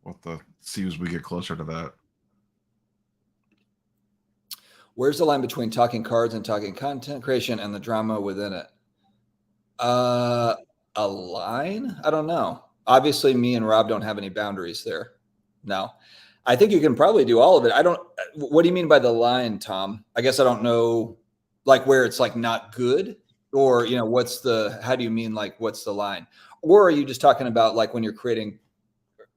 We'll have to see as we get closer to that. Where's the line between talking cards and talking content creation and the drama within it? A line? I don't know. Obviously, me and Rob don't have any boundaries there. No. I think you can probably do all of it. What do you mean by the line, Tom? I guess I don't know, like where it's like not good, or, how do you mean like what's the line? Or are you just talking about like when you're creating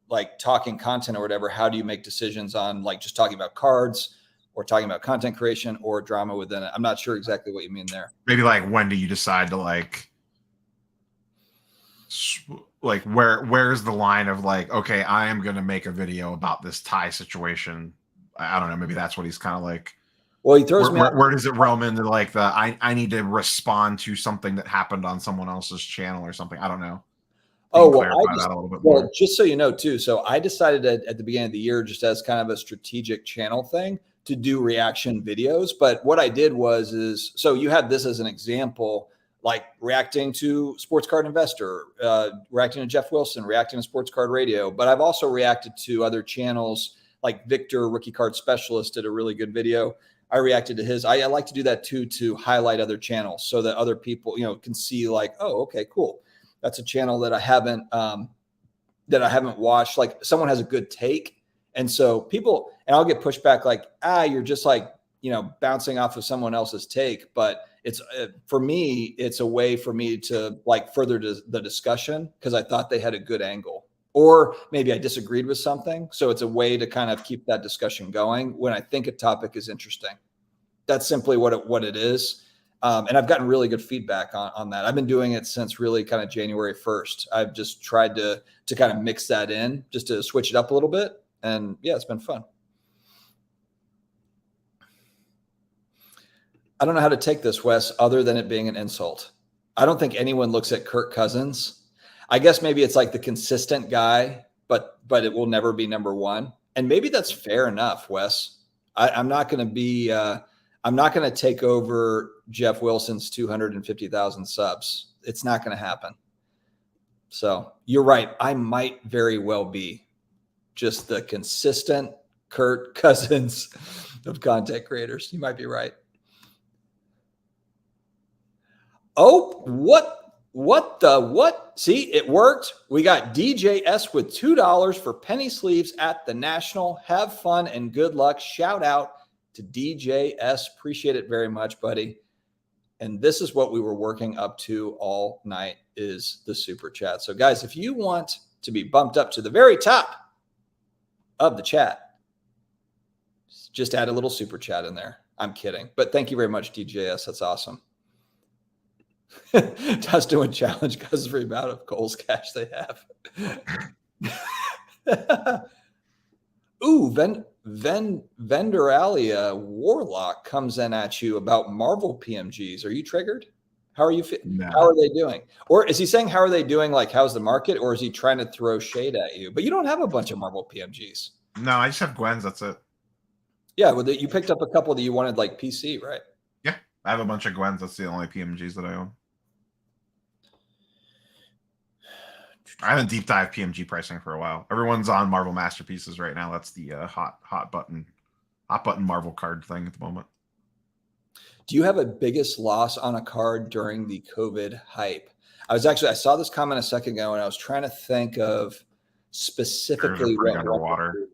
like talking content or whatever, how do you make decisions on like just talking about cards or talking about content creation or drama within it? I'm not sure exactly what you mean there. Maybe like when do you decide to like where's the line of like, okay, I am going to make a video about this tie situation. I don't know. Maybe that's what he's kind of like. Well, he throws where does it realm into like the, I need to respond to something that happened on someone else's channel or something. I don't know. Just so you know too. So I decided at the beginning of the year, just as kind of a strategic channel thing, to do reaction videos. But what I did so you had this as an example, like reacting to Sports Card Investor, reacting to Jeff Wilson, reacting to Sports Card Radio. But I've also reacted to other channels like Victor, Rookie Card Specialist, did a really good video. I reacted to his. I like to do that too, to highlight other channels so that other people, can see like, oh, okay, cool. That's a channel that I haven't watched. Like someone has a good take. And so people, and I'll get pushed back like, you're just like, bouncing off of someone else's take. But it's for me, it's a way for me to like further the discussion because I thought they had a good angle, or maybe I disagreed with something. So it's a way to kind of keep that discussion going when I think a topic is interesting. That's simply what it is. And I've gotten really good feedback on that. I've been doing it since really kind of January 1st. I've just tried to kind of mix that in just to switch it up a little bit. And yeah, it's been fun. I don't know how to take this, Wes, other than it being an insult. I don't think anyone looks at Kirk Cousins. I guess maybe it's like the consistent guy, but it will never be number one. And maybe that's fair enough, Wes. I'm not going to take over Jeff Wilson's 250,000 subs. It's not going to happen. So you're right. I might very well be just the consistent Kirk Cousins of content creators. You might be right. Oh, what? See, it worked. We got DJS with $2 for penny sleeves at the National. Have fun and good luck. Shout out to DJS. Appreciate it very much, buddy. And this is what we were working up to all night is the super chat. So guys, if you want to be bumped up to the very top of the chat, just add a little super chat in there. I'm kidding. But thank you very much, DJS. That's awesome. Just doing challenge because of the amount of Cole's cash they have. Ooh, Venderalia Warlock comes in at you about Marvel PMGs. Are you triggered? How are you? No. How are they doing? Or is he saying how are they doing? Like how's the market? Or is he trying to throw shade at you? But you don't have a bunch of Marvel PMGs. No, I just have Gwen's. That's it. Yeah, well, you picked up a couple that you wanted like PC, right? Yeah, I have a bunch of Gwen's. That's the only PMGs that I own. I haven't deep dive PMG pricing for a while. Everyone's on Marvel Masterpieces right now. That's the hot button Marvel card thing at the moment. Do you have a biggest loss on a card during the COVID hype? I saw this comment a second ago, and I was trying to think of specifically what underwater.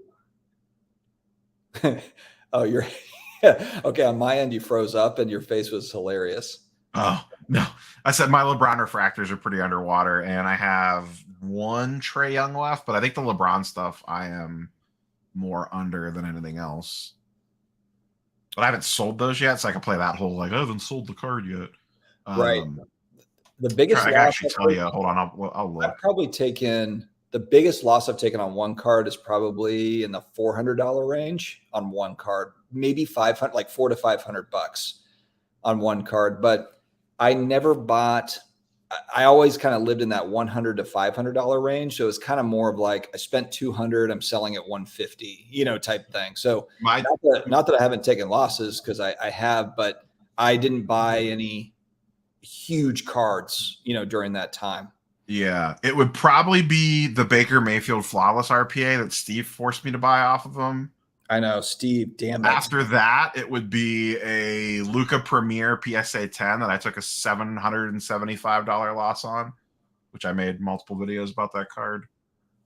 Oh, you're okay. On my end, you froze up, and your face was hilarious. Oh no! I said my LeBron refractors are pretty underwater, and I have one Trae Young left, but I think the LeBron stuff I am more under than anything else. But I haven't sold those yet, so I can play that whole like I haven't sold the card yet. Right. The biggest. I can actually tell you. Hold on, I'll look. I've probably taken the biggest loss I've taken on one card is probably in the $400 range on one card, maybe 500, like $400 to $500 on one card. But I never bought. I always kind of lived in that $100 to $500 range. So it's kind of more of like I spent $200, I'm selling at $150, type thing. So not that I haven't taken losses because I have, but I didn't buy any huge cards, during that time. Yeah, it would probably be the Baker Mayfield Flawless RPA that Steve forced me to buy off of him. I know, Steve. Damn it. After that, it would be a Luca Premier PSA 10 that I took a $775 loss on, which I made multiple videos about that card.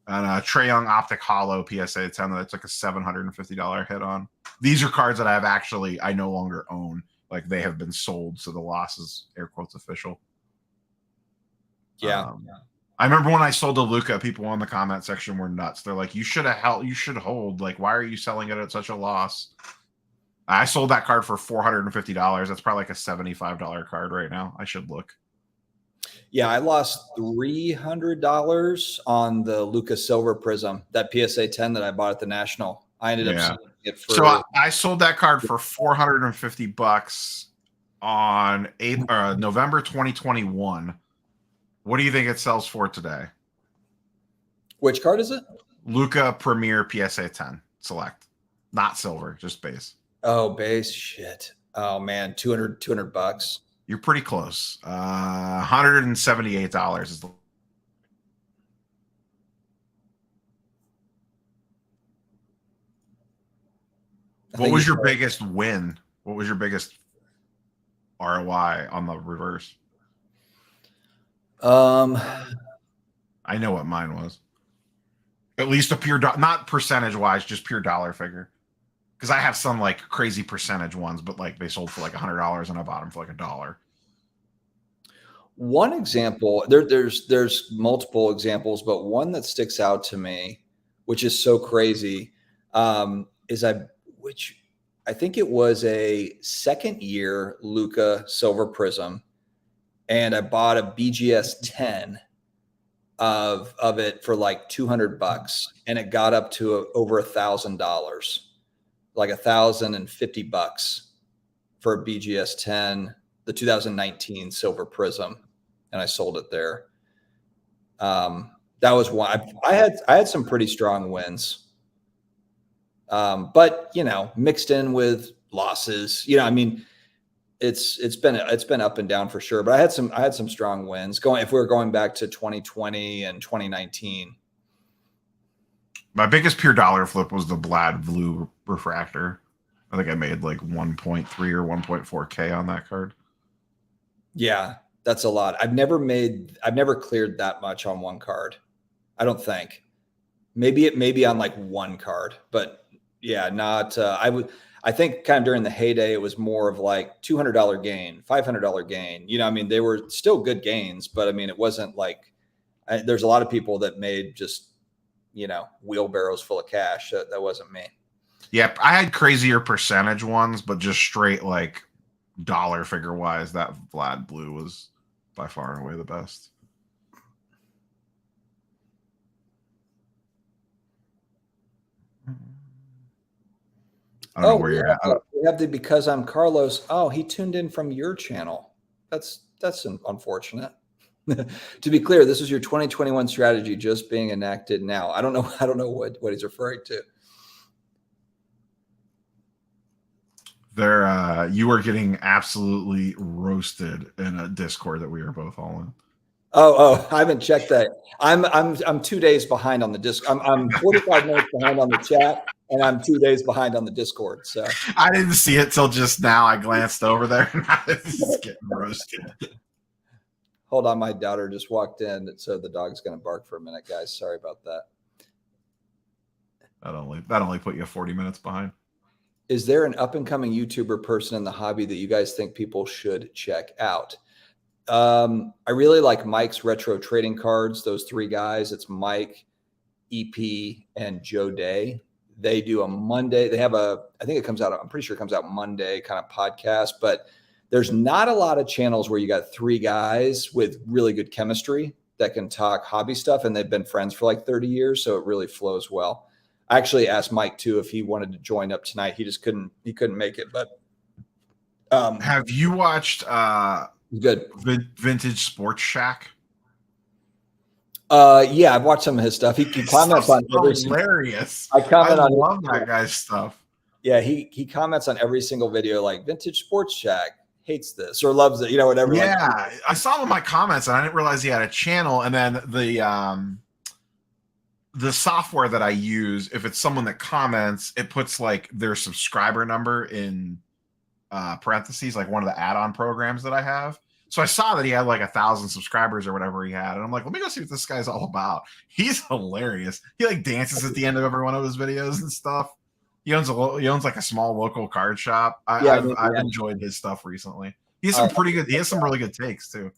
And a Trae Young Optic Hollow PSA 10 that I took a $750 hit on. These are cards that I no longer own. Like they have been sold, so the loss is air quotes official. Yeah. I remember when I sold to Luca, people in the comment section were nuts. They're like, you should hold. Like, why are you selling it at such a loss? I sold that card for $450. That's probably like a $75 card right now. I should look. Yeah, I lost $300 on the Luca Silver Prism, that PSA 10 that I bought at the National. I ended up selling it for. So I sold that card for $450 on November 2021. What do you think it sells for today? Which card is it? Luca Premier PSA 10 Select. Not silver, just base. Oh, base. Shit. Oh, man. $200. You're pretty close. $178 is the. What was your biggest win? What was your biggest ROI on the reverse? I know what mine was. At least a pure, not percentage wise, just pure dollar figure. Because I have some like crazy percentage ones, but like they sold for like $100 and I bought them for like $1. One example, there's multiple examples, but one that sticks out to me, which is so crazy, which I think it was a second year Luca Silver Prism. And I bought a BGS 10 of it for like $200, and it got up to over $1,000, like $1,050 for a BGS 10, the 2019 Silver Prism, and I sold it there. That was one. I had some pretty strong wins, but mixed in with losses. I mean. It's been up and down for sure, but I had some strong wins if we were going back to 2020 and 2019. My biggest pure dollar flip was the Blad Blue Refractor. I think I made like 1.3 or 1.4K on that card. Yeah, that's a lot. I've never cleared that much on one card. I don't think. Maybe on like one card, but yeah, not. I think kind of during the heyday, it was more of like $200 gain, $500 gain. You know, I mean, they were still good gains, but I mean, it wasn't like there's a lot of people that made just, you know, wheelbarrows full of cash. That wasn't me. Yep, I had crazier percentage ones, but just straight like dollar figure wise, that Vlad Blue was by far and away the best. I don't know where you're at. We have the Because I'm Carlos. Oh, he tuned in from your channel. That's unfortunate. To be clear, this is your 2021 strategy just being enacted now. I don't know what he's referring to. There, you are getting absolutely roasted in a Discord that we are both all in. Oh, I haven't checked that. I'm 2 days behind on the disc. I'm 45 minutes behind on the chat, and I'm 2 days behind on the Discord. So I didn't see it till just now. I glanced over there and I was getting roasted. Hold on, my daughter just walked in, so the dog's going to bark for a minute, guys. Sorry about that. That only put you 40 minutes behind. Is there an up and coming YouTuber person in the hobby that you guys think people should check out? I really like Mike's retro trading cards. Those three guys, it's Mike, EP, and Joe Day. They do a Monday. They have I think it comes out, I'm pretty sure it comes out Monday kind of podcast, but there's not a lot of channels where you got three guys with really good chemistry that can talk hobby stuff. And they've been friends for like 30 years. So it really flows well. I actually asked Mike too, if he wanted to join up tonight. He couldn't make it, but have you watched good Vintage Sports Shack? Yeah, I've watched some of his stuff. He comments on hilarious. I love that guy's stuff. Yeah, he comments on every single video, like Vintage Sports Shack hates this or loves it, you know, whatever. Yeah, like, I saw him in my comments and I didn't realize he had a channel. And then the software that I use, if it's someone that comments, it puts like their subscriber number in parentheses, like one of the add-on programs that I have. So I saw that he had like 1,000 subscribers or whatever he had. And I'm like, let me go see what this guy's all about. He's hilarious. He like dances at the end of every one of his videos and stuff. He owns like a small local card shop. I've enjoyed his stuff recently. He has some pretty good. He has some really good takes too.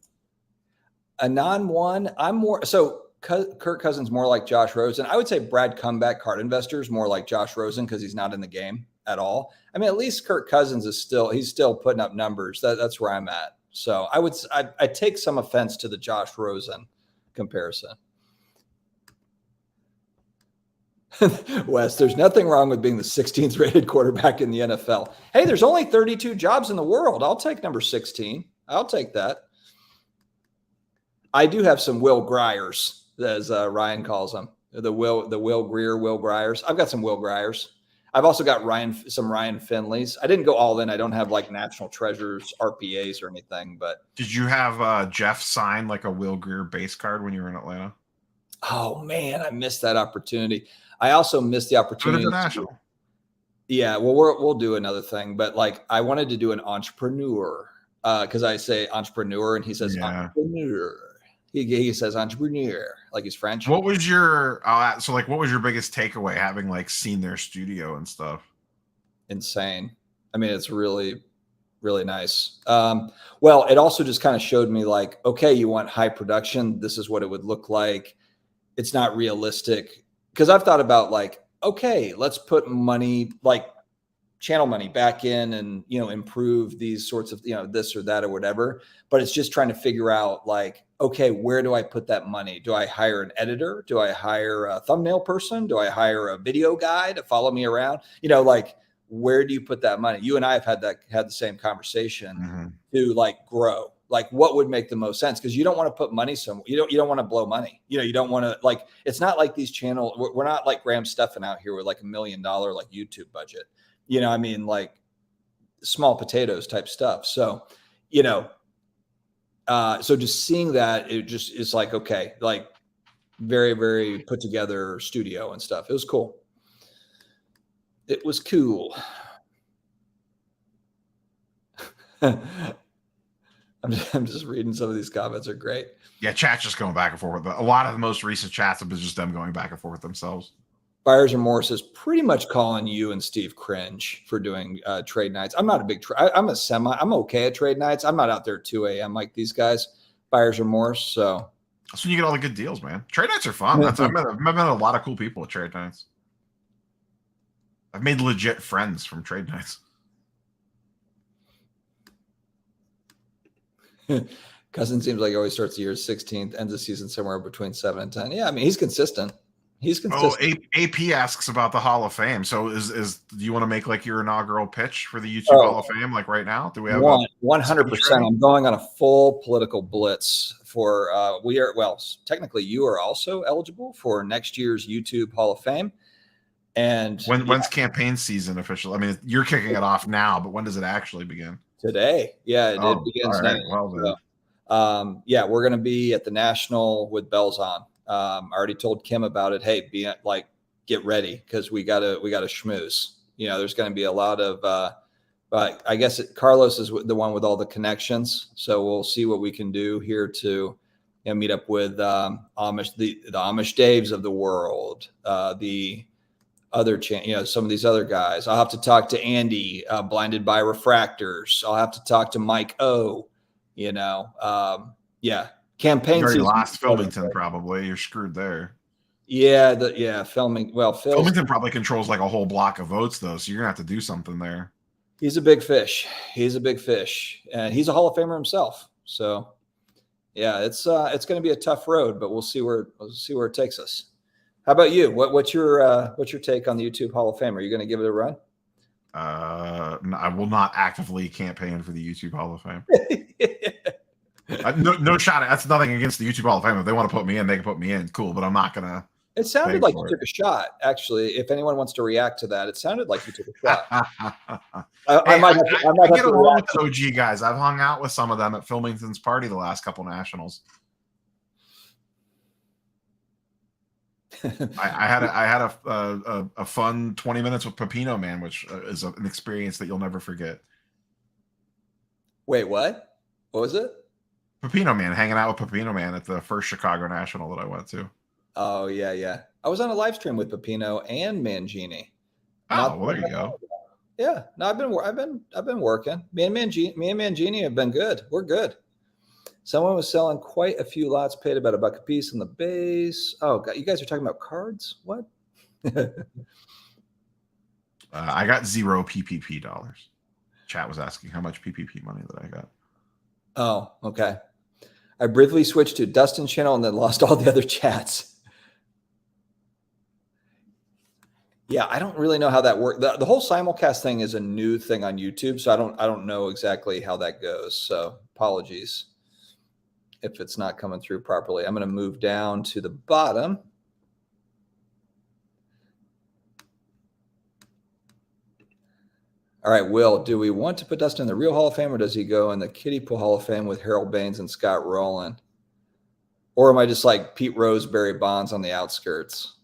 Anon one, I'm more so. Kirk Cousins more like Josh Rosen. I would say Brad Comeback Card Investors more like Josh Rosen because he's not in the game at all. I mean, at least Kirk Cousins is still putting up numbers. That's where I'm at. So I take some offense to the Josh Rosen comparison. Wes, there's nothing wrong with being the 16th rated quarterback in the NFL. Hey, there's only 32 jobs in the world. I'll take number 16. I'll take that. I do have some Will Griers, as Ryan calls them. The Will Greer, Will Griers. I've got some Will Griers. I've also got some Ryan Finleys. I didn't go all in. I don't have like National Treasures, RPAs or anything, but. Did you have Jeff sign like a Will Greer base card when you were in Atlanta? Oh man, I missed that opportunity. I also missed the opportunity. Yeah, well, we'll do another thing, but like I wanted to do an entrepreneur because I say entrepreneur and he says entrepreneur. He says entrepreneur, like he's French. What was your what was your biggest takeaway having like seen their studio and stuff? Insane. I mean, it's really, really nice. Well, it also just kind of showed me like, okay, you want high production. This is what it would look like. It's not realistic because I've thought about like, okay, let's put money like channel money back in and, you know, improve these sorts of, you know, this or that or whatever. But it's just trying to figure out like, okay, where do I put that money? Do I hire an editor? Do I hire a thumbnail person? Do I hire a video guy to follow me around? You know, like where do you put that money? You and I have had the same conversation to like grow. Like what would make the most sense? Because you don't want to put money somewhere. You don't want to blow money. You know, you don't want to like. It's not like these channels. We're not like Graham Stephan out here with like $1 million like YouTube budget. You know, I mean, like small potatoes type stuff. So, you know, so just seeing that, it just is like okay, like very very put together studio and stuff. It was cool. It was cool. I'm just reading some of these comments are great. Yeah, chat's just going back and forth. A lot of the most recent chats have been just them going back and forth themselves. Buyers Remorse is pretty much calling you and Steve cringe for doing trade nights. I'm not a big I'm okay at trade nights. I'm not out there at 2 a.m. like these guys. Buyers Remorse. So that's when you get all the good deals, man. Trade nights are fun. I've met a lot of cool people at trade nights. I've made legit friends from trade nights. Cousin seems like he always starts the year 16th, ends the season somewhere between 7 and 10. Yeah, I mean, he's consistent. He's consistent. Oh, AP asks about the Hall of Fame. So do you want to make like your inaugural pitch for the YouTube Hall of Fame like right now? Do we have 100%? I'm going on a full political blitz for technically you are also eligible for next year's YouTube Hall of Fame. And when's campaign season official? I mean, you're kicking it off now, but when does it actually begin? Today. Yeah, it begins now. Well, then. So, we're going to be at the National with bells on. I already told Kim about it. Hey, get ready because we gotta schmooze. There's going to be a lot of. I guess Carlos is the one with all the connections, so we'll see what we can do here to meet up with Amish, the Amish Daves of the world, the other some of these other guys. I'll have to talk to Andy, Blinded by Refractors. I'll have to talk to Mike O. Campaign you season. Lost Filmington, probably. You're screwed there. Yeah, filming. Well, Filmington probably controls like a whole block of votes, though. So you're gonna have to do something there. He's a big fish. And he's a Hall of Famer himself. So, yeah, it's going to be a tough road, but we'll see where it takes us. How about you? What's your take on the YouTube Hall of Fame? Are you going to give it a run? I will not actively campaign for the YouTube Hall of Fame. No shot. That's nothing against the YouTube Hall of Fame. If they want to put me in, they can put me in. Cool, but I'm not gonna. It sounded like you took a shot. Actually, if anyone wants to react to that, it sounded like you took a shot. I might get along with the OG guys. I've hung out with some of them at Filmington's party the last couple nationals. I had a fun 20 minutes with Pepino Man, which is an experience that you'll never forget. Wait, what? What was it? Pepino Man, hanging out with Pepino Man at the first Chicago National that I went to. Oh yeah. I was on a live stream with Pepino and Mangini. Well, there you go. Yeah, no, I've been working. Me and Mangini have been good. We're good. Someone was selling quite a few lots, paid about $1 a piece on the base. Oh, God, you guys are talking about cards? What? I got 0 PPP dollars. Chat was asking how much PPP money that I got. Oh, okay. I briefly switched to Dustin's channel and then lost all the other chats. Yeah, I don't really know how that works. The whole simulcast thing is a new thing on YouTube, so I don't know exactly how that goes. So apologies if it's not coming through properly. I'm going to move down to the bottom. All right, Will, do we want to put Dustin in the real Hall of Fame, or does he go in the kiddie pool Hall of Fame with Harold Baines and Scott Rowland? Or am I just like Pete Rose, Barry Bonds on the outskirts?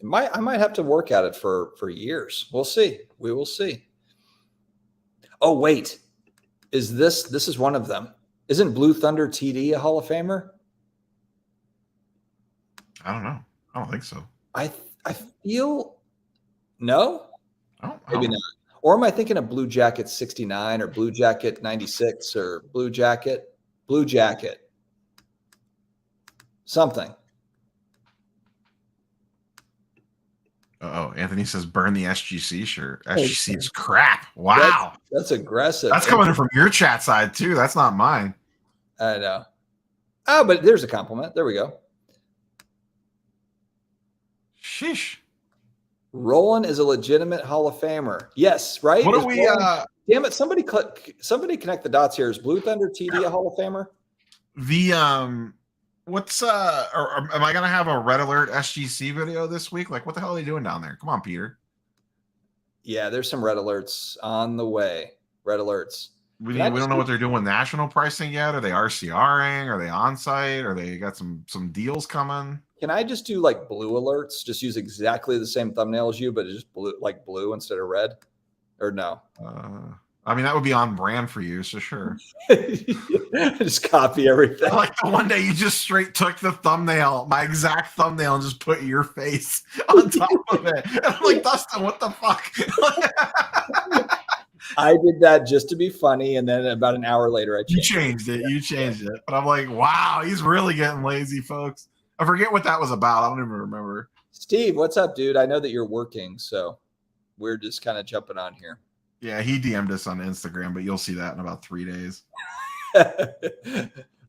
I might have to work at it for years. We'll see. We will see. Oh, wait. This is one of them. Isn't Blue Thunder TD a Hall of Famer? I don't know. I don't think so. I feel no. Maybe not. Or am I thinking of Blue Jacket 69 or Blue Jacket 96 or Blue Jacket? Something. Anthony says burn the SGC shirt. SGC is crap. Wow. That's aggressive. That's coming from your chat side too. That's not mine. I know. Oh, but there's a compliment. There we go. Sheesh. Roland is a legitimate Hall of Famer. Yes, right? What do we damn it, somebody connect the dots here. Is Blue Thunder TD a Hall of Famer? What's or am I gonna have a Red Alert SGC video this week? Like, what the hell are they doing down there? Come on, Peter. Yeah, there's some Red Alerts on the way. Red Alerts. We don't know what they're doing with national pricing yet. Are they RCRing? Are they on site? Are they got some deals coming? Can I just do like blue alerts? Just use exactly the same thumbnail as you, but just blue instead of red? Or no? I mean, that would be on brand for you, so sure. Just copy everything. Like the one day you just straight took the thumbnail, my exact thumbnail, and just put your face on top of it. And I'm like, Dustin, what the fuck? I did that just to be funny, and then about an hour later, I changed it. You changed it. But I'm like, wow, he's really getting lazy, folks. I forget what that was about. I don't even remember. Steve, what's up, dude? I know that you're working, so we're just kind of jumping on here. Yeah, he DM'd us on Instagram, but you'll see that in about 3 days.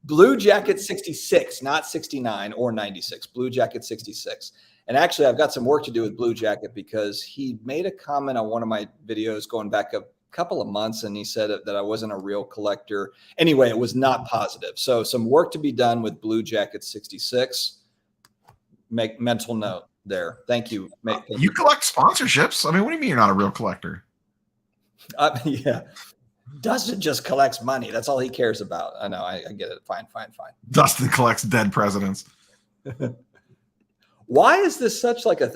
Blue Jacket 66, not 69 or 96. Blue Jacket 66. And actually, I've got some work to do with Blue Jacket because he made a comment on one of my videos going back a couple of months, and he said that I wasn't a real collector. Anyway, it was not positive. So some work to be done with Blue Jacket 66. Make mental note there. Thank you. You collect sponsorships. I mean, what do you mean you're not a real collector? Yeah. Dustin just collects money. That's all he cares about. I know. I get it. Fine. Dustin collects dead presidents. Why is this such like a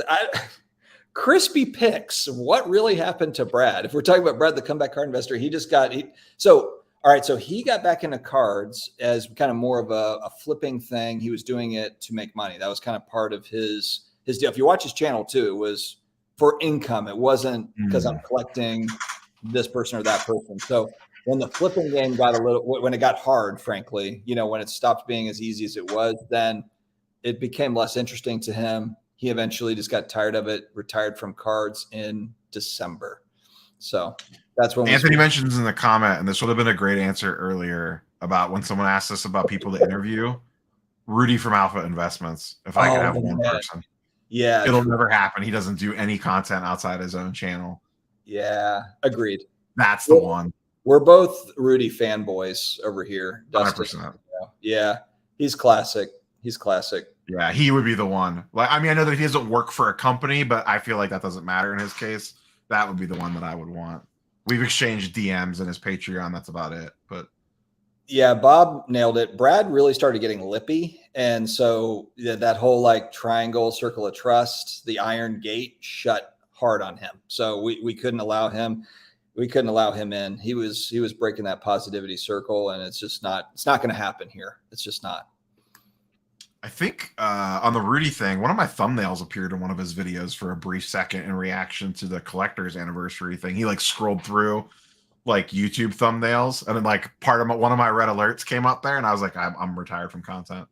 crispy picks? What really happened to Brad? If we're talking about Brad, the comeback card investor, so he got back into cards as kind of more of a flipping thing. He was doing it to make money. That was kind of part of his deal. If you watch his channel too, it was for income. It wasn't because I'm collecting this person or that person. So when the flipping game got when it got hard, frankly, when it stopped being as easy as it was, then it became less interesting to him. He eventually just got tired of it, retired from cards in December. So that's when Anthony mentions in the comment, and this would have been a great answer earlier about when someone asked us about people to interview. Rudy from Alpha Investments. If I could have one person. Yeah. It'll never happen. He doesn't do any content outside his own channel. Yeah, agreed. That's the one. We're both Rudy fanboys over here. 100%. Yeah, he's classic. Yeah, he would be the one. Like, I mean, I know that he doesn't work for a company, but I feel like that doesn't matter in his case. That would be the one that I would want. We've exchanged DMs in his Patreon. That's about it. But yeah, Bob nailed it. Brad really started getting lippy. And so that whole like triangle, circle of trust, the iron gate shut hard on him. So we couldn't allow him. We couldn't allow him in. He was breaking that positivity circle, and it's not going to happen here. It's just not. I think on the Rudy thing, one of my thumbnails appeared in one of his videos for a brief second in reaction to the collector's anniversary thing. He like scrolled through like YouTube thumbnails, and then like one of my red alerts came up there, and I was like, I'm retired from content.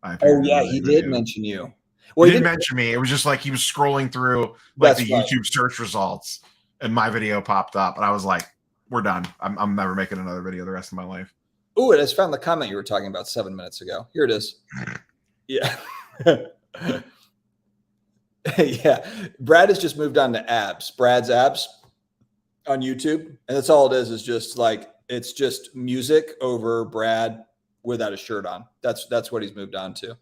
Oh yeah, he did mention you. Well, he didn't mention me. It was just like he was scrolling through like the YouTube search results, and my video popped up, and I was like, we're done. I'm never making another video the rest of my life. Oh, I just found the comment you were talking about 7 minutes ago. Here it is. Yeah. Yeah. Brad has just moved on to abs. Brad's abs on YouTube. And that's all it is just like, it's just music over Brad without a shirt on. That's what he's moved on to.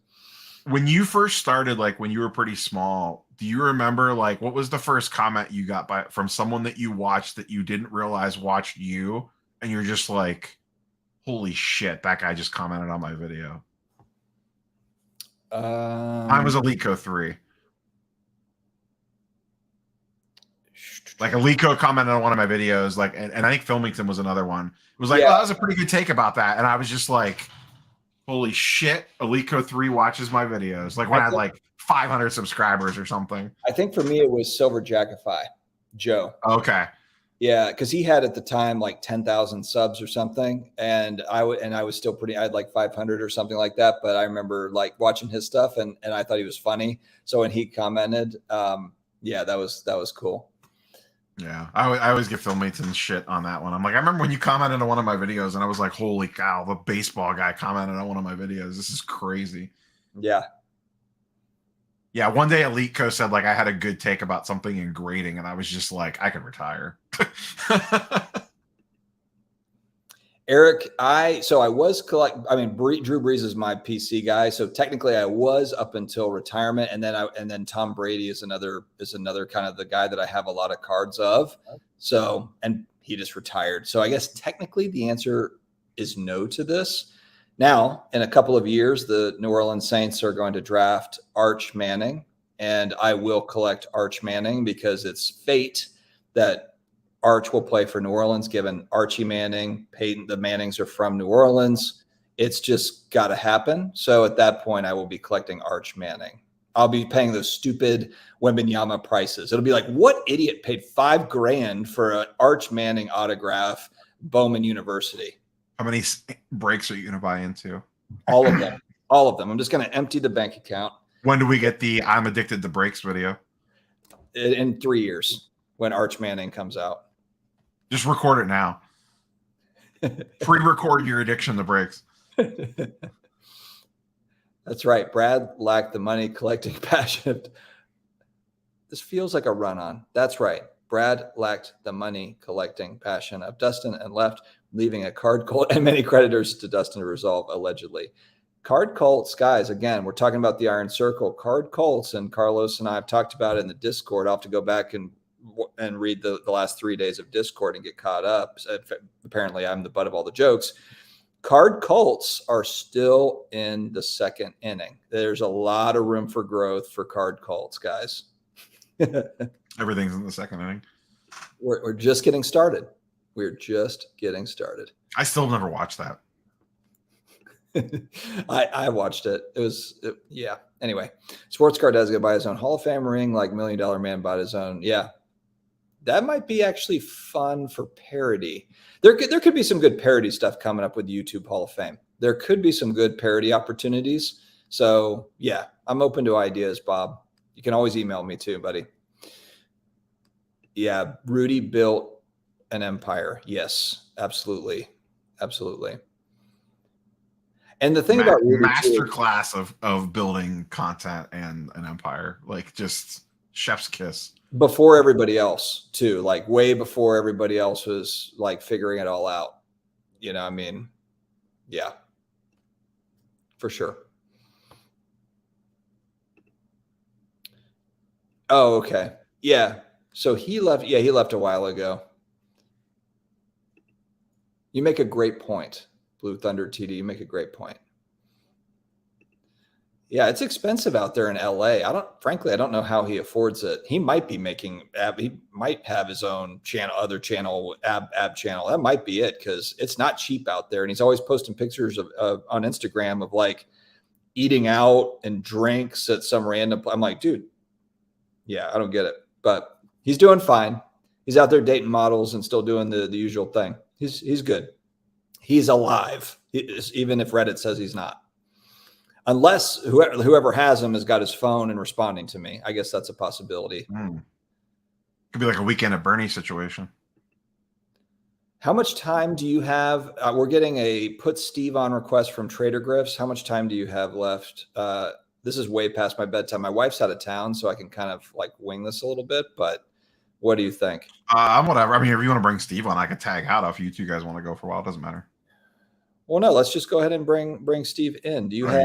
When you first started, like when you were pretty small, do you remember like what was the first comment you got from someone that you watched that you didn't realize watched you? And you're just like, holy shit, that guy just commented on my video. Mine was Alico 3. Like Alico commented on one of my videos, like, and I think Filmington was another one. It was like, oh, that was a pretty good take about that. And I was just like, holy shit, Alico 3 watches my videos. Like when I had like 500 subscribers or something. I think for me, it was Silver Jackify, Joe. Okay. Yeah, because he had at the time like 10,000 subs or something, and I was still I had like 500 or something like that. But I remember like watching his stuff, and I thought he was funny. So when he commented, yeah, that was cool. Yeah, I always get Filmington shit on that one. I'm like, I remember when you commented on one of my videos, and I was like, holy cow, the baseball guy commented on one of my videos. This is crazy. Yeah. Yeah, one day Elite Co said like I had a good take about something in grading, and I was just like, I could retire. Eric, I was Drew Brees is my PC guy, so technically I was up until retirement, and then Tom Brady is another kind of the guy that I have a lot of cards of. So, and he just retired. So I guess technically the answer is no to this. Now, in a couple of years, the New Orleans Saints are going to draft Arch Manning, and I will collect Arch Manning because it's fate that Arch will play for New Orleans, given Archie Manning, Peyton, the Mannings are from New Orleans. It's just got to happen. So at that point, I will be collecting Arch Manning. I'll be paying those stupid Wembanyama prices. It'll be like, what idiot paid $5,000 for an Arch Manning autograph, Bowman University? How many breaks are you going to buy into? All of them. All of them. I'm just going to empty the bank account. When do we get the I'm addicted to breaks video? In 3 years, when Arch Manning comes out. Just record it now. Pre-record your addiction to breaks. That's right. Brad lacked the money collecting passion. This feels like a run-on. That's right. Brad lacked the money collecting passion of Dustin and left, leaving a card cult and many creditors to Dustin to resolve, allegedly. Card cults, guys, again, we're talking about the Iron Circle. Card cults, and Carlos and I have talked about it in the Discord. I'll have to go back and read the last 3 days of Discord and get caught up. Apparently, I'm the butt of all the jokes. Card cults are still in the second inning. There's a lot of room for growth for card cults, guys. Everything's in the second inning. We're just getting started. We're just getting started. I still never watched that. I watched it. Yeah. Anyway, Sports Card has to buy his own Hall of Fame ring, like $1 Million Man bought his own. Yeah. That might be actually fun for parody. There could be some good parody stuff coming up with YouTube Hall of Fame. There could be some good parody opportunities. So yeah, I'm open to ideas, Bob. You can always email me too, buddy. Yeah. Rudy built an empire. Yes, absolutely. Absolutely. And the thing about Rudy masterclass of building content and an empire, like just chef's kiss. Before everybody else too, like way before everybody else was like figuring it all out. You know, I mean, yeah, for sure. Oh, okay. Yeah. So he left. Yeah, he left a while ago. You make a great point, Blue Thunder TD. You make a great point. Yeah, it's expensive out there in LA. Frankly, I don't know how he affords it. He might be he might have his own channel, other channel, ab channel. That might be it, because it's not cheap out there. And he's always posting pictures of on Instagram of like eating out and drinks at some random. I'm like, dude, yeah, I don't get it. But he's doing fine. He's out there dating models and still doing the usual thing. He's good. He's alive, even if Reddit says he's not. Unless whoever has him has got his phone and responding to me. I guess that's a possibility. Could be like a Weekend at Bernie situation. How much time do you have? We're getting a put Steve on request from Trader Griff's. How much time do you have left? This is way past my bedtime. My wife's out of town, so I can kind of like wing this a little bit. But what do you think? I'm whatever. I mean, if you want to bring Steve on, I could tag out if you two guys want to go for a while. It doesn't matter. Well, no, let's just go ahead and bring Steve in. Do you have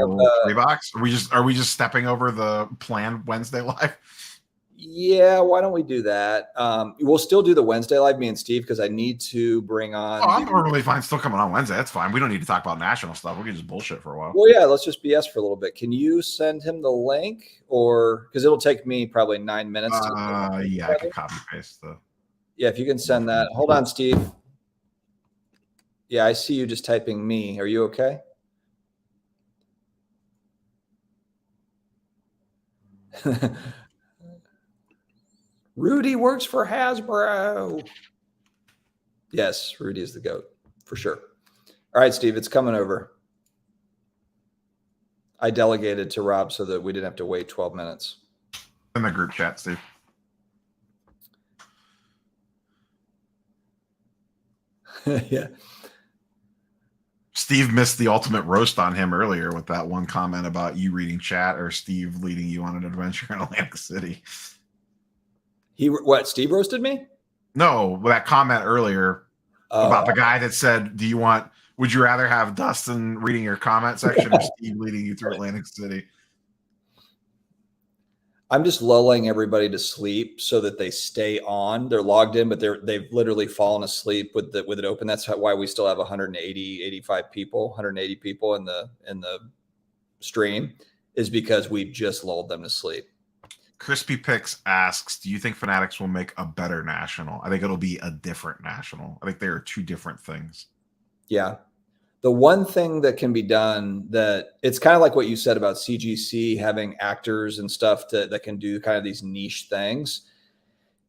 box? Are we just stepping over the planned Wednesday live? Yeah, why don't we do that? We'll still do the Wednesday live, me and Steve, because I need to bring on. Oh, I'm really fine still coming on Wednesday. That's fine. We don't need to talk about national stuff. We can just bullshit for a while. Well, yeah, let's just BS for a little bit. Can you send him the link, or because it'll take me probably 9 minutes? Yeah, I can copy paste the. Yeah, if you can send that. Hold on, Steve. Yeah, I see you just typing me. Are you okay? Rudy works for Hasbro. Yes, Rudy is the GOAT for sure. All right, Steve, it's coming over. I delegated to Rob so that we didn't have to wait 12 minutes. In the group chat, Steve. Yeah. Steve missed the ultimate roast on him earlier with that one comment about you reading chat or Steve leading you on an adventure in Atlantic City. Steve roasted me? No, that comment earlier about the guy that said, would you rather have Dustin reading your comment section or Steve leading you through Atlantic City? I'm just lulling everybody to sleep so that they stay on. They're logged in, but they've literally fallen asleep with it open. That's why we still have 180 people in the stream, is because we've just lulled them to sleep. Crispy Picks asks, do you think Fanatics will make a better national? I think it'll be a different national. I think they are two different things. Yeah. The one thing that can be done, that it's kind of like what you said about CGC having actors and stuff that can do kind of these niche things,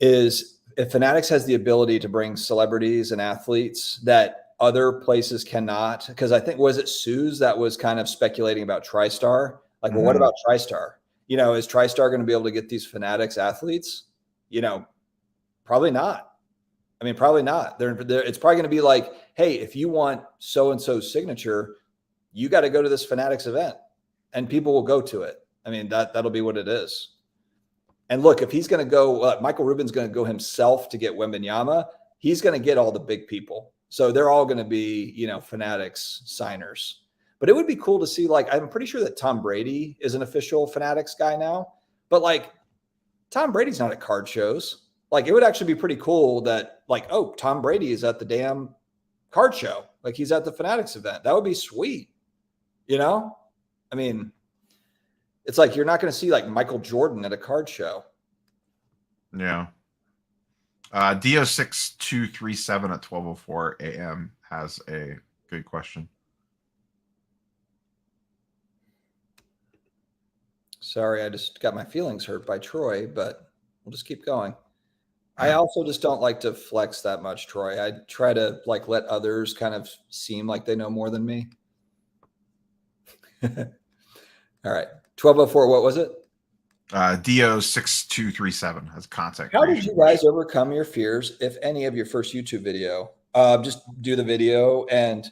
is if Fanatics has the ability to bring celebrities and athletes that other places cannot. Because I think, was it Suze that was kind of speculating about TriStar? Like, well, what about TriStar? Is TriStar going to be able to get these Fanatics athletes? Probably not. I mean, probably not. It's probably going to be like, hey, if you want so-and-so signature, you got to go to this Fanatics event, and people will go to it. I mean, that'll be what it is. And look, if he's going to go, Michael Rubin's going to go himself to get Wembanyama, he's going to get all the big people. So they're all going to be, Fanatics signers. But it would be cool to see, like, I'm pretty sure that Tom Brady is an official Fanatics guy now. But, like, Tom Brady's not at card shows. Like, it would actually be pretty cool that, like, oh, Tom Brady is at the damn card show. Like, he's at the Fanatics event. That would be sweet. I mean, it's like you're not going to see, like, Michael Jordan at a card show. Yeah. Dio6237 at 12:04 a.m. has a good question. Sorry, I just got my feelings hurt by Troy, but we'll just keep going. I also just don't like to flex that much, Troy. I try to, like, let others kind of seem like they know more than me. All right. 12:04, what was it? Dio6237 has contact. How did you guys overcome your fears, if any, of your first YouTube video? Just do the video, and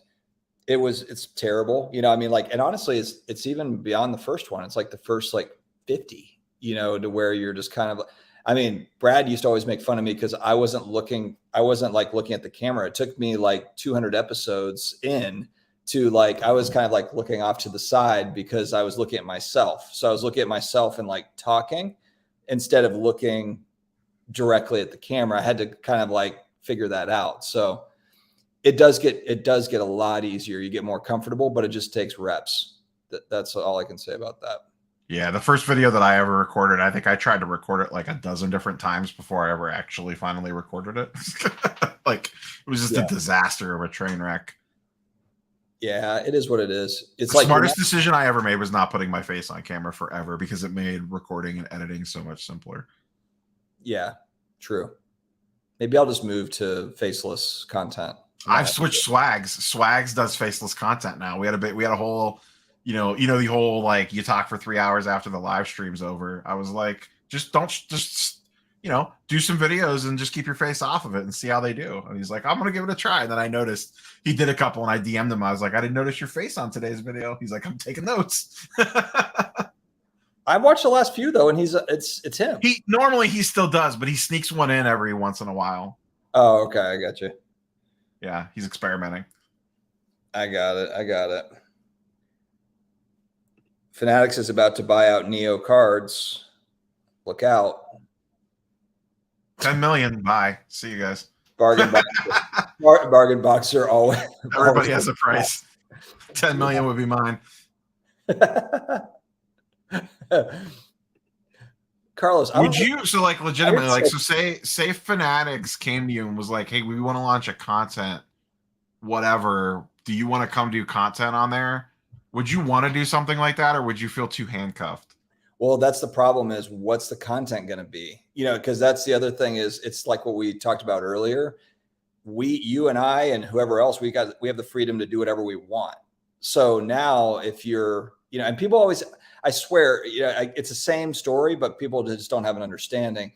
it's terrible. I mean, like, and honestly, it's even beyond the first one. It's like the first, like, 50, to where you're just kind of, I mean, Brad used to always make fun of me because I wasn't looking at the camera. It took me like 200 episodes in to, like, I was kind of like looking off to the side because I was looking at myself. So I was looking at myself and, like, talking instead of looking directly at the camera. I had to kind of, like, figure that out. So it does get a lot easier. You get more comfortable, but it just takes reps. That's all I can say about that. Yeah, the first video that I ever recorded, I think I tried to record it like a dozen different times before I ever actually finally recorded it. Like, it was just a disaster of a train wreck. Yeah, it is what it is. It's the like smartest decision I ever made was not putting my face on camera forever, because it made recording and editing so much simpler. Yeah, true. Maybe I'll just move to faceless content. I've switched Swags. Swags does faceless content now. We had a whole, the whole, like, you talk for 3 hours after the live stream's over. I was like, do some videos and just keep your face off of it and see how they do. And he's like, I'm going to give it a try. And then I noticed he did a couple, and I DM'd him. I was like, I didn't notice your face on today's video. He's like, I'm taking notes. I've watched the last few, though, and it's him. He still does, but he sneaks one in every once in a while. Oh, okay. I got you. Yeah, he's experimenting. I got it. Fanatics is about to buy out Neo Cards. Look out. 10 million. Bye. See you guys. Bargain boxer always. Everybody has a price. 10 million would be mine. Carlos, would you, so, like, legitimately, like, so say Fanatics came to you and was like, hey, we want to launch a content, whatever, do you want to come do content on there? Would you want to do something like that, or would you feel too handcuffed? Well, that's the problem, is what's the content going to be? Because that's the other thing, is it's like what we talked about earlier. You and I and whoever else, we have the freedom to do whatever we want. So now if you're, and people always, I swear, it's the same story, but people just don't have an understanding.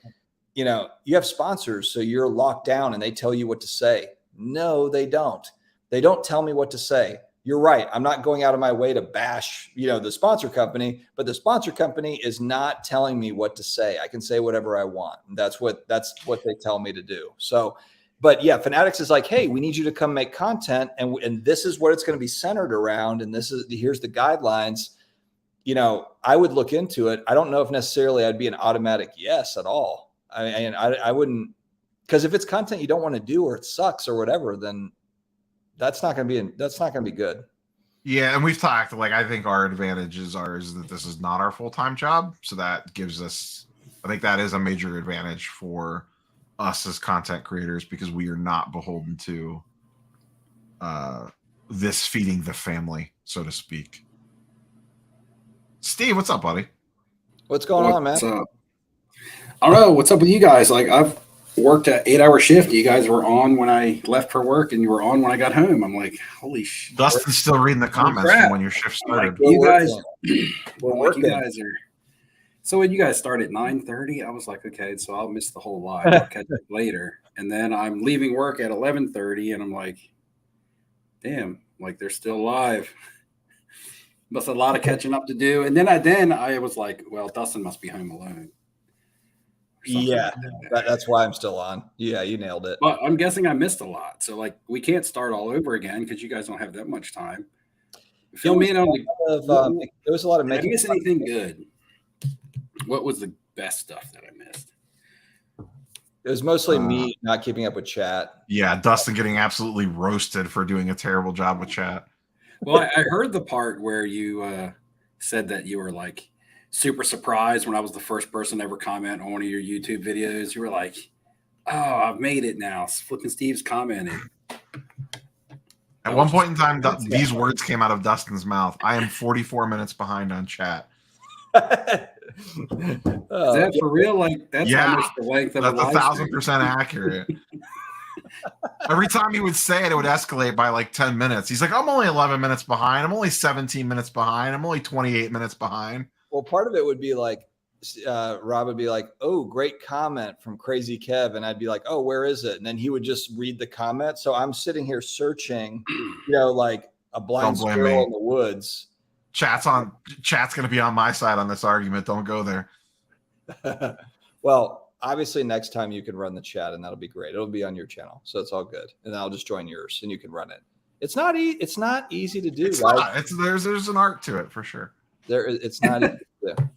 You have sponsors, so you're locked down and they tell you what to say. No, they don't. They don't tell me what to say. You're right. I'm not going out of my way to bash, the sponsor company, but the sponsor company is not telling me what to say. I can say whatever I want. That's what they tell me to do. So, but yeah, Fanatics is like, hey, we need you to come make content, and this is what it's going to be centered around, and here's the guidelines. I would look into it. I don't know if necessarily I'd be an automatic yes at all. I wouldn't, because if it's content you don't want to do, or it sucks or whatever, then that's not going to be good. Yeah. And we've talked, like, I think our advantages are is that this is not our full-time job. So that gives us I think that is a major advantage for us as content creators because we are not beholden to this feeding the family, so to speak. Steve, what's up, buddy? What's going on, man? What's up? I don't know. What's up with you guys? Like, I've worked an 8-hour shift. You guys were on when I left for work, and you were on when I got home. I'm like, holy shit. Dustin's still reading the comments crap. from when your shift started. Like, you guys, We're like, working. you guys are. So when you guys start at 9:30, I was like, okay, so I'll miss the whole live. I'll catch it later. And then I'm leaving work at 11:30, and I'm like, damn, like they're still live. Must have a lot of catching up to do. And then I was like, well, Dustin must be home alone. Yeah, that's why I'm still on. Yeah, you nailed it. But I'm guessing I missed a lot. So like we can't start all over again because you guys don't have that much time. Fill me in on there was a lot of did I making. miss anything good? What was the best stuff that I missed? It was mostly me not keeping up with chat. Yeah, Dustin getting absolutely roasted for doing a terrible job with chat. Well, I heard the part where you said that you were like super surprised when I was the first person to ever comment on one of your YouTube videos. You were like, oh, I've made it now. Flipping Steve's commented. At one point in time, these words came out of Dustin's mouth. I am 44 minutes behind on chat. Is that for real? Like that's almost the length of that's a live 1,000% accurate. Every time he would say it, it would escalate by like 10 minutes. He's like, I'm only 11 minutes behind. I'm only 17 minutes behind. I'm only 28 minutes behind. Well, part of it would be like, Rob would be like, oh, great comment from Crazy Kev. And I'd be like, oh, where is it? And then he would just read the comment. So I'm sitting here searching, like a blind squirrel in the woods. Chat's going to be on my side on this argument. Don't go there. Well, obviously next time you can run the chat and that'll be great. It'll be on your channel. So it's all good. And I'll just join yours and you can run it. It's not easy to do. It's not. There's an art to it for sure. It's not easy to do.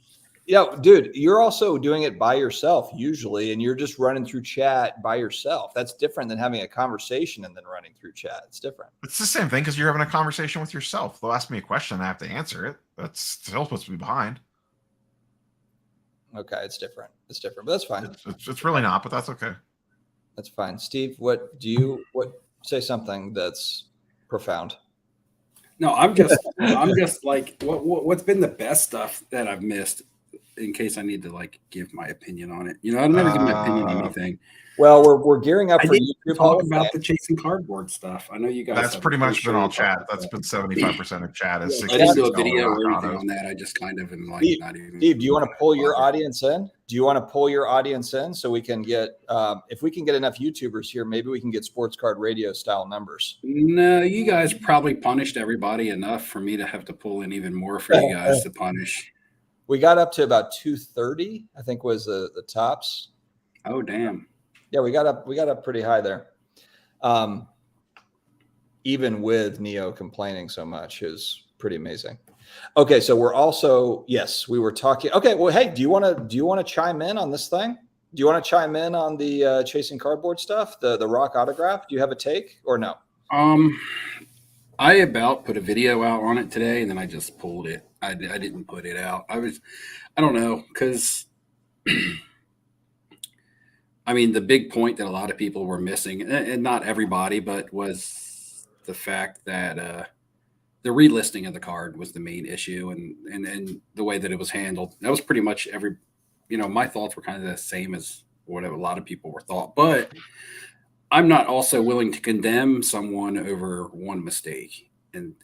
Yeah, dude, you're also doing it by yourself usually, and you're just running through chat by yourself. That's different than having a conversation and then running through chat. It's different. It's the same thing because you're having a conversation with yourself. They'll ask me a question, I have to answer it. That's still supposed to be behind. Okay, it's different. But that's fine. It's really not, but that's okay. That's fine. Steve, say something that's profound. No, I'm just like, what's been the best stuff that I've missed in case I need to like give my opinion on it. I'm never give my opinion on anything. Well, we're gearing up for YouTube. Talk about the chasing cardboard stuff. I know you guys. That's pretty much been all chat. That's been 75% of chat. I didn't do a video or anything on that. I just kind of am like, not even. Steve, do you want to pull your audience in? So we can get, if we can get enough YouTubers here, maybe we can get sports card radio style numbers. No, you guys probably punished everybody enough for me to have to pull in even more for you guys to punish. We got up to about 230, I think was the tops. Oh, damn. Yeah, we got up pretty high there. Even with Neo complaining so much is pretty amazing. Okay, so we're also, yes, we were talking. Okay, well, hey, do you want to chime in on this thing? Do you want to chime in on the chasing cardboard stuff, the rock autograph? Do you have a take or no? I about put a video out on it today, and then I just pulled it. I didn't put it out. I don't know, because I mean, the big point that a lot of people were missing, and not everybody, but was the fact that the relisting of the card was the main issue, and the way that it was handled. That was pretty much my thoughts were kind of the same as what a lot of people were thought. But I'm not also willing to condemn someone over one mistake and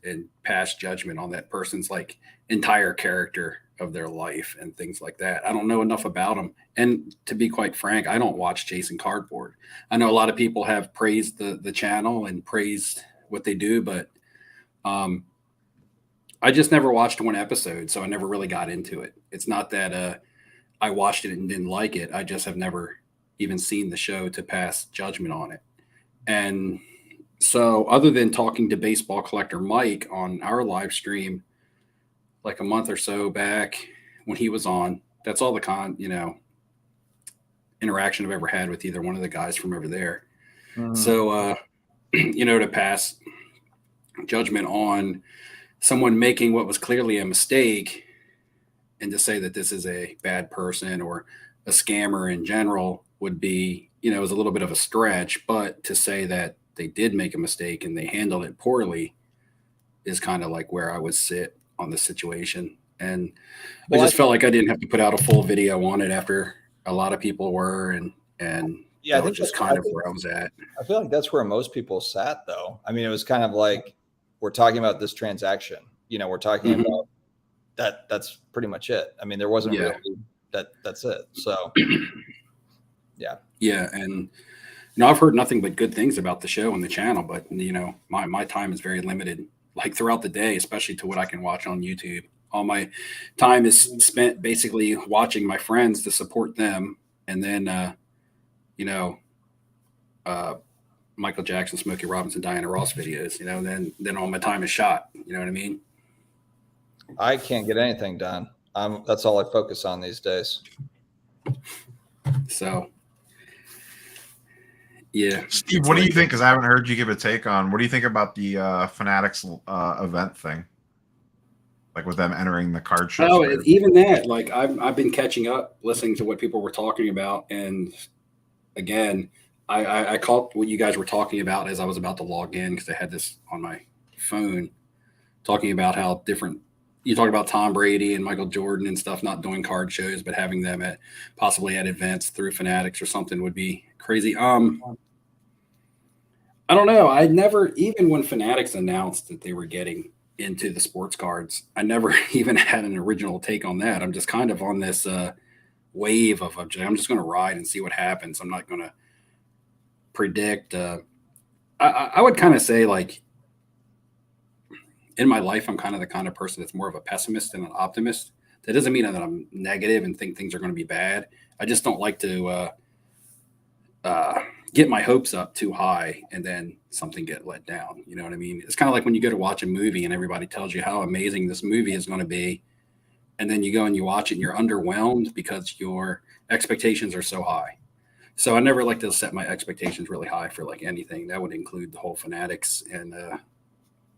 pass judgment on that person's like entire character of their life and things like that. I don't know enough about them. And to be quite frank, I don't watch Chasing Cardboard. I know a lot of people have praised the channel and praised what they do, but I just never watched one episode, so I never really got into it. It's not that I watched it and didn't like it. I just have never even seen the show to pass judgment on it. And so other than talking to Baseball Collector Mike on our live stream like a month or so back when he was on, that's all the interaction I've ever had with either one of the guys from over there. Mm-hmm. So, to pass judgment on someone making what was clearly a mistake and to say that this is a bad person or a scammer in general would be, you know, is a little bit of a stretch. But to say that they did make a mistake and they handled it poorly is kind of like where I would sit on the situation. And I just felt like I didn't have to put out a full video on it after a lot of people were, and yeah, I that think was just kind of where I was at. I feel like that's where most people sat, though. I mean, it was kind of like, we're talking about this transaction. You know, we're talking about that. That's pretty much it. I mean, there wasn't really that's it. So, yeah. Yeah. And, you know, I've heard nothing but good things about the show and the channel, but, you know, my time is very limited, like throughout the day, especially to what I can watch on YouTube. All my time is spent basically watching my friends to support them. And then, you know, Michael Jackson, Smokey Robinson, Diana Ross videos, you know, then all my time is shot. You know what I mean? I can't get anything done. That's all I focus on these days. So, yeah. Steve, what do you think? Because I haven't heard you give a take on, what do you think about the Fanatics event thing? Like with them entering the card show. Oh, even that, like I've been catching up, listening to what people were talking about. And again, I caught what you guys were talking about as I was about to log in, because I had this on my phone, talking about how different you talk about Tom Brady and Michael Jordan and stuff not doing card shows, but having them at possibly at events through Fanatics or something would be crazy. I don't know. I never, even when Fanatics announced that they were getting into the sports cards, I never even had an original take on that. I'm just kind of on this wave of I'm just going to ride and see what happens. I'm not going to predict. I would kind of say, like, in my life, I'm kind of the kind of person that's more of a pessimist than an optimist. That doesn't mean that I'm negative and think things are going to be bad. I just don't like to get my hopes up too high and then something get let down. You know what I mean? It's kind of like when you go to watch a movie and everybody tells you how amazing this movie is going to be, and then you go and you watch it and you're underwhelmed because your expectations are so high. So I never like to set my expectations really high for like anything. That would include the whole Fanatics and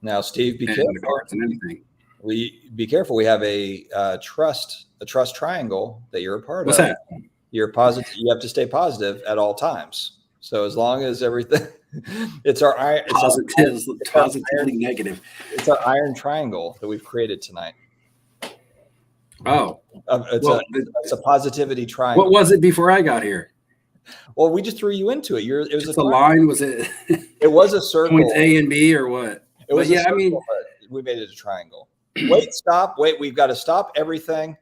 now, Steve, be and careful. the cards and anything. Be careful. We have a trust triangle that you're a part What's of. that? You're positive. You have to stay positive at all times. So as long as everything, it's positively negative. It's our iron triangle that we've created tonight. Oh, it's a positivity triangle. What was it before I got here? Well, we just threw you into it. It was a line. Was it? It was a circle. Points A and B, or what? It was. Yeah, I mean, we made it a triangle. Wait, stop. Wait, we've got to stop everything.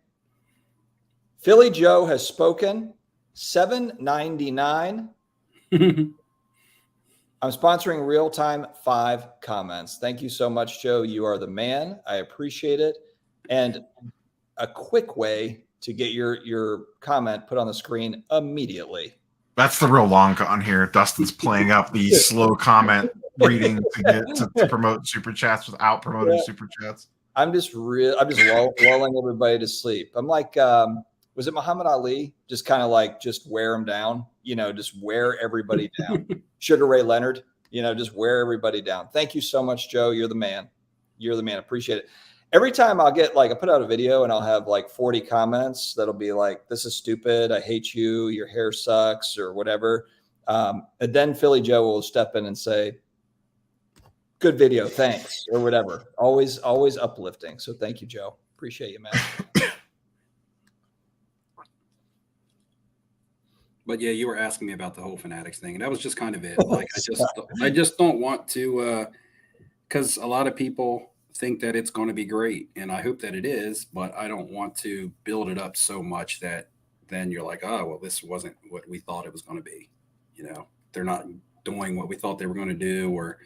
Philly Joe has spoken. $7.99. I'm sponsoring Real Time 5 comments. Thank you so much, Joe. You are the man. I appreciate it. And a quick way to get your comment put on the screen immediately. That's the real long con here. Dustin's playing up the slow comment reading to get to promote super chats without promoting super chats. I'm just lulling everybody to sleep. I'm like, was it Muhammad Ali? Just kind of like, just wear them down, you know, just wear everybody down. Sugar Ray Leonard, you know, just wear everybody down. Thank you so much, Joe. You're the man. You're the man. Appreciate it. Every time I'll get I put out a video and I'll have like 40 comments that'll be like, this is stupid. I hate you. Your hair sucks or whatever. And then Philly Joe will step in and say, good video. Thanks. Or whatever. Always uplifting. So thank you, Joe. Appreciate you, man. But yeah, you were asking me about the whole Fanatics thing, and that was just kind of it. Like, I just don't want to, because a lot of people think that it's going to be great, and I hope that it is, but I don't want to build it up so much that then you're like, oh, well, this wasn't what we thought it was going to be. You know, they're not doing what we thought they were going to do, or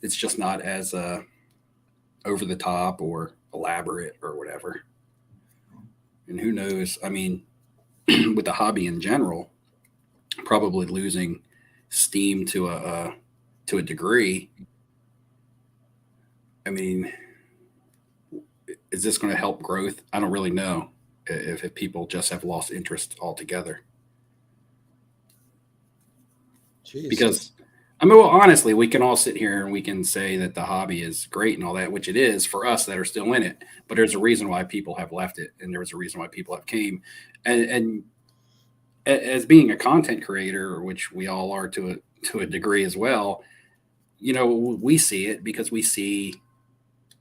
it's just not as over the top or elaborate or whatever. And who knows? I mean, with the hobby in general, probably losing steam to a degree. I mean, is this going to help growth? I don't really know if people just have lost interest altogether. Jeez. Because, I mean, well, honestly, we can all sit here and we can say that the hobby is great and all that, which it is for us that are still in it. But there's a reason why people have left it, and there's a reason why people have came. And as being a content creator, which we all are to a degree as well, you know, we see it because we see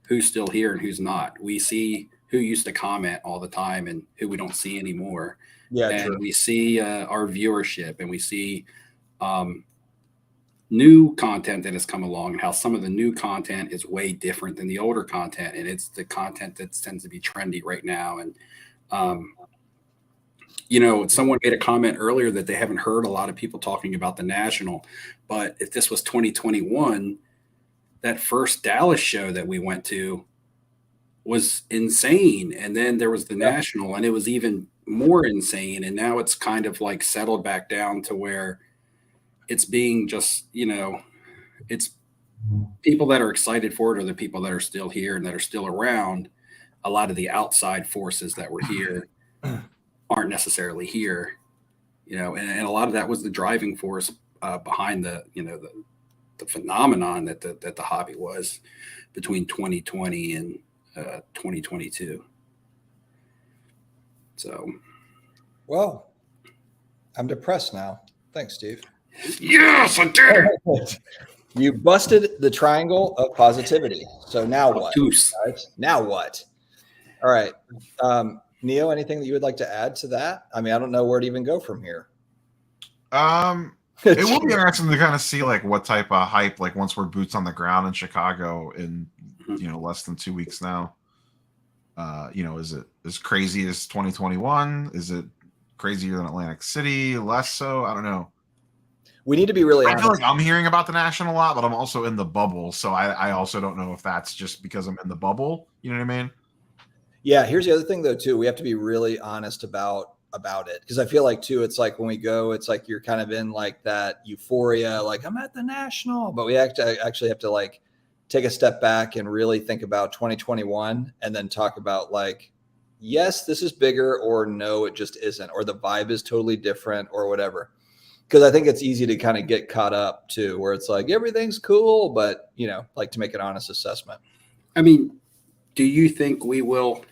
who's still here and who's not. We see who used to comment all the time and who we don't see anymore. Yeah, And true. we see our viewership, and we see new content that has come along, and how some of the new content is way different than the older content. And it's the content that tends to be trendy right now. And, you know, someone made a comment earlier that they haven't heard a lot of people talking about the National, but if this was 2021, that first Dallas show that we went to was insane. And then there was the National, and it was even more insane. And now it's kind of like settled back down to where it's being just, you know, it's people that are excited for it are the people that are still here and that are still around. A lot of the outside forces that were here aren't necessarily here, you know, and a lot of that was the driving force behind the, you know, the phenomenon that the hobby was between 2020 and 2022. So, Well, I'm depressed now. Thanks, Steve. yes, I did it. You busted the triangle of positivity. So now what? Guys? Now what? All right. Neo, anything that you would like to add to that? I mean, I don't know where to even go from here. It will be interesting to kind of see like what type of hype, like once we're boots on the ground in Chicago in, you know, less than 2 weeks now. You know, is it as crazy as 2021? Is it crazier than Atlantic City? Less so? I don't know. We need to be really honest. I feel like I'm hearing about the National a lot, but I'm also in the bubble. So I also don't know if that's just because I'm in the bubble. You know what I mean? Yeah. Here's the other thing though, too. We have to be really honest about it. Cause I feel like too, it's like when we go, it's like you're kind of in like that euphoria, like I'm at the National, but we actually have to like take a step back and really think about 2021 and then talk about like, yes, this is bigger, or no, it just isn't, or the vibe is totally different or whatever. Because I think it's easy to kind of get caught up too, where it's like everything's cool, but you know, like to make an honest assessment. I mean, do you think we will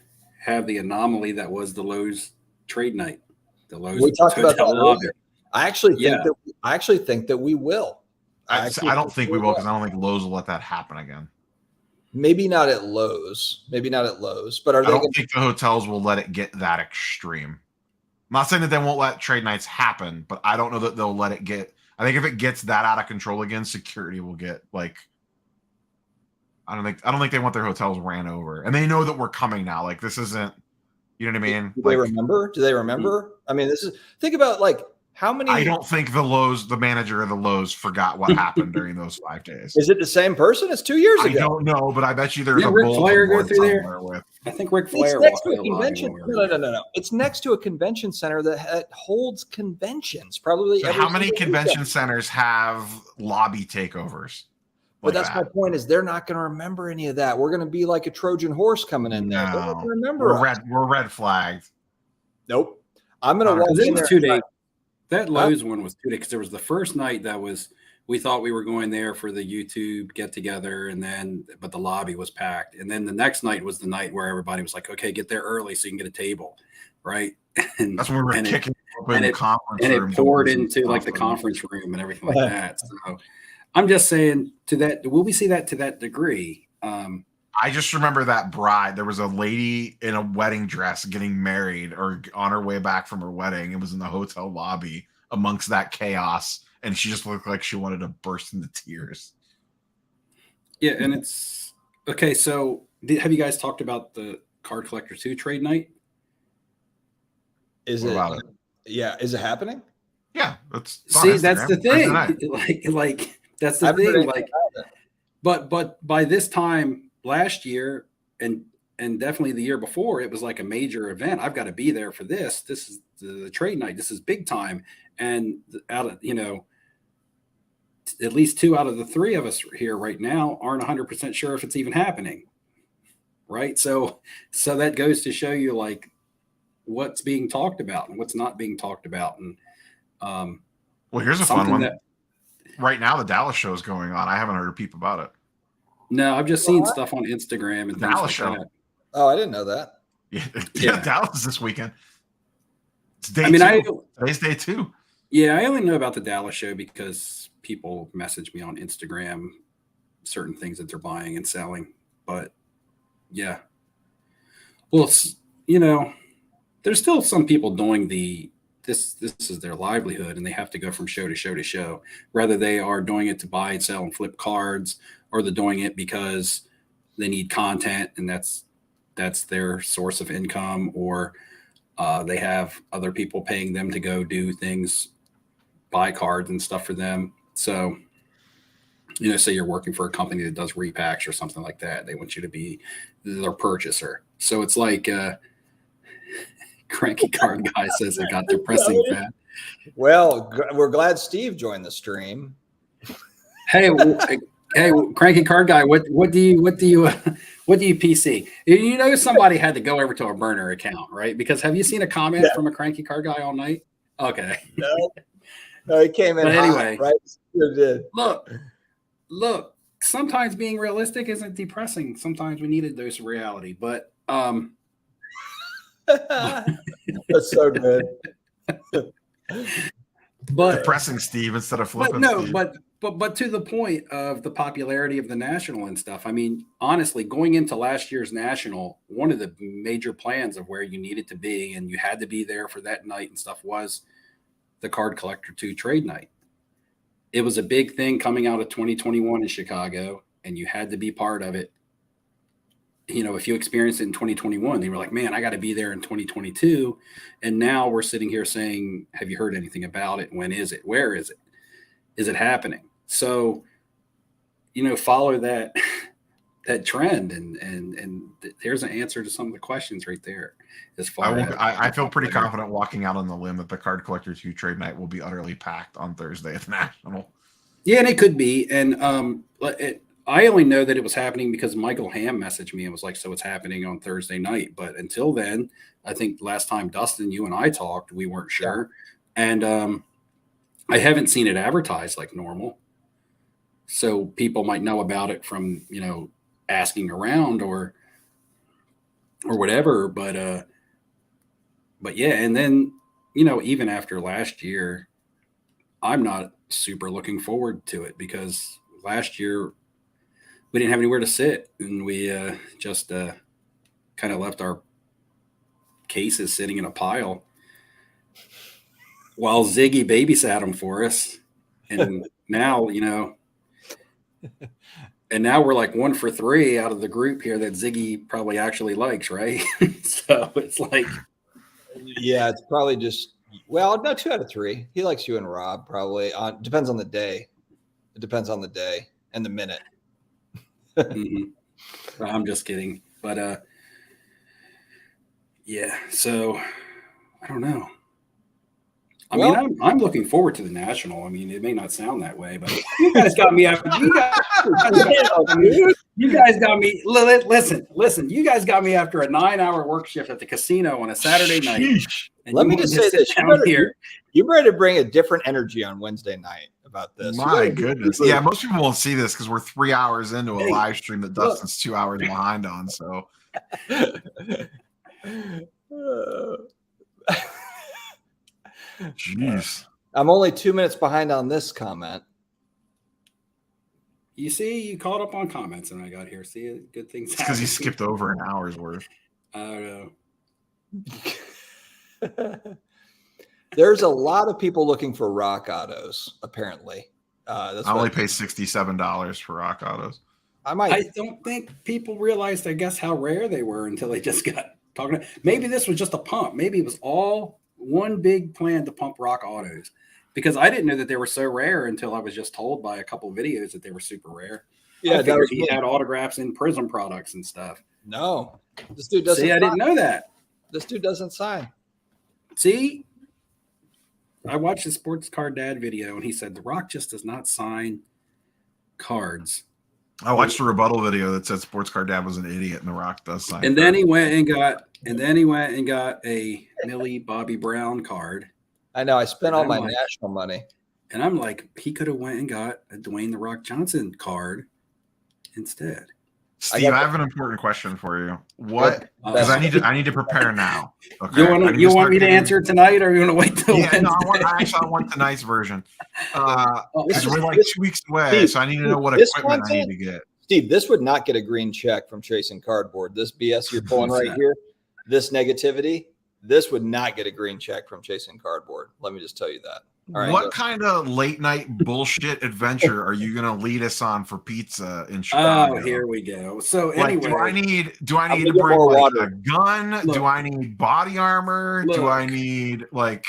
have the anomaly that was the Lowe's trade night? The Lowe's we talked about that lobby. I actually think that we will. I don't think we will, because I don't think Lowe's will let that happen again. Maybe not at Lowe's. But I don't think the hotels will let it get that extreme. I'm not saying that they won't let trade nights happen, but I don't know that they'll let it get. I think if it gets that out of control again, security will get like. I don't think they want their hotels ran over, and they know that we're coming now. Like this isn't, you know what I mean? Do they remember? Do they remember? I mean, think about like how many. I don't think the manager of the Lowe's forgot what happened during those 5 days. Is it the same person? It's 2 years ago. I don't know, but I bet you there's a Ric Flair go through there. With. I think Ric Flair next to a convention. No. It's next to a convention center that holds conventions. Probably. So how many convention centers have lobby takeovers? But that's my point. Is they're not going to remember any of that. We're going to be like a Trojan horse coming in there. They're not going to remember. We're red flagged. Nope. I'm going to walk in there. 2 days. That Lowe's one was 2 days because there was the first night that was. We thought we were going there for the YouTube get together, but the lobby was packed. And then the next night was the night where everybody was like, "Okay, get there early so you can get a table," right? And that's when we were kicking open the conference room, and it poured into like the conference room and everything like that. So I'm just saying to that, will we see that to that degree? I just remember that bride. There was a lady in a wedding dress getting married or on her way back from her wedding. It was in the hotel lobby amongst that chaos. And she just looked like she wanted to burst into tears. Yeah, and it's okay. So, have you guys talked about the Card Collector 2 trade night? Is it? Yeah, is it happening? Yeah, that's the thing. Like that's the thing. Like, but by this time last year and definitely the year before, it was like a major event. I've got to be there for this. This is the trade night. This is big time. And out of, you know, at least 2 out of the 3 of us here right now aren't 100% sure if it's even happening. Right. So that goes to show you like what's being talked about and what's not being talked about. And well, here's a fun one. Right now, the Dallas show is going on. I haven't heard a peep about it. No, I've just seen stuff on Instagram and the Dallas show. Oh, I didn't know that. Yeah, Dallas this weekend. It's day I mean, today's day 2. Yeah, I only know about the Dallas show because people message me on Instagram certain things that they're buying and selling. But yeah, well, there's still some people doing this is their livelihood, and they have to go from show to show to show. Whether they are doing it to buy and sell and flip cards, or they're doing it because they need content and that's their source of income, or they have other people paying them to go do things, buy cards and stuff for them. So, say you're working for a company that does repacks or something like that. They want you to be their purchaser. So it's like Cranky Card Guy says it got depressing fast. Well, we're glad Steve joined the stream. Hey, Cranky Card Guy, what do you PC? Somebody had to go over to a burner account, right? Because have you seen a comment from a Cranky Card Guy all night? Okay. No, he came in. But anyway, hot, right? Sure did. Look. Sometimes being realistic isn't depressing. Sometimes we need a dose of reality. But that's so good. But depressing Steve instead of flipping. Steve. But to the point of the popularity of the national and stuff, I mean, honestly, going into last year's national, one of the major plans of where you needed to be and you had to be there for that night and stuff was the Card Collector 2 trade night. It was a big thing coming out of 2021 in Chicago, and you had to be part of it. If you experienced it in 2021, they were like, man, I got to be there in 2022. And now we're sitting here saying, have you heard anything about it? When is it? Where is it? Is it happening? So, follow that trend, and there's an answer to some of the questions right there. As far I feel pretty confident walking out on the limb that the Card Collector 2 trade night will be utterly packed on Thursday at the National. Yeah, and it could be. And I only know that it was happening because Michael Hamm messaged me and was like, so it's happening on Thursday night. But until then, I think last time, Dustin, you and I talked, we weren't sure. Yeah. And I haven't seen it advertised like normal. So people might know about it from, asking around or whatever. But yeah. And then, even after last year, I'm not super looking forward to it because last year we didn't have anywhere to sit, and we just kind of left our cases sitting in a pile while Ziggy babysat them for us. And now, and now we're like 1 for 3 out of the group here that Ziggy probably actually likes, right? So it's like, yeah, it's probably just, well, no, 2 out of 3. He likes you and Rob probably. Depends on the day. It depends on the day and the minute. Mm-hmm. I'm just kidding. But yeah, so I don't know. I mean, I'm looking forward to the National. I mean, it may not sound that way, but you guys got me after you guys got me. Listen, you guys got me after a 9-hour work shift at the casino on a Saturday night. Let me just say this: you better bring a different energy on Wednesday night about this. My goodness, yeah, most people won't see this because we're 3 hours into a live stream that Dustin's 2 hours behind on. So. Jeez. I'm only 2 minutes behind on this comment. You see, you caught up on comments and I got here. See, good things. It's because you skipped over an hour's worth. I don't know. There's a lot of people looking for rock autos, apparently. I only pay $67 for rock autos. I don't think people realized, I guess, how rare they were until they just got talking. Maybe this was just a pump. Maybe it was all one big plan to pump rock autos, because I didn't know that they were so rare until I was just told by a couple of videos that they were super rare. Yeah, he had autographs in Prism products and stuff. No, this dude doesn't. See, I didn't know that. This dude doesn't sign. See, I watched the Sports Card Dad video, and he said The Rock just does not sign cards. I watched a rebuttal video that said Sports Card Dad was an idiot, and The Rock does sign. And then he went and got a Millie Bobby Brown card. I know. I spent all my national money, and I'm like, he could have went and got a Dwayne The Rock Johnson card instead. Steve, I have an important question for you. What? Because I need to prepare now. Okay. You want me to answer tonight, or you want to wait till Wednesday? No, I want tonight's version. Because we're like 2 weeks away, Steve, so I need to know what equipment I need to get. Steve, this would not get a green check from Chasing Cardboard. This BS you're pulling right here, this negativity, this would not get a green check from Chasing Cardboard. Let me just tell you that. All right, what kind of late night bullshit adventure are you going to lead us on for pizza in Chicago? Oh, here we go. So anyway, do I need to bring like a gun? Look, do I need body armor? Do I need like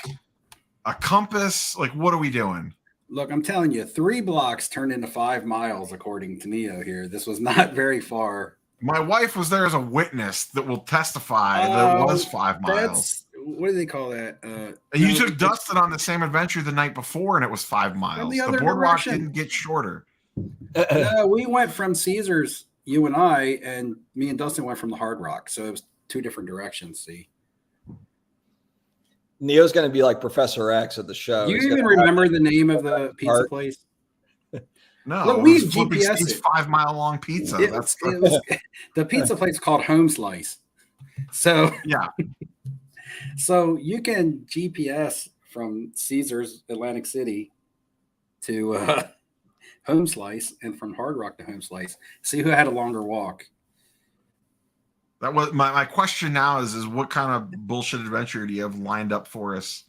a compass? Like, what are we doing? Look, I'm telling you, 3 blocks turned into 5 miles, according to Neo here. This was not very far. My wife was there as a witness that will testify that it was 5 miles. What do they call that? You took Dustin on the same adventure the night before, and it was 5 miles. The boardwalk didn't get shorter. No, we went from Caesars, you and I, and me and Dustin went from the Hard Rock. So it was 2 different directions, see? Neo's going to be like Professor X at the show. You even remember the name of the pizza place? No, look, we GPS it. 5 mile long pizza. The pizza place called Home Slice. So yeah. So you can GPS from Caesars, Atlantic City to Home Slice, and from Hard Rock to Home Slice. See who had a longer walk. That was my question now is what kind of bullshit adventure do you have lined up for us?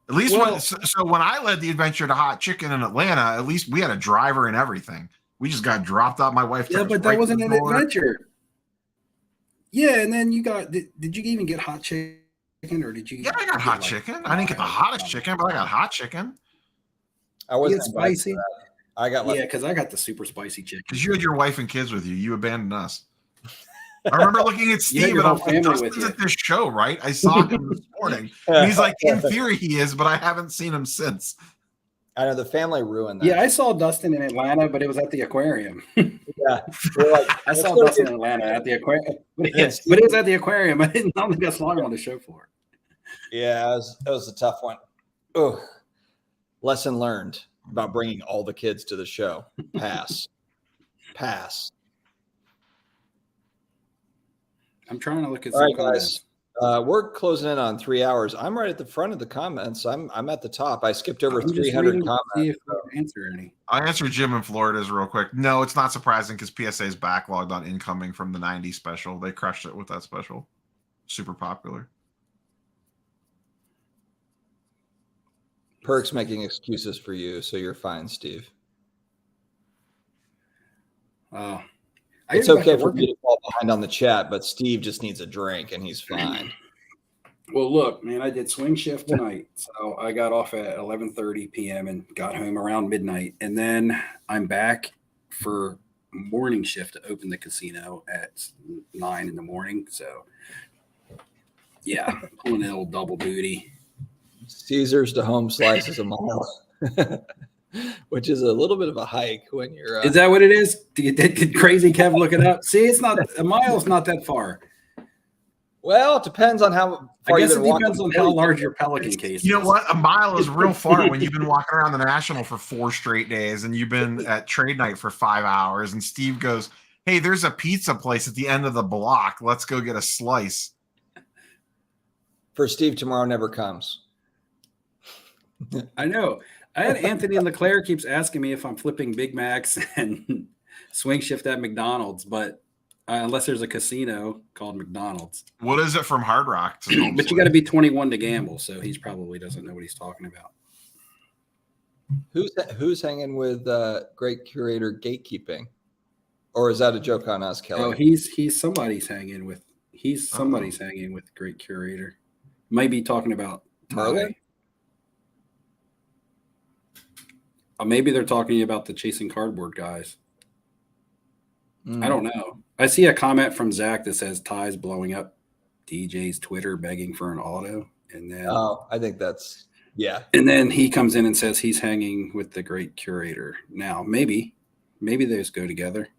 At least when I led the adventure to Hot Chicken in Atlanta, at least we had a driver and everything. We just got dropped off. My wife. Yeah, but that wasn't an adventure. Yeah, and then you got. Did you even get hot chicken, or did you? Yeah, I got hot chicken. I didn't get the hottest chicken, but I got hot chicken. I wasn't spicy. I got because I got the super spicy chicken. Because you had your wife and kids with you. You abandoned us. I remember looking at Steve and I was like, Justin's at this show, right? I saw him this morning. And he's like, in theory he is, but I haven't seen him since. I know the family ruined that. Yeah, I saw Dustin in Atlanta, but it was at the aquarium. Yeah. I saw Dustin in Atlanta at the aquarium. But it was at the aquarium. I don't think that's long on the show for it. Yeah, it was a tough one. Oh, lesson learned about bringing all the kids to the show. Pass. I'm trying to look at some some comments. Guys, we're closing in on 3 hours. I'm right at the front of the comments. I'm at the top. I skipped over 300 comments. See if I answer any. I answered Jim in Florida's real quick. No, it's not surprising because PSA is backlogged on incoming from the 90 special. They crushed it with that special. Super popular. Perk's making excuses for you, so you're fine, Steve. It's okay for me to fall behind on the chat, but Steve just needs a drink and he's fine. Well, look, man, I did swing shift tonight. So I got off at 11:30 p.m. and got home around midnight. And then I'm back for morning shift to open the casino at 9 in the morning. So, yeah, pulling an old double duty. Caesars to Home Slice is a mile. Which is a little bit of a hike when you're. Is that what it is? Did Crazy Kev look it up? See, it's not a mile's not that far. Well, it depends on how far. I guess it depends on how large your Pelican case is. You know what? A mile is real far when you've been walking around the National for 4 straight days and you've been at trade night for 5 hours. And Steve goes, "Hey, there's a pizza place at the end of the block. Let's go get a slice." For Steve, tomorrow never comes. I know. I had Anthony Leclerc keeps asking me if I'm flipping Big Macs and swing shift at McDonald's, but unless there's a casino called McDonald's. What is it from Hard Rock? But you got to be 21 to gamble, so he probably doesn't know what he's talking about. Who's hanging with great curator gatekeeping, or is that a joke on us, Kelly? Oh, he's somebody's hanging with. He's somebody's hanging with great curator. Might be talking about Ty. Maybe they're talking about the Chasing Cardboard guys. I don't know. I see a comment from Zach that says Ty's blowing up DJ's Twitter begging for an auto. And then I think that's And then he comes in and says he's hanging with the great curator. Now, maybe they just go together.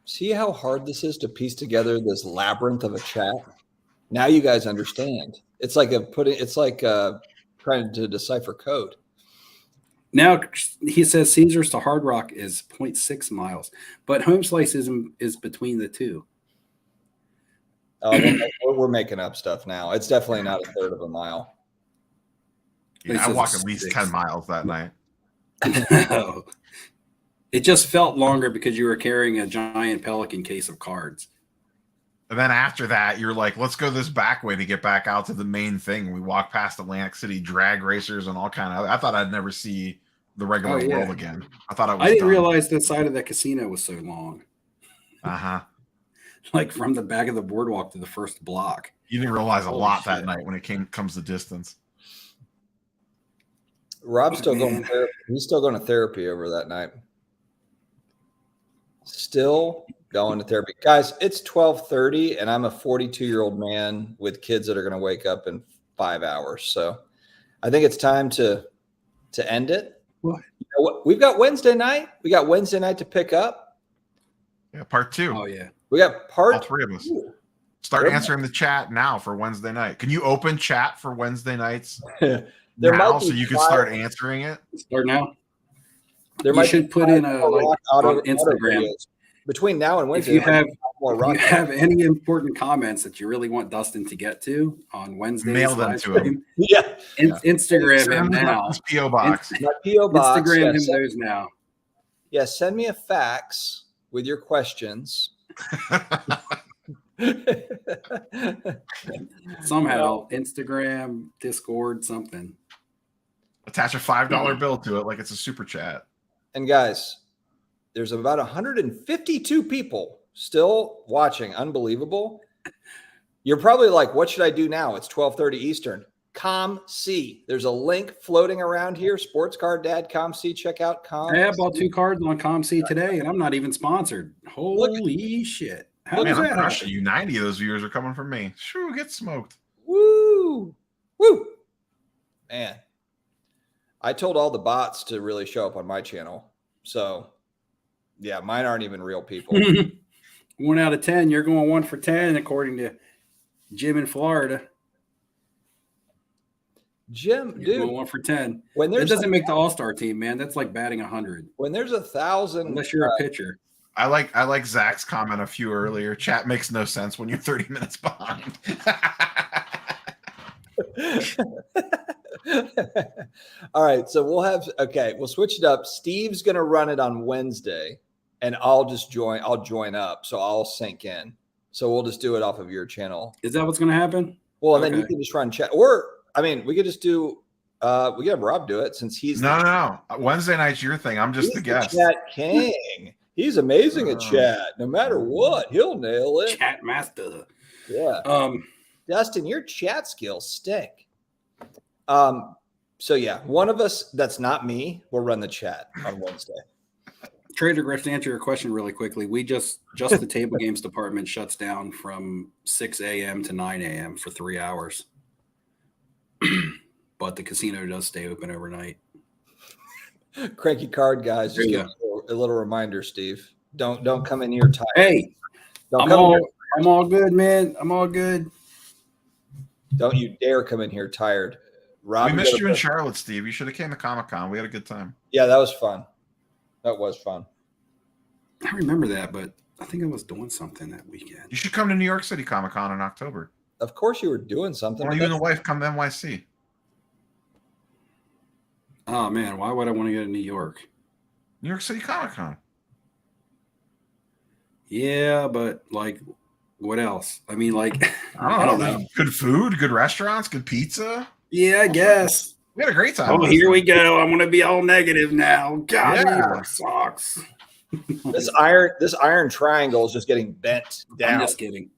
See how hard this is to piece together this labyrinth of a chat? Now you guys understand. It's like trying to decipher code. Now he says Caesars to Hard Rock is 0.6 miles, but Home Slice is between the two. We're making up stuff now. It's definitely not a third of a mile. Yeah, I walked at least 10 miles that night. It just felt longer because you were carrying a giant Pelican case of cards. And then after that, you're like, let's go this back way to get back out to the main thing. We walked past Atlantic City drag racers and all kind of. I thought I'd never see the regular world again. I thought I didn't realize the side of that casino was so long. Like from the back of the boardwalk to the first block. You didn't realize a lot that night when it comes to distance. Rob's still going to therapy. He's still going to therapy over that night. Still going to therapy. Guys, it's 12:30 and I'm a 42-year-old man with kids that are going to wake up in 5 hours. So I think it's time to end it. What? You know what? We've got Wednesday night. We got Wednesday night to pick up. Yeah, part 2. Oh, yeah. We got part all 3 of us. Start answering the chat now for Wednesday night. Can you open chat for Wednesday nights now so you can start answering it? Start now. You should put in on Instagram. Between now and Wednesday, if you have any important comments that you really want Dustin to get to on Wednesday, mail them to him. Yeah. Instagram him now. PO box. PO box. Instagram him those now. Yeah, send me a fax with your questions. Somehow, Instagram, Discord, something. Attach a $5 bill to it like it's a super chat. And guys, there's about 152 people still watching. Unbelievable. You're probably like, what should I do now? It's 12:30 Eastern. ComC. There's a link floating around here. Sports Card Dad ComC. Check out ComC. I bought 2 cards on ComC today, and I'm not even sponsored. Holy shit. How man, I'm crushing you. 90 of those viewers are coming from me. Sure, get smoked. Woo. Woo. Man. I told all the bots to really show up on my channel. So, yeah, mine aren't even real people. 1 out of 10. You're going 1 for 10, according to Jim in Florida. Jim, you're dude, going 1 for 10. When it doesn't make the All-Star team, man. That's like batting 100. When there's 1,000, unless you're a pitcher. I like Zach's comment a few earlier. Chat makes no sense when you're 30 minutes behind. All right, so we'll switch it up. Steve's gonna run it on Wednesday, and I'll join up, so I'll sync in. So we'll just do it off of your channel. Is that what's gonna happen? Well, and then you can just run chat, or I mean, we could just do. We could have Rob do it since he's no. Wednesday night's your thing. I'm just the guest. Chat king. He's amazing at chat. No matter what, he'll nail it. Chat master. Yeah. Dustin, your chat skills stink. So yeah, one of us that's not me will run the chat on Wednesday. Trader Griff, to answer your question really quickly, we just the table games department shuts down from 6 a.m. to 9 a.m. for 3 hours. But the casino does stay open overnight. Cranky card guys, just a little reminder, Steve. Don't come in here tired. Hey, I'm all good, man. I'm all good. Don't you dare come in here tired. Rob, we missed you in Charlotte, Steve. You should have came to Comic-Con. We had a good time. Yeah, that was fun. That was fun. I remember that, but I think I was doing something that weekend. You should come to New York City Comic-Con in October. Of course you were doing something. Why don't you and the wife come to NYC? Oh, man. Why would I want to go to New York? New York City Comic-Con. Yeah, but, like, what else? I mean, like, I don't know. Good food, good restaurants, good pizza. Yeah, I guess. We had a great time. Oh, here we go. I'm going to be all negative now. God, New York sucks. This iron triangle is just getting bent down. I'm just kidding.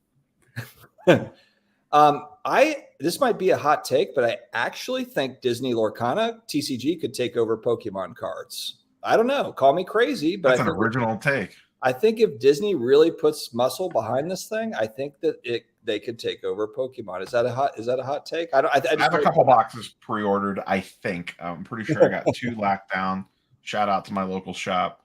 This might be a hot take, but I actually think Disney Lorcana TCG could take over Pokemon cards. I don't know. Call me crazy, but that's an original take. I think if Disney really puts muscle behind this thing, I think that they could take over Pokemon. Is that a hot take? I have a couple boxes pre-ordered. I think I'm pretty sure I got 2 locked down. Shout out to my local shop.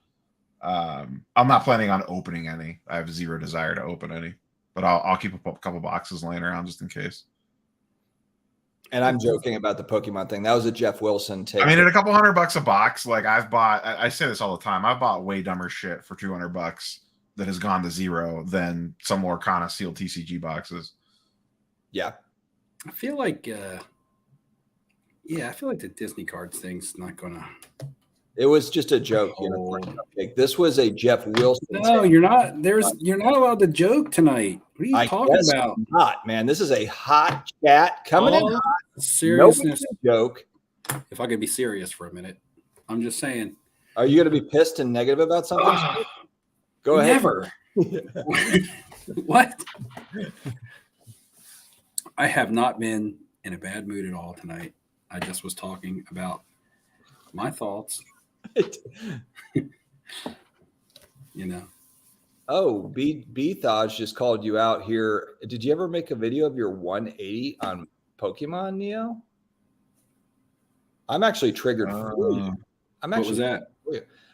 I'm not planning on opening any. I have zero desire to open any, but I'll keep a couple boxes laying around just in case. And I'm joking about the Pokemon thing. That was a Jeff Wilson take. I mean, at a couple $100 a box, like I've bought, I say this all the time. I've bought way dumber shit for $200 that has gone to zero than some more kind of sealed TCG boxes. Yeah. I feel like, I feel like the Disney cards thing's not gonna. It was just a joke. This was a Jeff Wilson. No, you're not. You're not allowed to joke tonight. What are you talking about? Not, man. This is a hot chat coming in. Hot. Seriousness. Joke. If I could be serious for a minute, I'm just saying. Are you going to be pissed and negative about something? Go ahead. Never. What? I have not been in a bad mood at all tonight. I just was talking about my thoughts. Oh, B Thaj just called you out here. Did you ever make a video of your 180 on Pokemon, Neo? I'm actually triggered for you. What was that?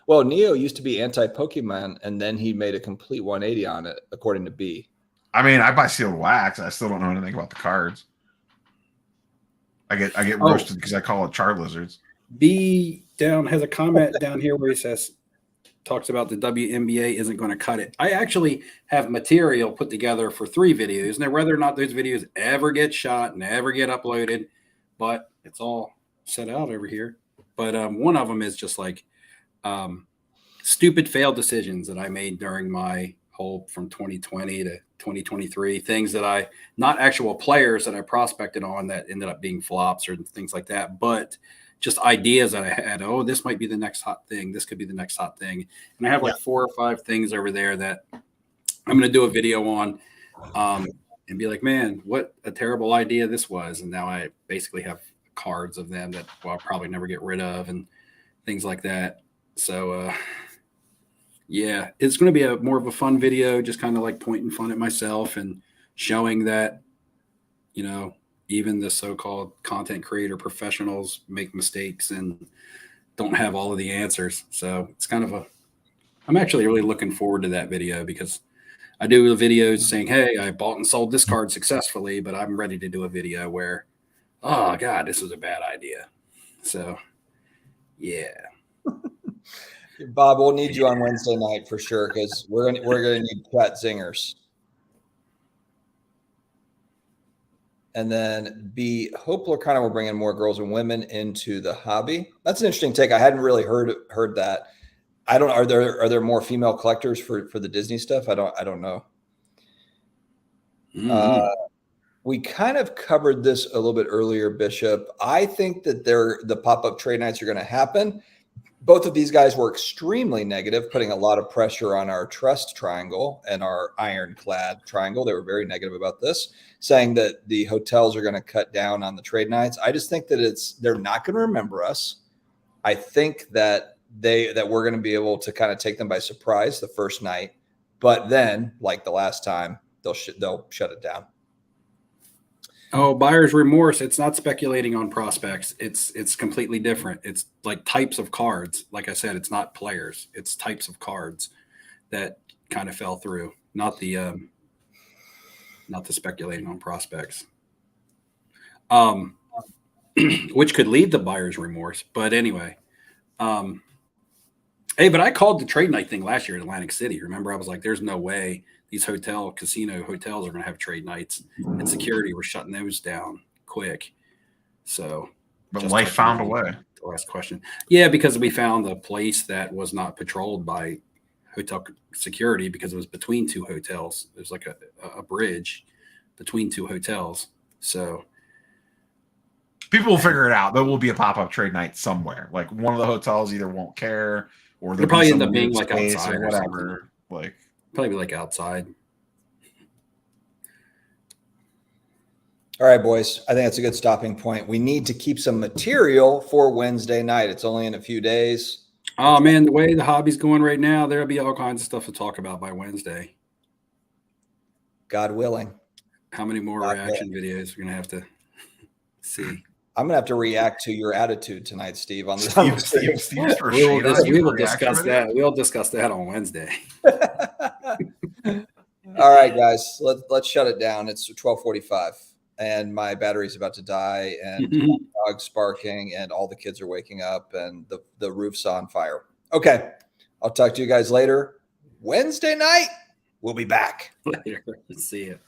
Well, Neo used to be anti-Pokemon, and then he made a complete 180 on it, according to B. I mean, I buy sealed wax. I still don't know anything about the cards. I get roasted because I call it Charizards. B down has a comment down here where he talks about the WNBA isn't going to cut it. I actually have material put together for 3 videos. Now, whether or not those videos ever get shot and ever get uploaded, but it's all set out over here. But one of them is just like stupid failed decisions that I made during my whole from 2020 to 2023, things that not actual players that I prospected on that ended up being flops or things like that, but just ideas that I had. Oh, this might be the next hot thing. This could be the next hot thing. And I have like 4 or 5 things over there that I'm going to do a video on and be like, man, what a terrible idea this was. And now I basically have cards of them that I'll probably never get rid of and things like that. So, it's going to be more of a fun video, just kind of like pointing fun at myself and showing that, even the so-called content creator professionals make mistakes and don't have all of the answers. So it's kind of I'm actually really looking forward to that video because I do videos saying, hey, I bought and sold this card successfully, but I'm ready to do a video where, oh God, this was a bad idea. So yeah. Bob, we'll need you on Wednesday night for sure because we're gonna need chat zingers. And then B, Hopler kind of will bring in more girls and women into the hobby. That's an interesting take. I hadn't really heard that. I don't. Are there more female collectors for the Disney stuff? I don't know. Mm-hmm. We kind of covered this a little bit earlier, Bishop. I think that the pop-up trade nights are going to happen. Both of these guys were extremely negative, putting a lot of pressure on our trust triangle and our ironclad triangle. They were very negative about this, saying that the hotels are going to cut down on the trade nights. I just think that they're not going to remember us. I think that we're going to be able to kind of take them by surprise the first night, but then, like the last time, they'll shut it down. Oh, buyer's remorse. It's not speculating on prospects. It's completely different. It's like types of cards. Like I said, it's not players. It's types of cards that kind of fell through. Not the speculating on prospects. Which could lead to buyer's remorse. But anyway, hey, but I called the trade night thing last year in Atlantic City. Remember, I was like, there's no way these casino hotels are going to have trade nights, and security were shutting those down quick. So, but life found a way. The last question. Yeah, because we found a place that was not patrolled by hotel security because it was between 2 hotels. There's like a bridge between 2 hotels. So people will figure it out. There will be a pop-up trade night somewhere. Like one of the hotels either won't care or they'll probably end up being like outside or whatever. Like probably like outside. All right, boys. I think that's a good stopping point. We need to keep some material for Wednesday night. It's only in a few days. Oh, man, the way the hobby's going right now, there'll be all kinds of stuff to talk about by Wednesday. God willing. How many more reaction videos we're going to have to see? I'm going to have to react to your attitude tonight, Steve. On this, we will discuss that. We'll discuss that on Wednesday. All right, guys. Let's shut it down. It's 12:45. and my battery's about to die, and dog's barking, and all the kids are waking up, and the roof's on fire. Okay, I'll talk to you guys later. Wednesday night, we'll be back. Later. See you.